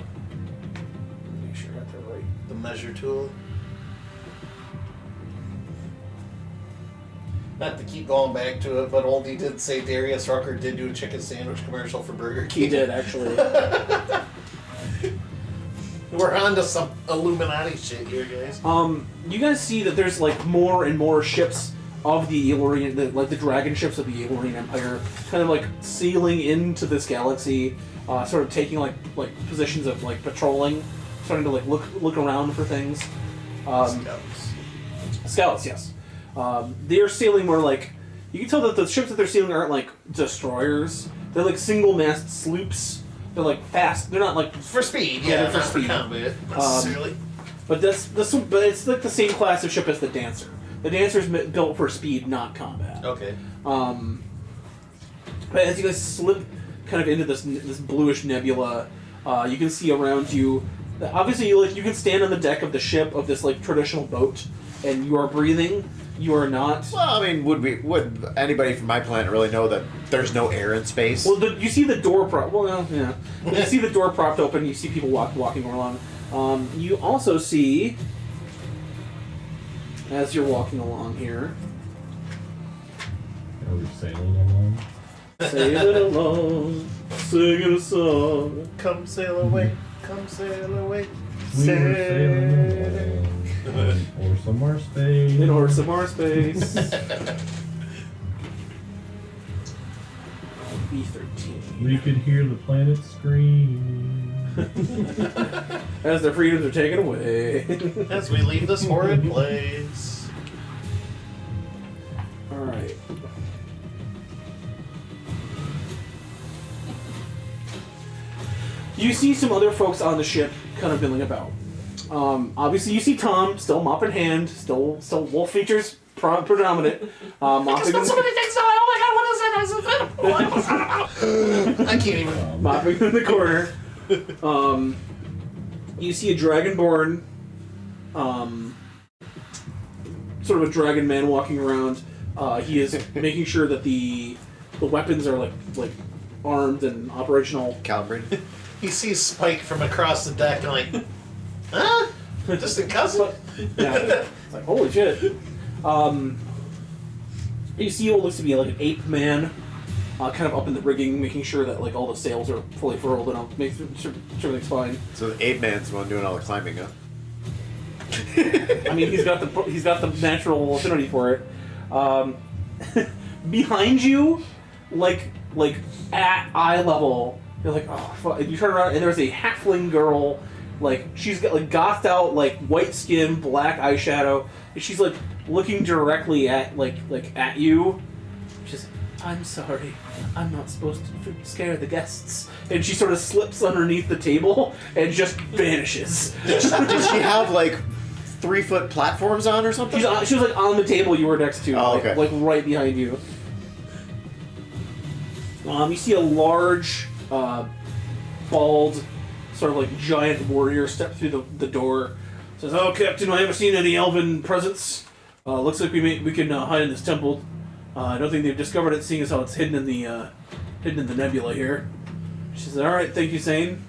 make sure I got that right. The measure tool. Not to keep going back to it, but Oldie did say Darius Rucker did do a chicken sandwich commercial for Burger King. He did actually. We're on to some Illuminati shit here, guys. You guys see that there's more and more ships of the Elorian, the dragon ships of the Elorian Empire, kind of sailing into this galaxy, sort of taking positions of patrolling, starting to look around for things. Scouts, yes. They're sailing more you can tell that the ships that they're sailing aren't destroyers. They're single-mast sloops. They're fast. They're not for speed. Yeah, Yeah, for not speed. for combat necessarily. But it's the same class of ship as the Dancer. The Dancer's built for speed, not combat. Okay. But as you guys slip kind of into this bluish nebula, you can see around you. Obviously, you can stand on the deck of the ship of this traditional boat, and you are breathing. You are not. Well, I mean, would anybody from my planet really know that there's no air in space? Well, you see the door yeah. You see the door propped open. You see people walking along. You also see, as you're walking along here, Are we sailing along? sailing along, singing a song. Come sail away. Come sail away. We were sailing along. Or somewhere space. In or some more space. B13. We could hear the planet scream. As their freedoms are taken away. As we leave this horrid place. Alright. You see some other folks on the ship kind of milling about. Obviously, you see Tom still mop in hand, still wolf features predominant. Mopping so many things now. Oh my god, what is it? I can't even. mopping in the corner. You see a dragonborn, sort of a dragon man walking around. He is making sure that the weapons are armed and operational. Calibrated. He sees Spike from across the deck and huh? Just a cousin? Yeah, it's holy shit. You see what looks to be an ape man, kind of up in the rigging, making sure that all the sails are fully furled and make sure everything's fine. So the ape man's the one doing all the climbing, huh? I mean, he's got the natural affinity for it. Behind you, at eye level, you're oh fuck. And you turn around and there's a halfling girl, she's got gothed out, white skin, black eyeshadow, and she's looking directly at at you. She's I'm sorry, I'm not supposed to scare the guests. And she sort of slips underneath the table and just vanishes. Did she have 3-foot platforms on or something? She was on the table you were next to, Oh, okay. right behind you. You see a large, bald, sort of giant warrior step through the door. Says, "Oh, Captain, I haven't seen any elven presence. Looks like we can hide in this temple. I don't think they've discovered it, seeing as how it's hidden in the nebula here." She says, "All right, thank you, Zane.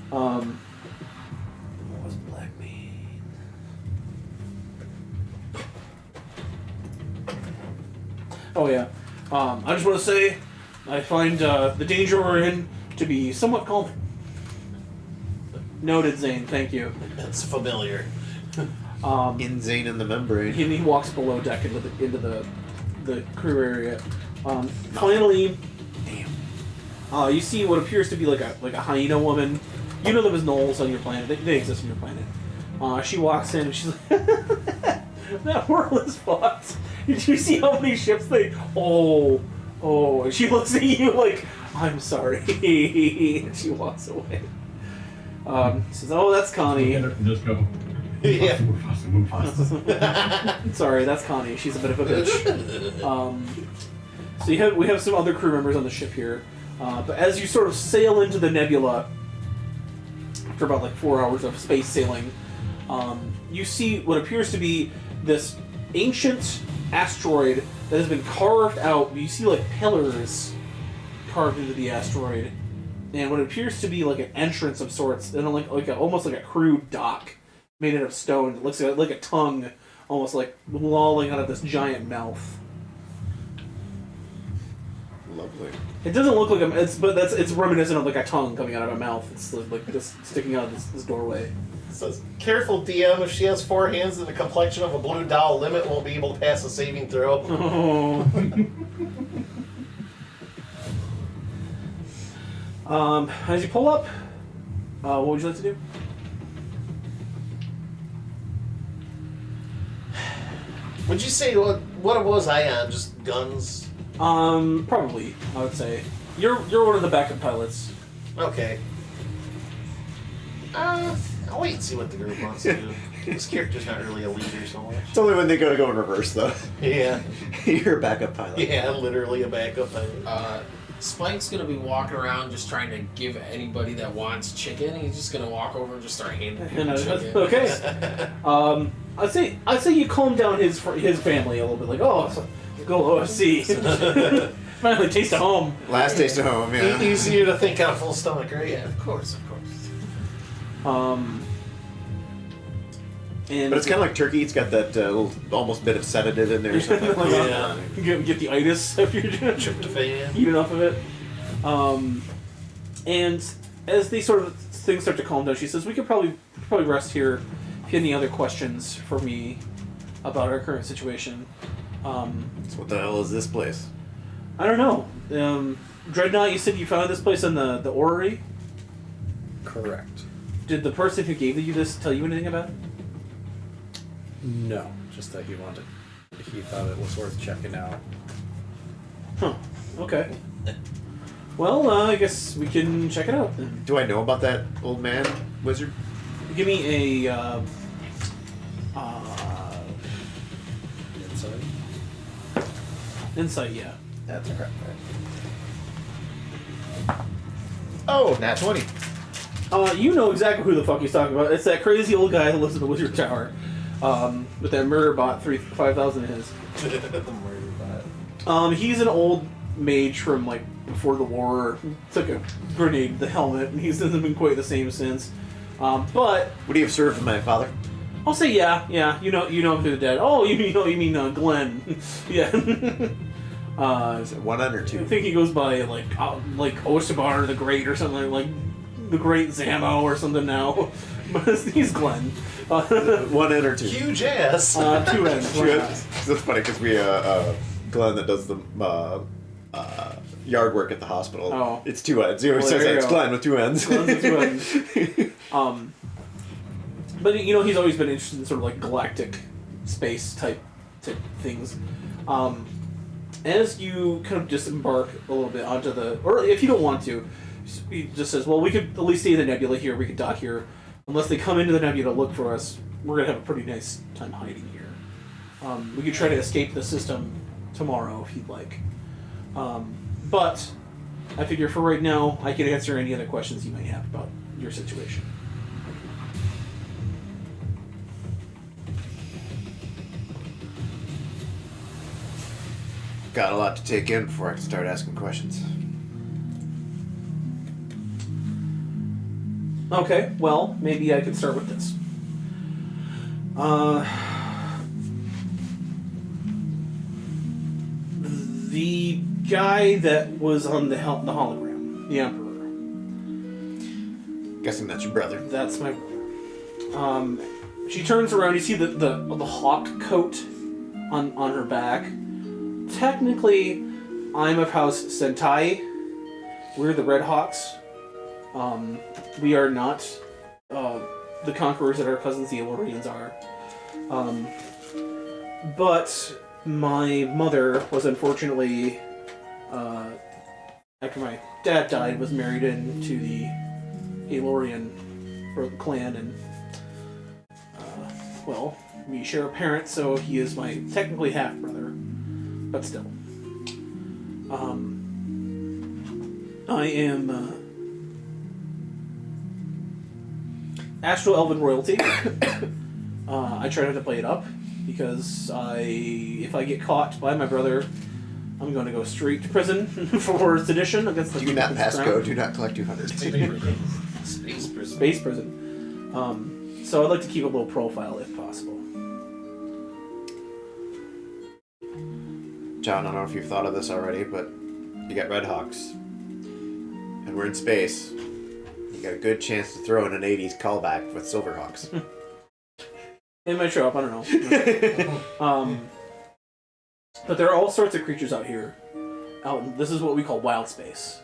What was black mean?" Oh yeah. I just want to say, I find the danger we're in to be somewhat calming. Noted, Zane. Thank you. That's familiar. Insane in the membrane. He walks below deck into the crew area. Finally, you see what appears to be like a hyena woman. You know them as gnolls on your planet. They exist on your planet. She walks in and she's like, "That world is fucked. Did you see how many ships they? Oh." And she looks at you like, "I'm sorry," and she walks away. Says, "Oh, that's Connie." Just go. Yeah. Move faster. Sorry, that's Connie. She's a bit of a bitch. So we have some other crew members on the ship here, but as you sort of sail into the nebula after about like 4 hours of space sailing, you see what appears to be this ancient asteroid that has been carved out. You see like pillars carved into the asteroid, and what appears to be like an entrance of sorts, and almost like a crude dock made out of stone. It looks like a tongue, almost like lolling out of this giant mouth. Lovely. It doesn't look like it's reminiscent of like a tongue coming out of a mouth. It's like just sticking out of this doorway. It says, "Careful, DM. If she has 4 hands and the complexion of a blue doll, Limit won't be able to pass a saving throw." Oh. As you pull up, what would you like to do? Would you say what it was I on? Just guns? Probably. I would say you're one of the backup pilots. Okay. I'll wait and see what the group wants to do. This character's not really a leader so much. It's only when they go in reverse, though. Yeah. You're a backup pilot. Yeah, literally a backup pilot. Spike's gonna be walking around just trying to give anybody that wants chicken. He's just gonna walk over and just start handing people chicken. Okay. I'd say you calm down his family a little bit. Like, oh, go OFC. Finally, taste of home. Last taste of home, yeah. Easier to think on a full stomach, right? Yeah, of course. And But it's kind of like turkey. It's got that little almost bit of sedative in there or something. Yeah. You get the itis if you're Tryptophan. eat enough of it. And as these sort of things start to calm down, she says, "We could probably rest here. If you have any other questions for me about our current situation." So what the hell is this place? I don't know. Dreadnought, you said you found this place in the orrery? Correct. Did the person who gave you this tell you anything about it? No, just that he thought it was worth checking out. Huh. Okay. Well, I guess we can check it out then. Do I know about that old man wizard? Give me a Inside. insight, yeah. That's correct. Oh, nat 20. You know exactly who the fuck he's talking about. It's that crazy old guy who lives in the wizard tower. With that murder bot 5,000 in his. The murder bot. He's an old mage from like before the war. Took a grenade to the helmet, and he hasn't been quite the same since. But Would he have served with my father? I'll say yeah. You know him through the dead. Oh, you mean Glenn? Yeah. Is it 1 or 2? I think he goes by like Ostabar the Great or something like the Great Zamo or something now. But he's Glenn. 1 N or 2? Huge ass. 2 N's. That's funny because we Glenn that does the yard work at the hospital. Oh. It's 2 N's. He always Well, says there that you it's go. Glenn with 2 N's. Glenn with 2 N's. But he's always been interested in sort of like galactic space type things. As you kind of disembark a little bit onto or if you don't want to, he just says, well, we could at least stay in the nebula here, we could dock here. Unless they come into the nebula to look for us, we're going to have a pretty nice time hiding here. We could try to escape the system tomorrow if you'd like. But I figure for right now, I can answer any other questions you might have about your situation. Got a lot to take in before I can start asking questions. Okay, well, maybe I could start with this. The guy that was on the hologram, the Emperor. Guessing that's your brother. That's my brother. She turns around. You see the hawk coat on her back. Technically, I'm of House Sentai. We're the Red Hawks. We are not the conquerors that our cousins the Elorians are. But my mother was unfortunately, after my dad died, was married into the Elorian clan, and well, we share a parent, so he is my technically half brother, but still. I am Astral Elven royalty. I try not to play it up because if I get caught by my brother, I'm going to go straight to prison for sedition against the. Do not pass go. Do not collect 200. Space prison. Space prison. So I'd like to keep a low profile if possible. John, I don't know if you've thought of this already, but you got Red Hawks, and we're in space. You got a good chance to throw in an 80s callback with Silverhawks. It might show up, I don't know. But there are all sorts of creatures out here. This is what we call wild space.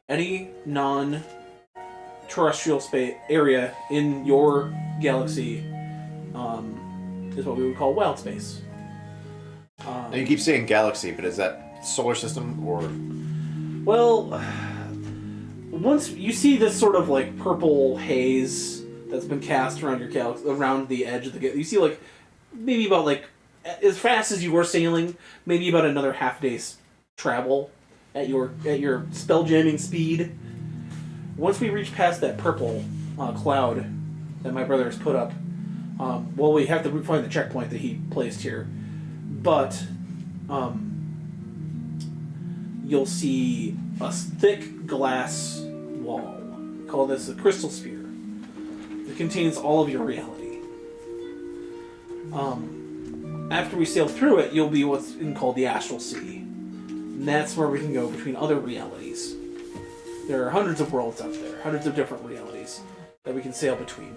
Any non-terrestrial space area in your galaxy is what we would call wild space. Now you keep saying galaxy, but is that solar system or? Well, once you see this sort of like purple haze that's been cast around your galaxy, around the edge of the galaxy, you see like maybe about like as fast as you were sailing, maybe about another half day's travel at your spelljamming speed. Once we reach past that purple cloud that my brother has put up, well, we have to find the checkpoint that he placed here. But you'll see a thick glass wall. We call this a crystal sphere. It contains all of your reality. After we sail through it, you'll be what's called the astral sea. And that's where we can go between other realities. There are hundreds of worlds out there, hundreds of different realities that we can sail between.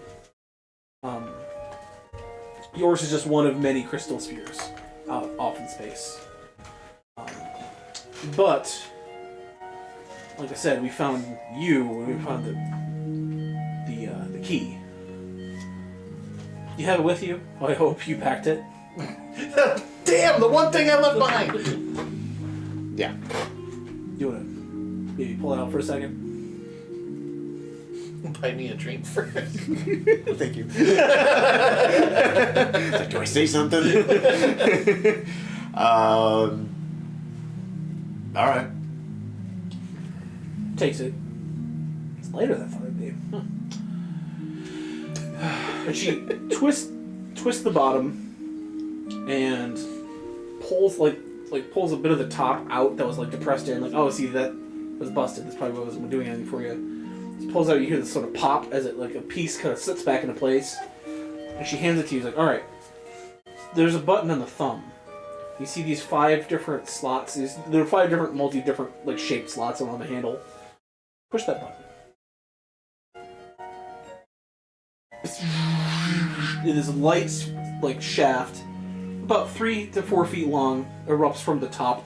Yours is just one of many crystal spheres out off in space. But, like I said, we found you when we found the key. You have it with you? I hope you packed it. Damn, the one thing I left behind! Yeah. You want to maybe pull it out for a second? Buy me a drink first. Thank you. Like, do I say something? Alright. Takes it. It's lighter than I thought it'd be. And she twists the bottom and pulls pulls a bit of the top out that was like depressed in. Like, oh, see, that was busted. That's probably what wasn't doing anything for you. She pulls out. You hear this sort of pop as it like a piece kind of slips back into place. And she hands it to you. She's like, all right. There's a button on the thumb. You see these 5 different slots. There are 5 different like shaped slots on the handle. Push that button. It is a light, like shaft, about 3 to 4 feet long, erupts from the top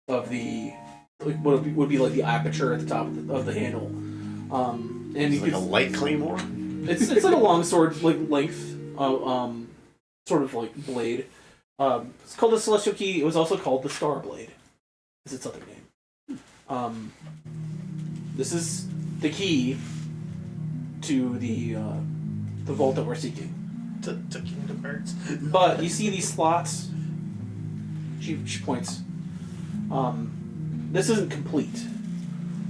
of the like what would be like the aperture at the top of the handle. And It's you like can, a light claymore? it's like a long sword like length of sort of like blade. It's called the Celestial Key. It was also called the Star Blade. Is its other name. This is the key to the vault that we're seeking. To Kingdom Hearts. But you see these slots. She points. This isn't complete.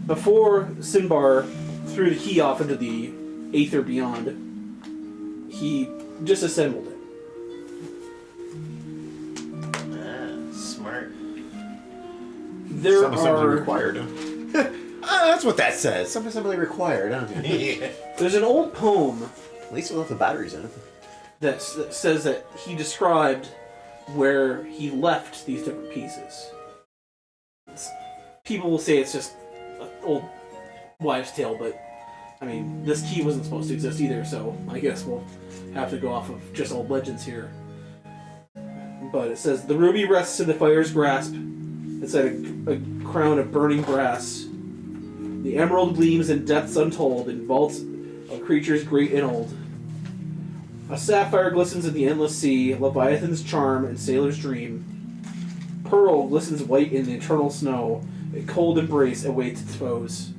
Before Sinbar threw the key off into the Aether Beyond, he disassembled it. Smart. There Some assembly are required. That's what that says. Some assembly required. Yeah. there's an old poem At least we'll have the batteries in it. that says that he described where he left these different pieces. people will say it's just an old wives' tale, but I mean, this key wasn't supposed to exist either, so I guess we'll have to go off of just old legends here. But it says, the ruby rests in the fire's grasp inside a crown of burning brass. The emerald gleams in depths untold, in vaults of creatures great and old. A sapphire glistens in the endless sea, Leviathan's charm and sailor's dream. Pearl glistens white in the eternal snow, a cold embrace awaits its foes.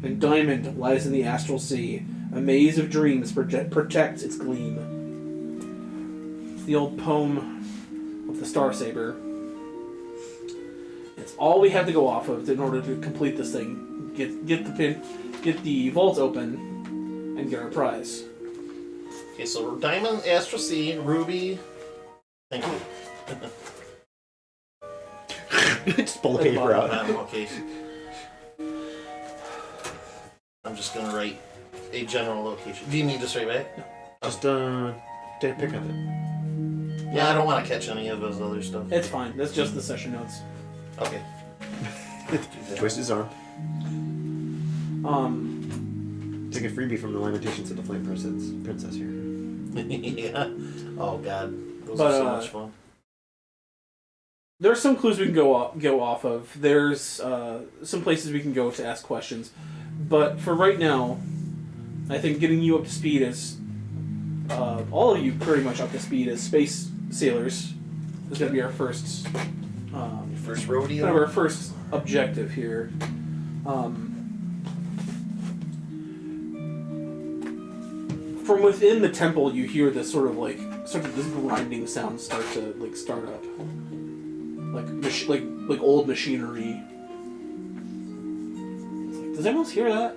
And diamond lies in the astral sea, a maze of dreams protects its gleam. It's the old poem of the Star Saber. It's all we have to go off of in order to complete this thing. Get the vaults open, and get our prize. Okay, so diamond, astral sea, ruby. Thank you. Just pull the paper out. Okay. I'm just gonna write a general location. Do you need this right back? Just take a pic of it. Yeah, I don't want to catch any of those other stuff. It's fine. That's just the session notes. Okay. Twist his arm. Um, Take a freebie from the Lamentations of the Flame Princess here. Yeah. Oh god, those But, are so much fun. There's some clues we can go off of. There's some places we can go to ask questions. But for right now, I think getting you up to speed is all of you pretty much up to speed as space sailors is going to be our first First rodeo. kind of our first objective here. From within the temple, you hear this sort of this grinding sound start up, like old machinery. It's like, does anyone else hear that?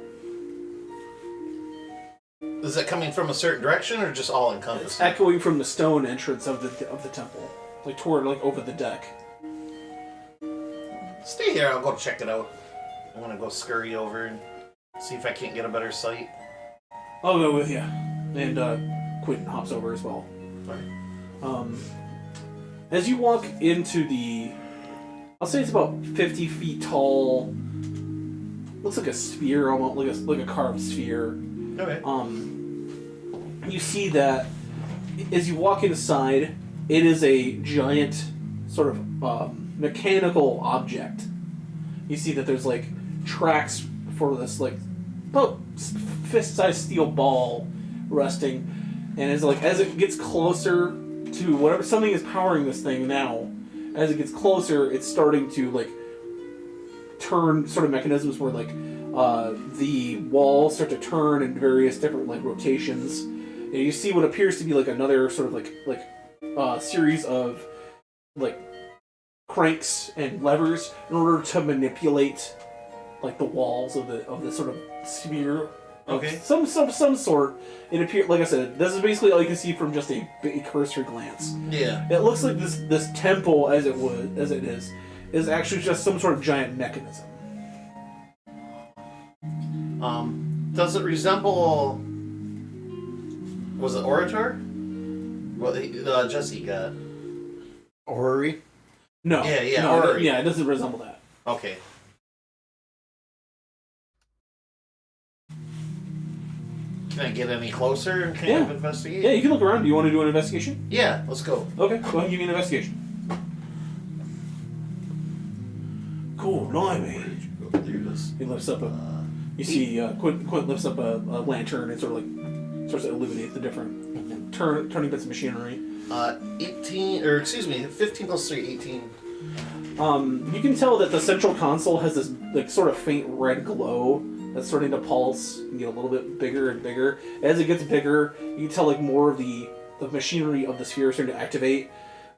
Is that coming from a certain direction or just all It's encompassing? echoing from the stone entrance of the temple, toward over the deck. Stay here, I'll go check it out. I want to go scurry over and see if I can't get a better sight. I'll go with you. And Quentin hops over as well. Alright. As you walk into I'll say it's about 50 feet tall. Looks like a sphere, almost like a carved sphere. Okay. You see that as you walk inside, it is a giant sort of mechanical object. You see that there's tracks for this about fist-sized steel ball resting, and as it gets closer to whatever something is powering this thing now, as it gets closer, it's starting to turn sort of mechanisms where the walls start to turn in various different rotations, and you see what appears to be another sort of series of cranks and levers in order to manipulate the walls of the sort of sphere. Okay. Some sort. It appears, like I said, this is basically all you can see from just a cursory glance. Yeah. It looks like this temple, as it is actually just some sort of giant mechanism. Does it resemble? Was it Orator? What Jesse got? Orrery? No. Yeah, No, orrery. it doesn't resemble that. Okay. Can I get any closer and kind of investigate? Yeah, you can look around. Do you want to do an investigation? Yeah, let's go. Okay, go ahead and give me an investigation. Cool, blimey. Go through this. He lifts up you see Quint lifts up a lantern and sort of starts to illuminate the different turning bits of machinery. 15 plus 3, 18. You can tell that the central console has this sort of faint red glow that's starting to pulse and get a little bit bigger and bigger. As it gets bigger, you can tell more of the machinery of the sphere is starting to activate.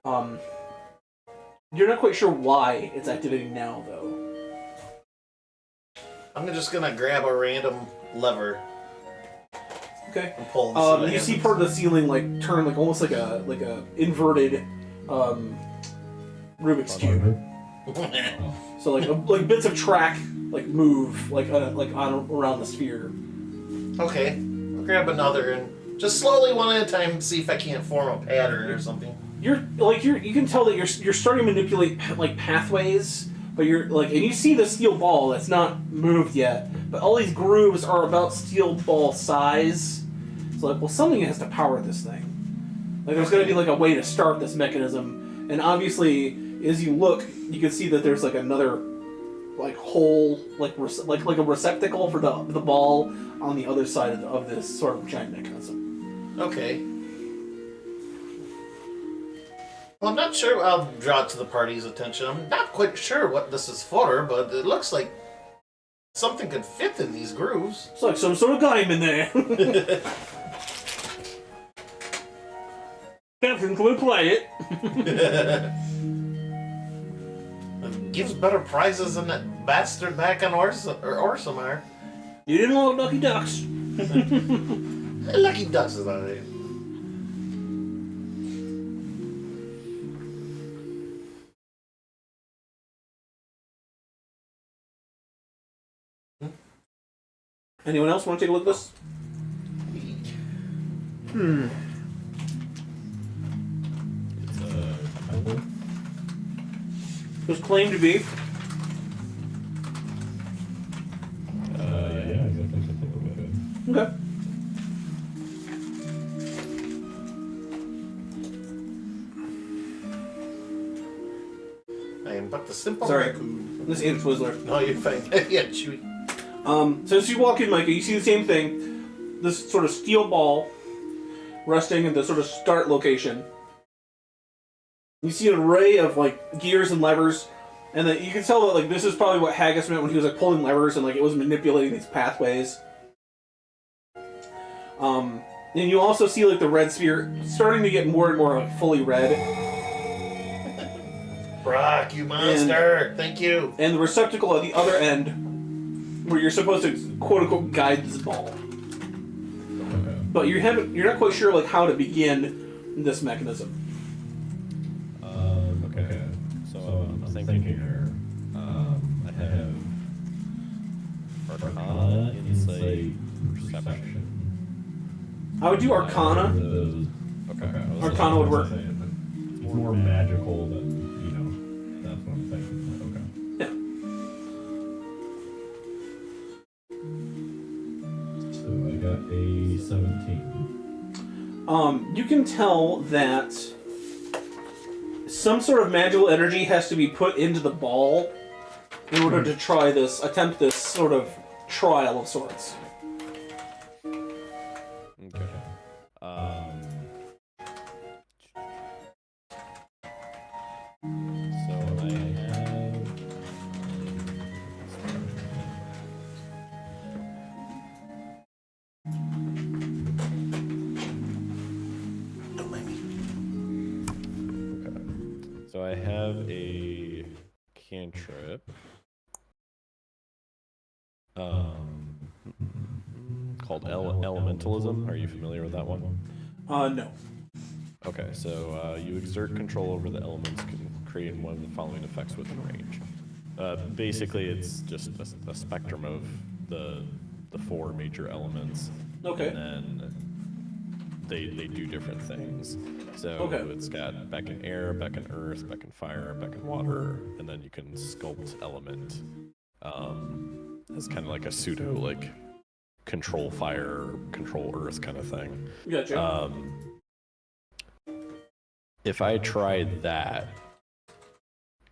You're not quite sure why it's activating now, though. I'm just gonna grab a random lever Okay. and pull this. You see part of the ceiling turn almost like a inverted Rubik's cube. So bits of track move on around the sphere. Okay, I'll grab another and just slowly one at a time see if I can't form a pattern or something. You can tell that you're starting to manipulate pathways, But you're like, and you see the steel ball that's not moved yet, but all these grooves are about steel ball size. It's like, well, something has to power this thing. Like, there's going to be like a way to start this mechanism, and obviously, as you look, you can see that there's like another like hole, like a receptacle for the ball on the other side of this sort of giant mechanism. Okay. Well, I'm not sure. I'll draw it to the party's attention. I'm not quite sure what this is for, but it looks like something could fit in these grooves. It's like some sort of diamond there. Captain, can we play it? It gives better prizes than that bastard back on Orsamar. You didn't love Lucky Ducks. Lucky Ducks is alright. Anyone else want to take a look at this? It's It was claimed to be. yeah, exactly. Okay. I am but the simple Sorry. raccoon. This is Twizzler. No, you're fine. Yeah, Chewy. So as you walk in, Micah, you see the same thing. This sort of steel ball resting in the sort of start location. You see an array of like gears and levers, and that you can tell that like this is probably what Haggis meant when he was like pulling levers and like it was manipulating these pathways. And you also see like the red sphere starting to get more and more like fully red. Brock, you monster! Thank you. And the receptacle at the other end, where you're supposed to quote unquote guide this ball. But you're not quite sure like how to begin this mechanism. Okay. So I'm thinking here. I have Arcana, Insight, Perception. I would do Arcana. Okay. Arcana would work. It's more magical than, that's what I'm thinking. Yeah. So I got a 17. You can tell that some sort of magical energy has to be put into the ball in order to attempt this sort of trial of sorts. Okay. So I have. Don't mind me. Okay. So I have a cantrip. Called Elementalism. Are you familiar with that one? No. Okay, so you exert control over the elements, creating one of the following effects within range. Basically, it's just a spectrum of the four major elements. Okay. And then they do different things. So Okay. it's got back in air, back in earth, back in fire, back in water, and then you can sculpt element as kind of like a pseudo like control fire, control earth kind of thing. Gotcha. If I try that,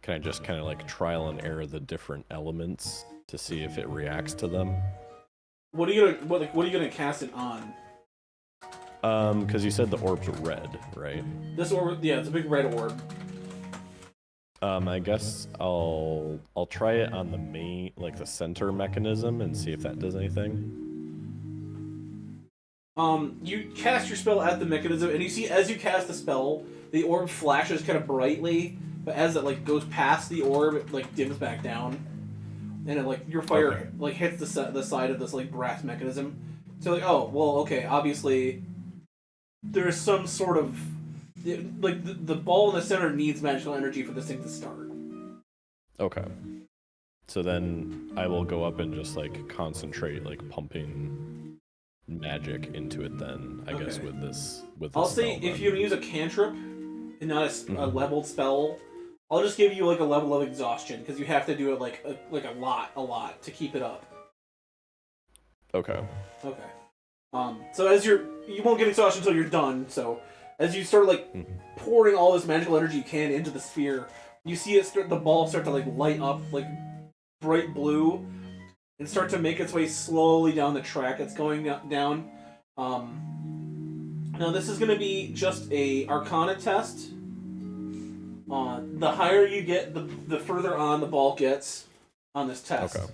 can I just kind of like trial and error the different elements to see if it reacts to them? What are you gonna cast it on? Because you said the orb's red, right? This orb, yeah, it's a big red orb. I guess I'll try it on the main, like the center mechanism, and see if that does anything. You cast your spell at the mechanism, and you see as you cast the spell, the orb flashes kind of brightly, but as it like goes past the orb, it like dims back down, and it like your fire like hits the side of this like brass mechanism. So like, oh well, okay, obviously there is some sort of like the ball in the center needs magical energy for this thing to start. Okay. So then I will go up and just like concentrate, like pumping magic into it. Then I guess with this. I'll say if you use a cantrip and not a leveled spell, I'll just give you like a level of exhaustion because you have to do it like a lot to keep it up. Okay. Okay. So as you won't get exhaustion until you're done. So as you start like pouring all this magical energy you can into the sphere, you see the ball start to like light up like bright blue and start to make its way slowly down the track it's going down. Now this is going to be just a Arcana test. The higher you get, the further on the ball gets on this test. Okay.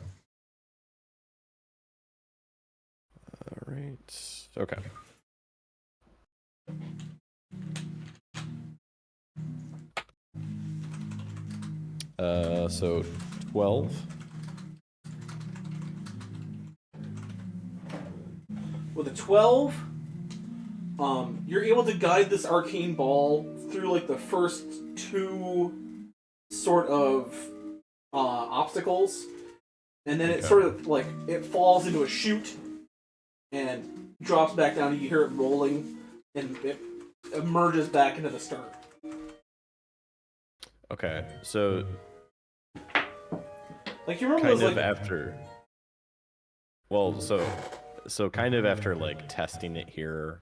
All right. Okay. So 12. With a 12, you're able to guide this arcane ball through like the first 2 sort of obstacles, and then it sort of like it falls into a chute and drops back down, and you hear it rolling, and it emerges back into the start. Okay. So Like you remember kind those, of like, after. Well, so kind of after like testing it here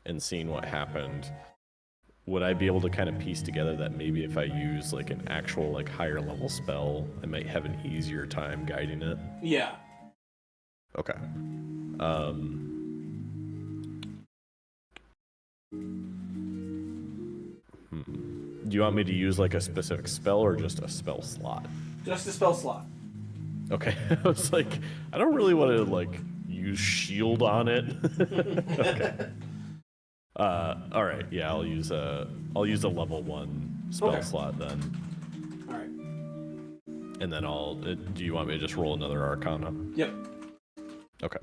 and seeing what happened, would I be able to kind of piece together that maybe if I use like an actual like higher level spell, I might have an easier time guiding it? yeah. Okay. Do you want me to use like a specific spell or just a spell slot? Just a spell slot. Okay. I was like, I don't really want to like use shield on it. Okay. All right. Yeah, I'll use a level 1 spell slot then. All right. And then I'll. Do you want me to just roll another Arcana? Yep. Okay.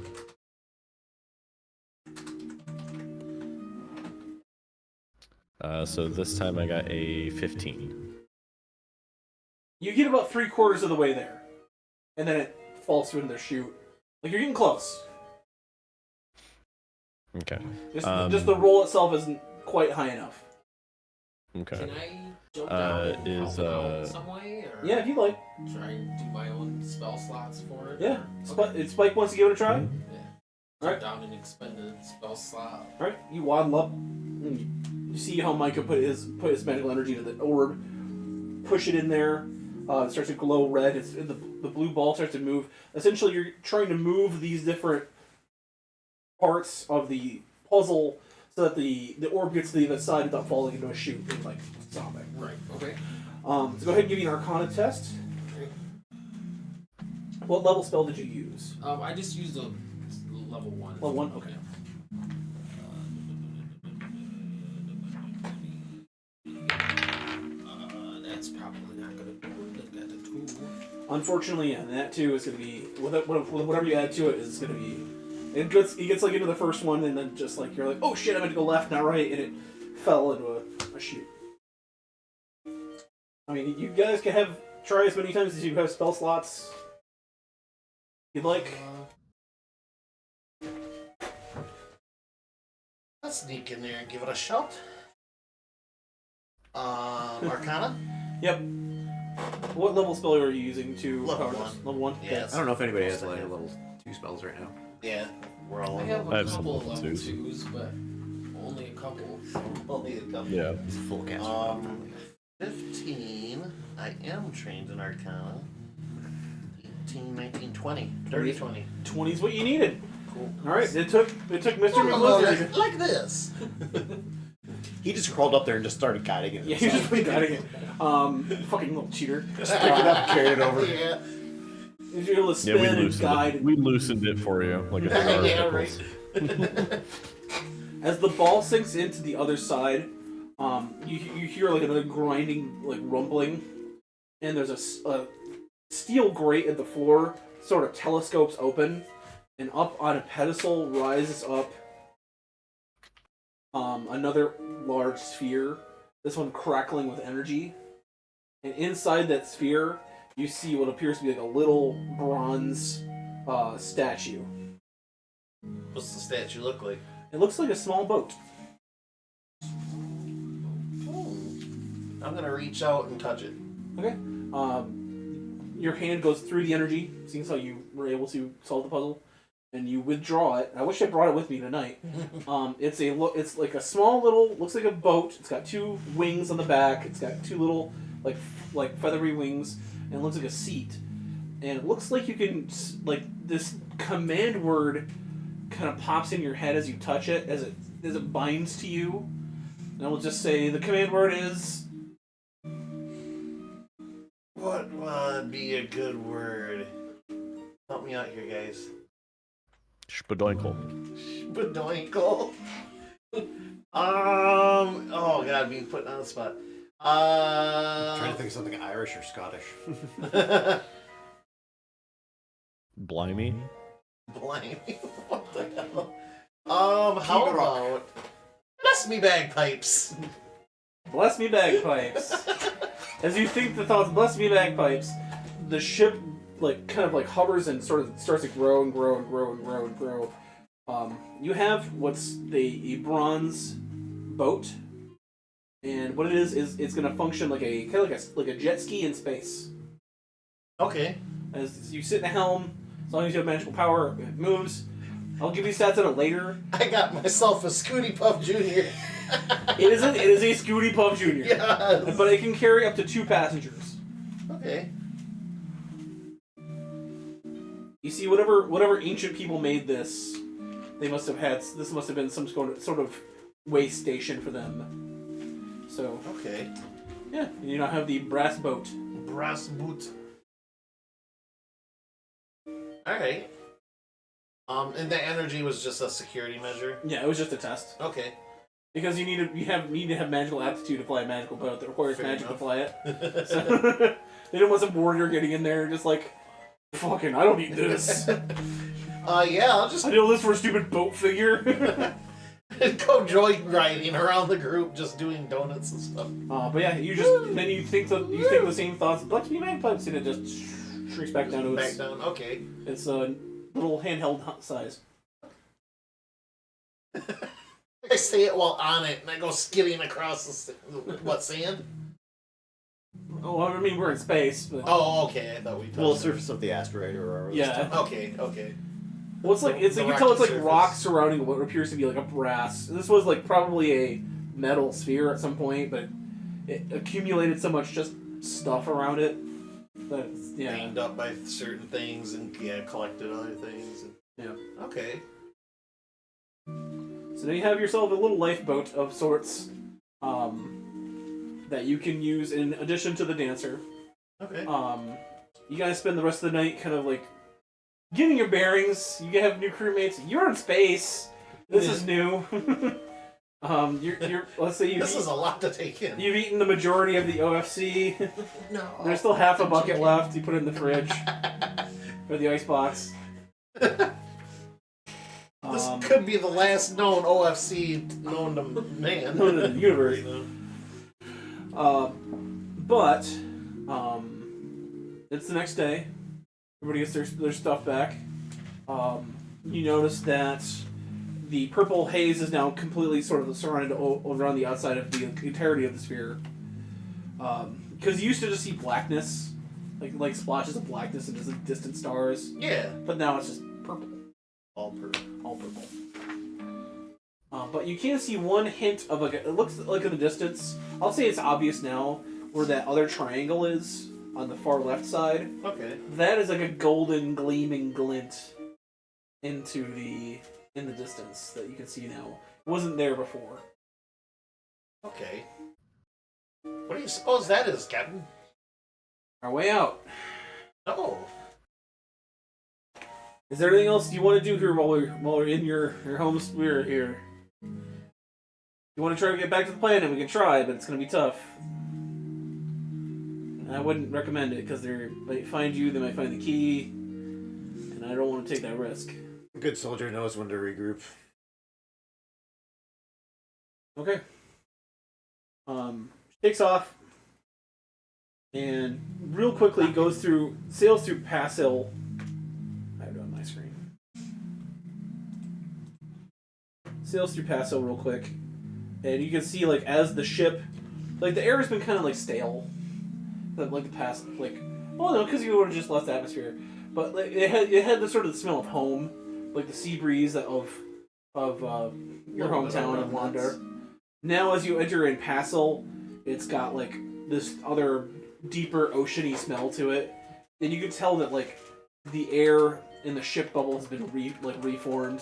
So this time I got a 15. You get about 3/4 of the way there, and then it falls through into the chute. Like you're getting close. Okay. Just the roll itself isn't quite high enough. Okay. Can I jump down and is, help it out some way? Or Yeah, if you'd like. try and do my own spell slots for it? Yeah. Okay. Spike wants to give it a try. Yeah. Jump Alright. down and expend a spell slot. Alright, you waddle up. You see how Micah put his magical energy into the orb, push it in there. It starts to glow red. The blue ball starts to move. Essentially, you're trying to move these different parts of the puzzle so that the orb gets to the other side without falling into a chute and like sobbing. Right. Okay. So go ahead and give me an Arcana test. What level spell did you use? I just used a level 1. Level 1? Okay. That's probably not gonna do it. Got a 2. Unfortunately, yeah, and that too is going to be whatever you add to it is going to be. It gets like into the first one, and then just like you're like, oh shit, I meant to go left, not right, and it fell into a chute. I mean, you guys can try as many times as you have spell slots you'd like. Let's sneak in there and give it a shot. Arcana? Yep. What level spell are you using to Level power this? 1. Level 1? Yeah. I don't know if anybody has like level 2 spells right now. Yeah, we're all I on have I a have some couple of level level 2s. 2s, but only a couple. We'll need a couple. Yeah. He's a full caster. 15. I am trained in Arcana. 18, 19, 20. Dirty 20. 20 is what you needed. Cool. Alright, it took Mr. Oh, McGlizzard. like this. He just crawled up there and just started guiding it. Yeah, he was just putting that again. Fucking little cheater. Just picked it up and carried it over. Yeah. He was able to spin and guide. We loosened it for you, like a cigar. Yeah, right. As the ball sinks into the other side, you hear like another grinding, like rumbling, and there's a steel grate at the floor, sort of telescopes open, and up on a pedestal rises up another large sphere. This one crackling with energy, and inside that sphere, you see what appears to be like a little bronze statue. What's the statue look like? It looks like a small boat. I'm gonna reach out and touch it. Okay. Your hand goes through the energy, seeing how you were able to solve the puzzle, and you withdraw it. I wish I brought it with me tonight. It's like a small little, looks like a boat. It's got 2 wings on the back. It's got 2 little like feathery wings, and it looks like a seat. And it looks like you can this command word kind of pops in your head as you touch it, as it binds to you. And I will just say the command word is. What would be a good word? Help me out here, guys. Spadoinkle. Spadoinkle. Oh god, being put on the spot. trying to think of something Irish or Scottish. Blimey. Blimey. What the hell? How about bless me bagpipes? Bless me bagpipes. As you think the thoughts, bless me bagpipes, the ship kind of hovers and sort of starts to grow and grow and grow and grow and grow. You have what's a bronze boat, and what it is it's going to function like a kind of like a jet ski in space. Okay. As you sit in the helm, as long as you have magical power, it moves. I'll give you stats on it later. I got myself a Scooty Puff Jr. It is a Scooty Puff Jr. Yes. But it can carry up to 2 passengers. Okay. You see, whatever ancient people made this, they must have had. This must have been some sort of way station for them. So Okay. yeah, you now have the brass boat. Brass boot. Alright. And the energy was just a security measure? Yeah, it was just a test Okay. because you need to have magical aptitude to fly a magical boat that requires Fair magic enough. to fly it. So they didn't want some warrior getting in there just like, fucking, I don't need this. Yeah, I'll just I do this for a stupid boat figure. go joyriding around the group, just doing donuts and stuff. But yeah, you think the same thoughts. Bless me bagpipes, and it just shrinks back down to Back down. Okay. its little handheld size. I say it while on it, and I go skidding across the sand? Oh, I mean we're in space, but Oh, okay. I thought we touched Well, it. surface of the asteroid or wherever. yeah. Okay. Well, it's like The you can tell it's like rocky rock surface. surrounding what appears to be like a brass. This was like probably a metal sphere at some point, but it accumulated so much just stuff around it that yeah. Banged up by certain things and collected other things. Yeah. Okay. So now you have yourself a little lifeboat of sorts that you can use in addition to the dancer. Okay. You guys spend the rest of the night kind of like getting your bearings. You have new crewmates. You're in space. This is new. You're let's say This is a lot to take in. you've eaten the majority of the OFC. No. There's still half a bucket left. You put it in the fridge or the ice box. This could be the last known OFC known to man. known in the universe. But it's the next day. Everybody gets their stuff back. You notice that the purple haze is now completely sort of surrounded around the outside of the entirety of the sphere. Because you used to just see blackness, like splashes of blackness and just distant stars. Yeah. But now it's just purple. All purple. All purple. But you can see one hint of it looks like in the distance. I'll say it's obvious now where that other triangle is on the far left side. Okay. That is like a golden gleaming glint in the distance that you can see now. It wasn't there before. Okay. What do you suppose that is, Captain? Our way out. Oh. Is there anything else you want to do here while we're in your home sphere here? You want to try to get back to the planet? We can try, but it's going to be tough. And I wouldn't recommend it because they might find you, they might find the key, and I don't want to take that risk. A good soldier knows when to regroup. Okay. Takes off and real quickly sails through Pass Hill. I have it on my screen. Sails through Pass Hill real quick, and you can see as the ship, the air has been kind of stale, like the past well no, because you would have just left the atmosphere, but like, it had the sort of the smell of home, like the sea breeze of your hometown of Wandar. Now as you enter in Passel, it's got like this other deeper oceany smell to it, and you can tell that like the air in the ship bubble has been reformed.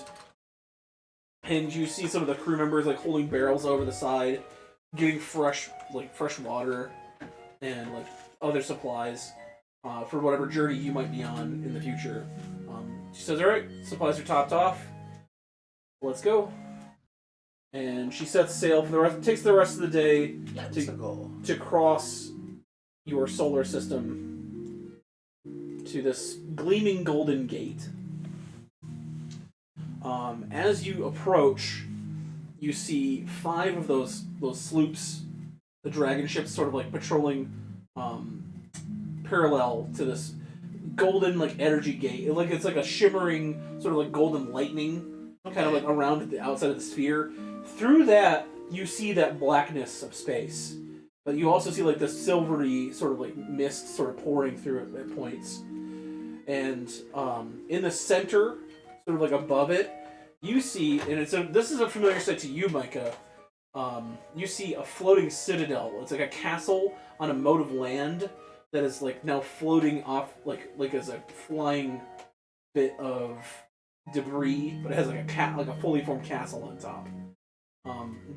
And you see some of the crew members like holding barrels over the side, getting fresh water and like other supplies for whatever journey you might be on in the future. She says, "All right, supplies are topped off. Let's go." And she sets sail for the rest. It takes the rest of the day to cross your solar system to this gleaming golden gate. As you approach, you see 5 of those sloops, the dragon ships, sort of like patrolling parallel to this golden like energy gate. It's like a shimmering sort of like golden lightning, kind of like around the outside of the sphere. Through that, you see that blackness of space, but you also see like this silvery sort of like mist sort of pouring through it at points. And in the center, sort of like above it, you see, and this is a familiar sight to you, Micah. You see a floating citadel. It's like a castle on a moat of land that is like now floating off, like as a flying bit of debris, but it has like a fully formed castle on top.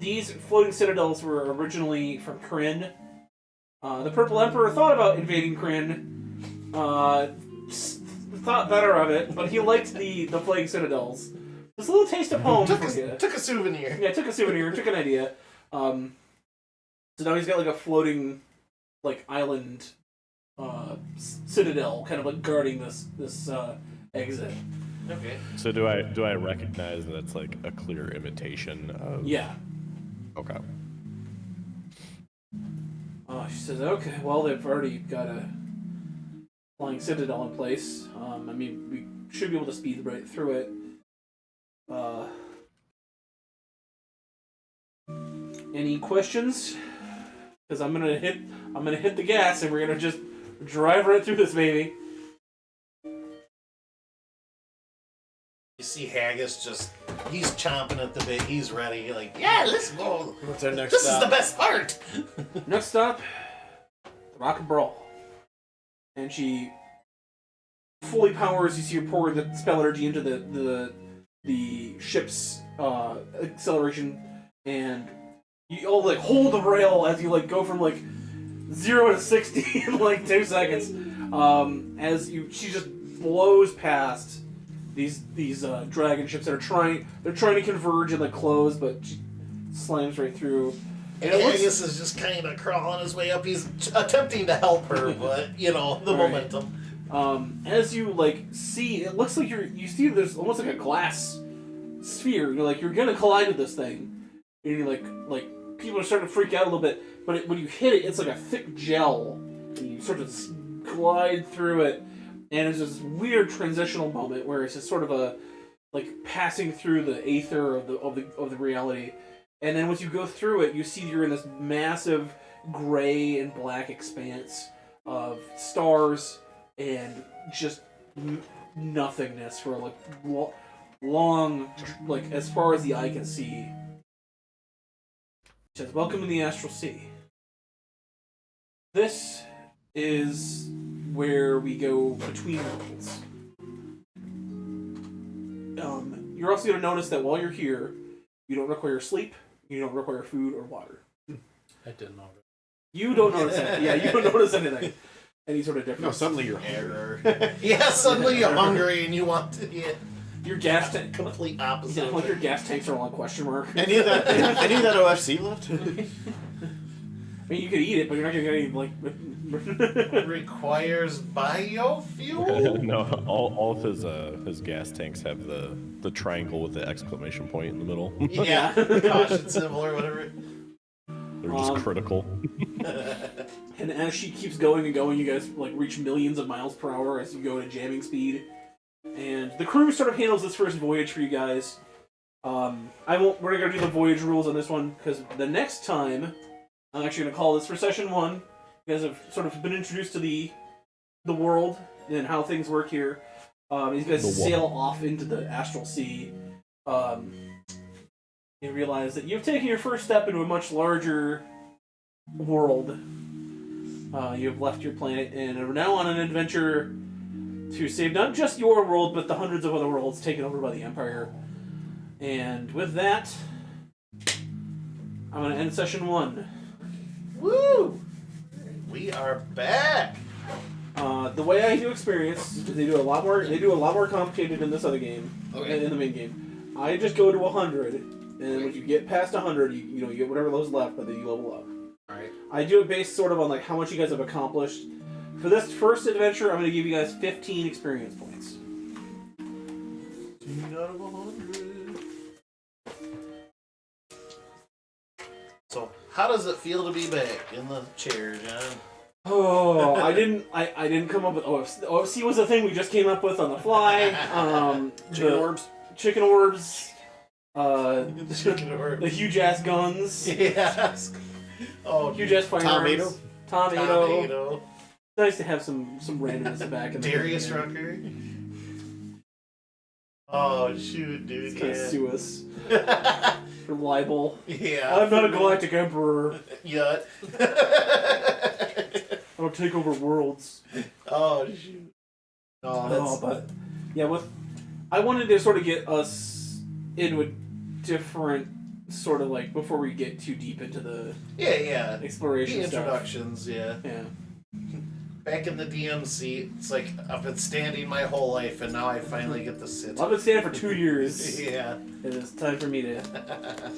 These floating citadels were originally from Kryn. The Purple Emperor thought about invading Kryn. Thought better of it, but he liked the floating citadels. It's a little taste of home Took for you. a souvenir. Yeah, took a souvenir, took an idea. So now he's got like a floating, like island, citadel, kind of like guarding this exit. Okay. So do I recognize that it's like a clear imitation of? Yeah. Okay. She says, "Okay, well they've already got a flying citadel in place. I mean, we should be able to speed right through it. Any questions? Because I'm gonna hit the gas and we're gonna just drive right through this baby." You see Haggis he's chomping at the bit. He's ready. Like, yeah, let's go. What's our next This stop? is the best part. Next stop, Rock and Brawl. And she fully powers. You see her pour the spell energy into the ship's acceleration, and you all like hold the rail as you like go from like 0 to 60 in like 2 seconds. She just blows past these dragon ships that are trying to converge and like close, but she slams right through. And Haggis is just kind of crawling his way up. He's attempting to help her, but the momentum. As you like see, it looks like you see there's almost like a glass sphere. You're gonna collide with this thing, and you're like people are starting to freak out a little bit. But when you hit it, it's like a thick gel, and you sort of glide through it, and it's this weird transitional moment where it's just sort of a like passing through the aether of the reality. And then once you go through it, you see you're in this massive gray and black expanse of stars and just nothingness for like long, like as far as the eye can see. It says, "Welcome to the Astral Sea. This is where we go between worlds." You're also going to notice that while you're here, you don't require sleep, you don't require food or water. I didn't know. You don't notice anything. Yeah, you don't notice anything. Any sort of difference. No, suddenly you're hungry. Yeah, suddenly you're hungry and you want to. Yeah, Your gas tank. complete opposite. Yeah, like your gas tanks are all on question mark. Any of that OFC left? I mean, you could eat it, but you're not gonna get any like. Requires biofuel. No, all of his gas tanks have the triangle with the exclamation point in the middle. Yeah, caution symbol or whatever. They're just critical. And as she keeps going and going, you guys like reach millions of miles per hour as you go at jamming speed. And the crew sort of handles this first voyage for you guys. We're not gonna do the voyage rules on this one because the next time I'm actually gonna call this for session 1. You guys have sort of been introduced to the world and how things work here. You guys sail off into the astral sea. You realize that you've taken your first step into a much larger world. You have left your planet and are now on an adventure to save not just your world, but the hundreds of other worlds taken over by the Empire. And with that, I'm going to end session 1. Woo! We are back. The way I do experience is they do a lot more complicated in this other game. Okay. In the main game. I just go to 100, and then when you get past 100, you get whatever those left, but then you level up. Alright. I do it based sort of on like how much you guys have accomplished. For this first adventure, I'm going to give you guys 15 experience points. 15 out of 100. So, how does it feel to be back in the chair, John? Oh, I didn't come up with OFC. OFC was a thing we just came up with on the fly. Chicken orbs. Chicken orbs. Chicken orbs. The huge ass guns. Yes. Oh, Huge ass firearms. Tomato. Tomato. Nice to have some randomness back in the Darius game. Rucker. Oh shoot, dude! It's gonna Yeah. sue us for libel. Yeah. I'm not a galactic emperor. Yet. I don't take over worlds. Oh shoot. Oh, that's. But yeah, I wanted to sort of get us into a different sort of like before we get too deep into the Yeah. exploration The stuff. introductions, yeah. Yeah. Back in the DM seat, it's like I've been standing my whole life, and now I finally get to sit. I've been standing for 2 years. Yeah. And it's time for me to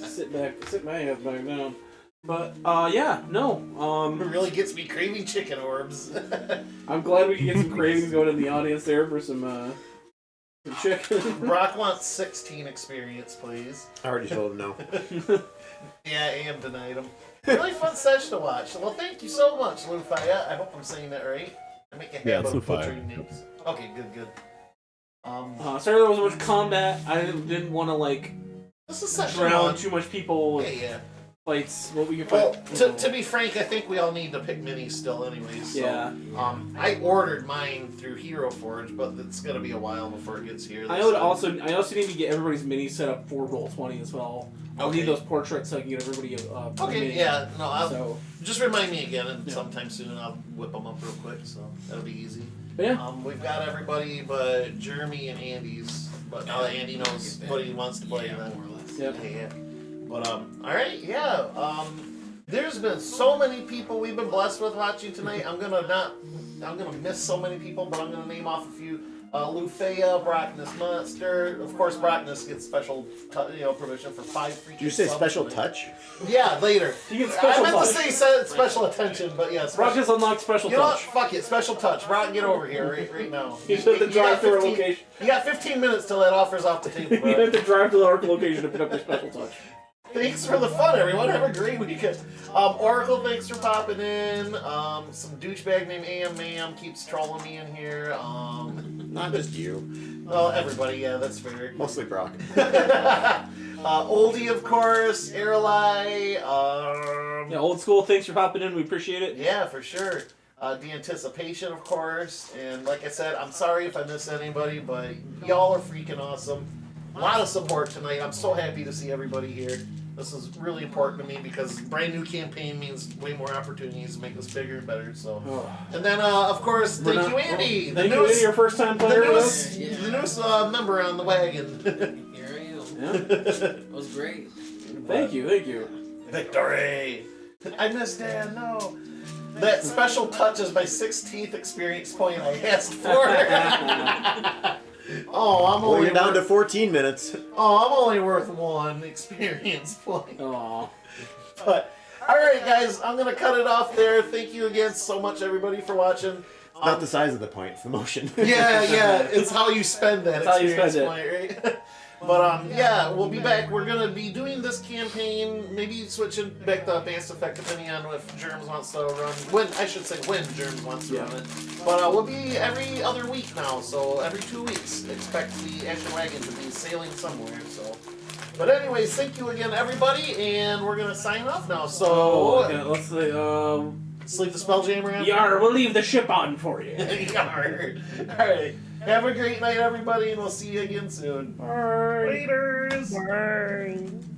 sit my ass back down. But It really gets me craving chicken orbs. I'm glad we can get some cravings going in the audience there for some chicken. Brock wants 16 experience, please. I already told him no. Yeah, Am denied him. Really fun session to watch. Well, thank you so much, Lufaya. I hope I'm saying that right. I make a Yeah, habit it's of Lufaya. butchering names. Okay, good. Sorry there wasn't much combat. I didn't want to like This is session drown 1. too much people with Yeah. fights. What we can Well, fight. to be frank, I think we all need to pick minis still, anyways. So, Yeah. I ordered mine through Hero Forge, but it's gonna be a while before it gets here. I also need to get everybody's mini set up for Roll20 as well. I'll Okay. need those portraits so I can get everybody a Okay, mini. yeah, no, I'll So, just remind me again, and Yeah. sometime soon, and I'll whip them up real quick. So that'll be easy. but yeah. We've got everybody but Jeremy and Andy's. But now that Andy knows what he wants to play, Yeah, then more or less. Yep. yeah. But all right, yeah. There's been so many people we've been blessed with watching tonight. I'm gonna miss so many people, but I'm gonna name off a few. Lufaya, Brockness Monster. Of course, Brockness gets special, provision for 5 free. Did you say subs special tonight. touch? Yeah, later. You get I special meant touch. to say special attention, but yeah, Brock special. just unlocked special You know what? touch. Fuck it, special touch. Brock, get over here right now. You just have to You drive got through a 15 location. You got 15 minutes till that offer's off the table, You bro. have to drive to the Arc location to pick up your special touch. Thanks for the fun, everyone. Have a great weekend. Oracle, thanks for popping in. Some douchebag named AM Ma'am keeps trolling me in here. Not just you. Well, everybody, yeah, that's fair. Mostly Brock. Oldie, of course. Airlie. Yeah, old school. Thanks for popping in. We appreciate it. Yeah, for sure. The anticipation, of course. And like I said, I'm sorry if I missed anybody, but y'all are freaking awesome. A lot of support tonight. I'm so happy to see everybody here. This is really important to me because brand new campaign means way more opportunities to make this bigger and better. So, Oh. and then of course, thank you, Andy. Thank you, Andy, your first time the player with newest, us. Yeah. the newest member on the wagon. Here I am. Yeah. That was great. Thank you. Victory! I missed Dan. No. That special touch is my 16th experience point I asked for. Oh, I'm Well, only you're down to worth, 14 minutes. I'm only worth 1 experience point. Aw. But all right, guys, I'm gonna cut it off there. Thank you again so much, everybody, for watching. Not the size of the point, it's the motion. Yeah, it's how you spend that It's how you experience spend point, right? But yeah, we'll be back. We're gonna be doing this campaign, maybe switching back to Advanced Effect depending on if Germs wants to run. When Germs wants to run it. But we'll be every other week now, so every 2 weeks. Expect the Ashened Wagon to be sailing somewhere. So, but anyways, thank you again, everybody, and we're gonna sign off now. So. Okay, let's see. Sleep the Spelljammer on? Yar, we'll leave the ship on for you. Yar. Alright. Have a great night, everybody, and we'll see you again soon. Bye. Laters. Bye.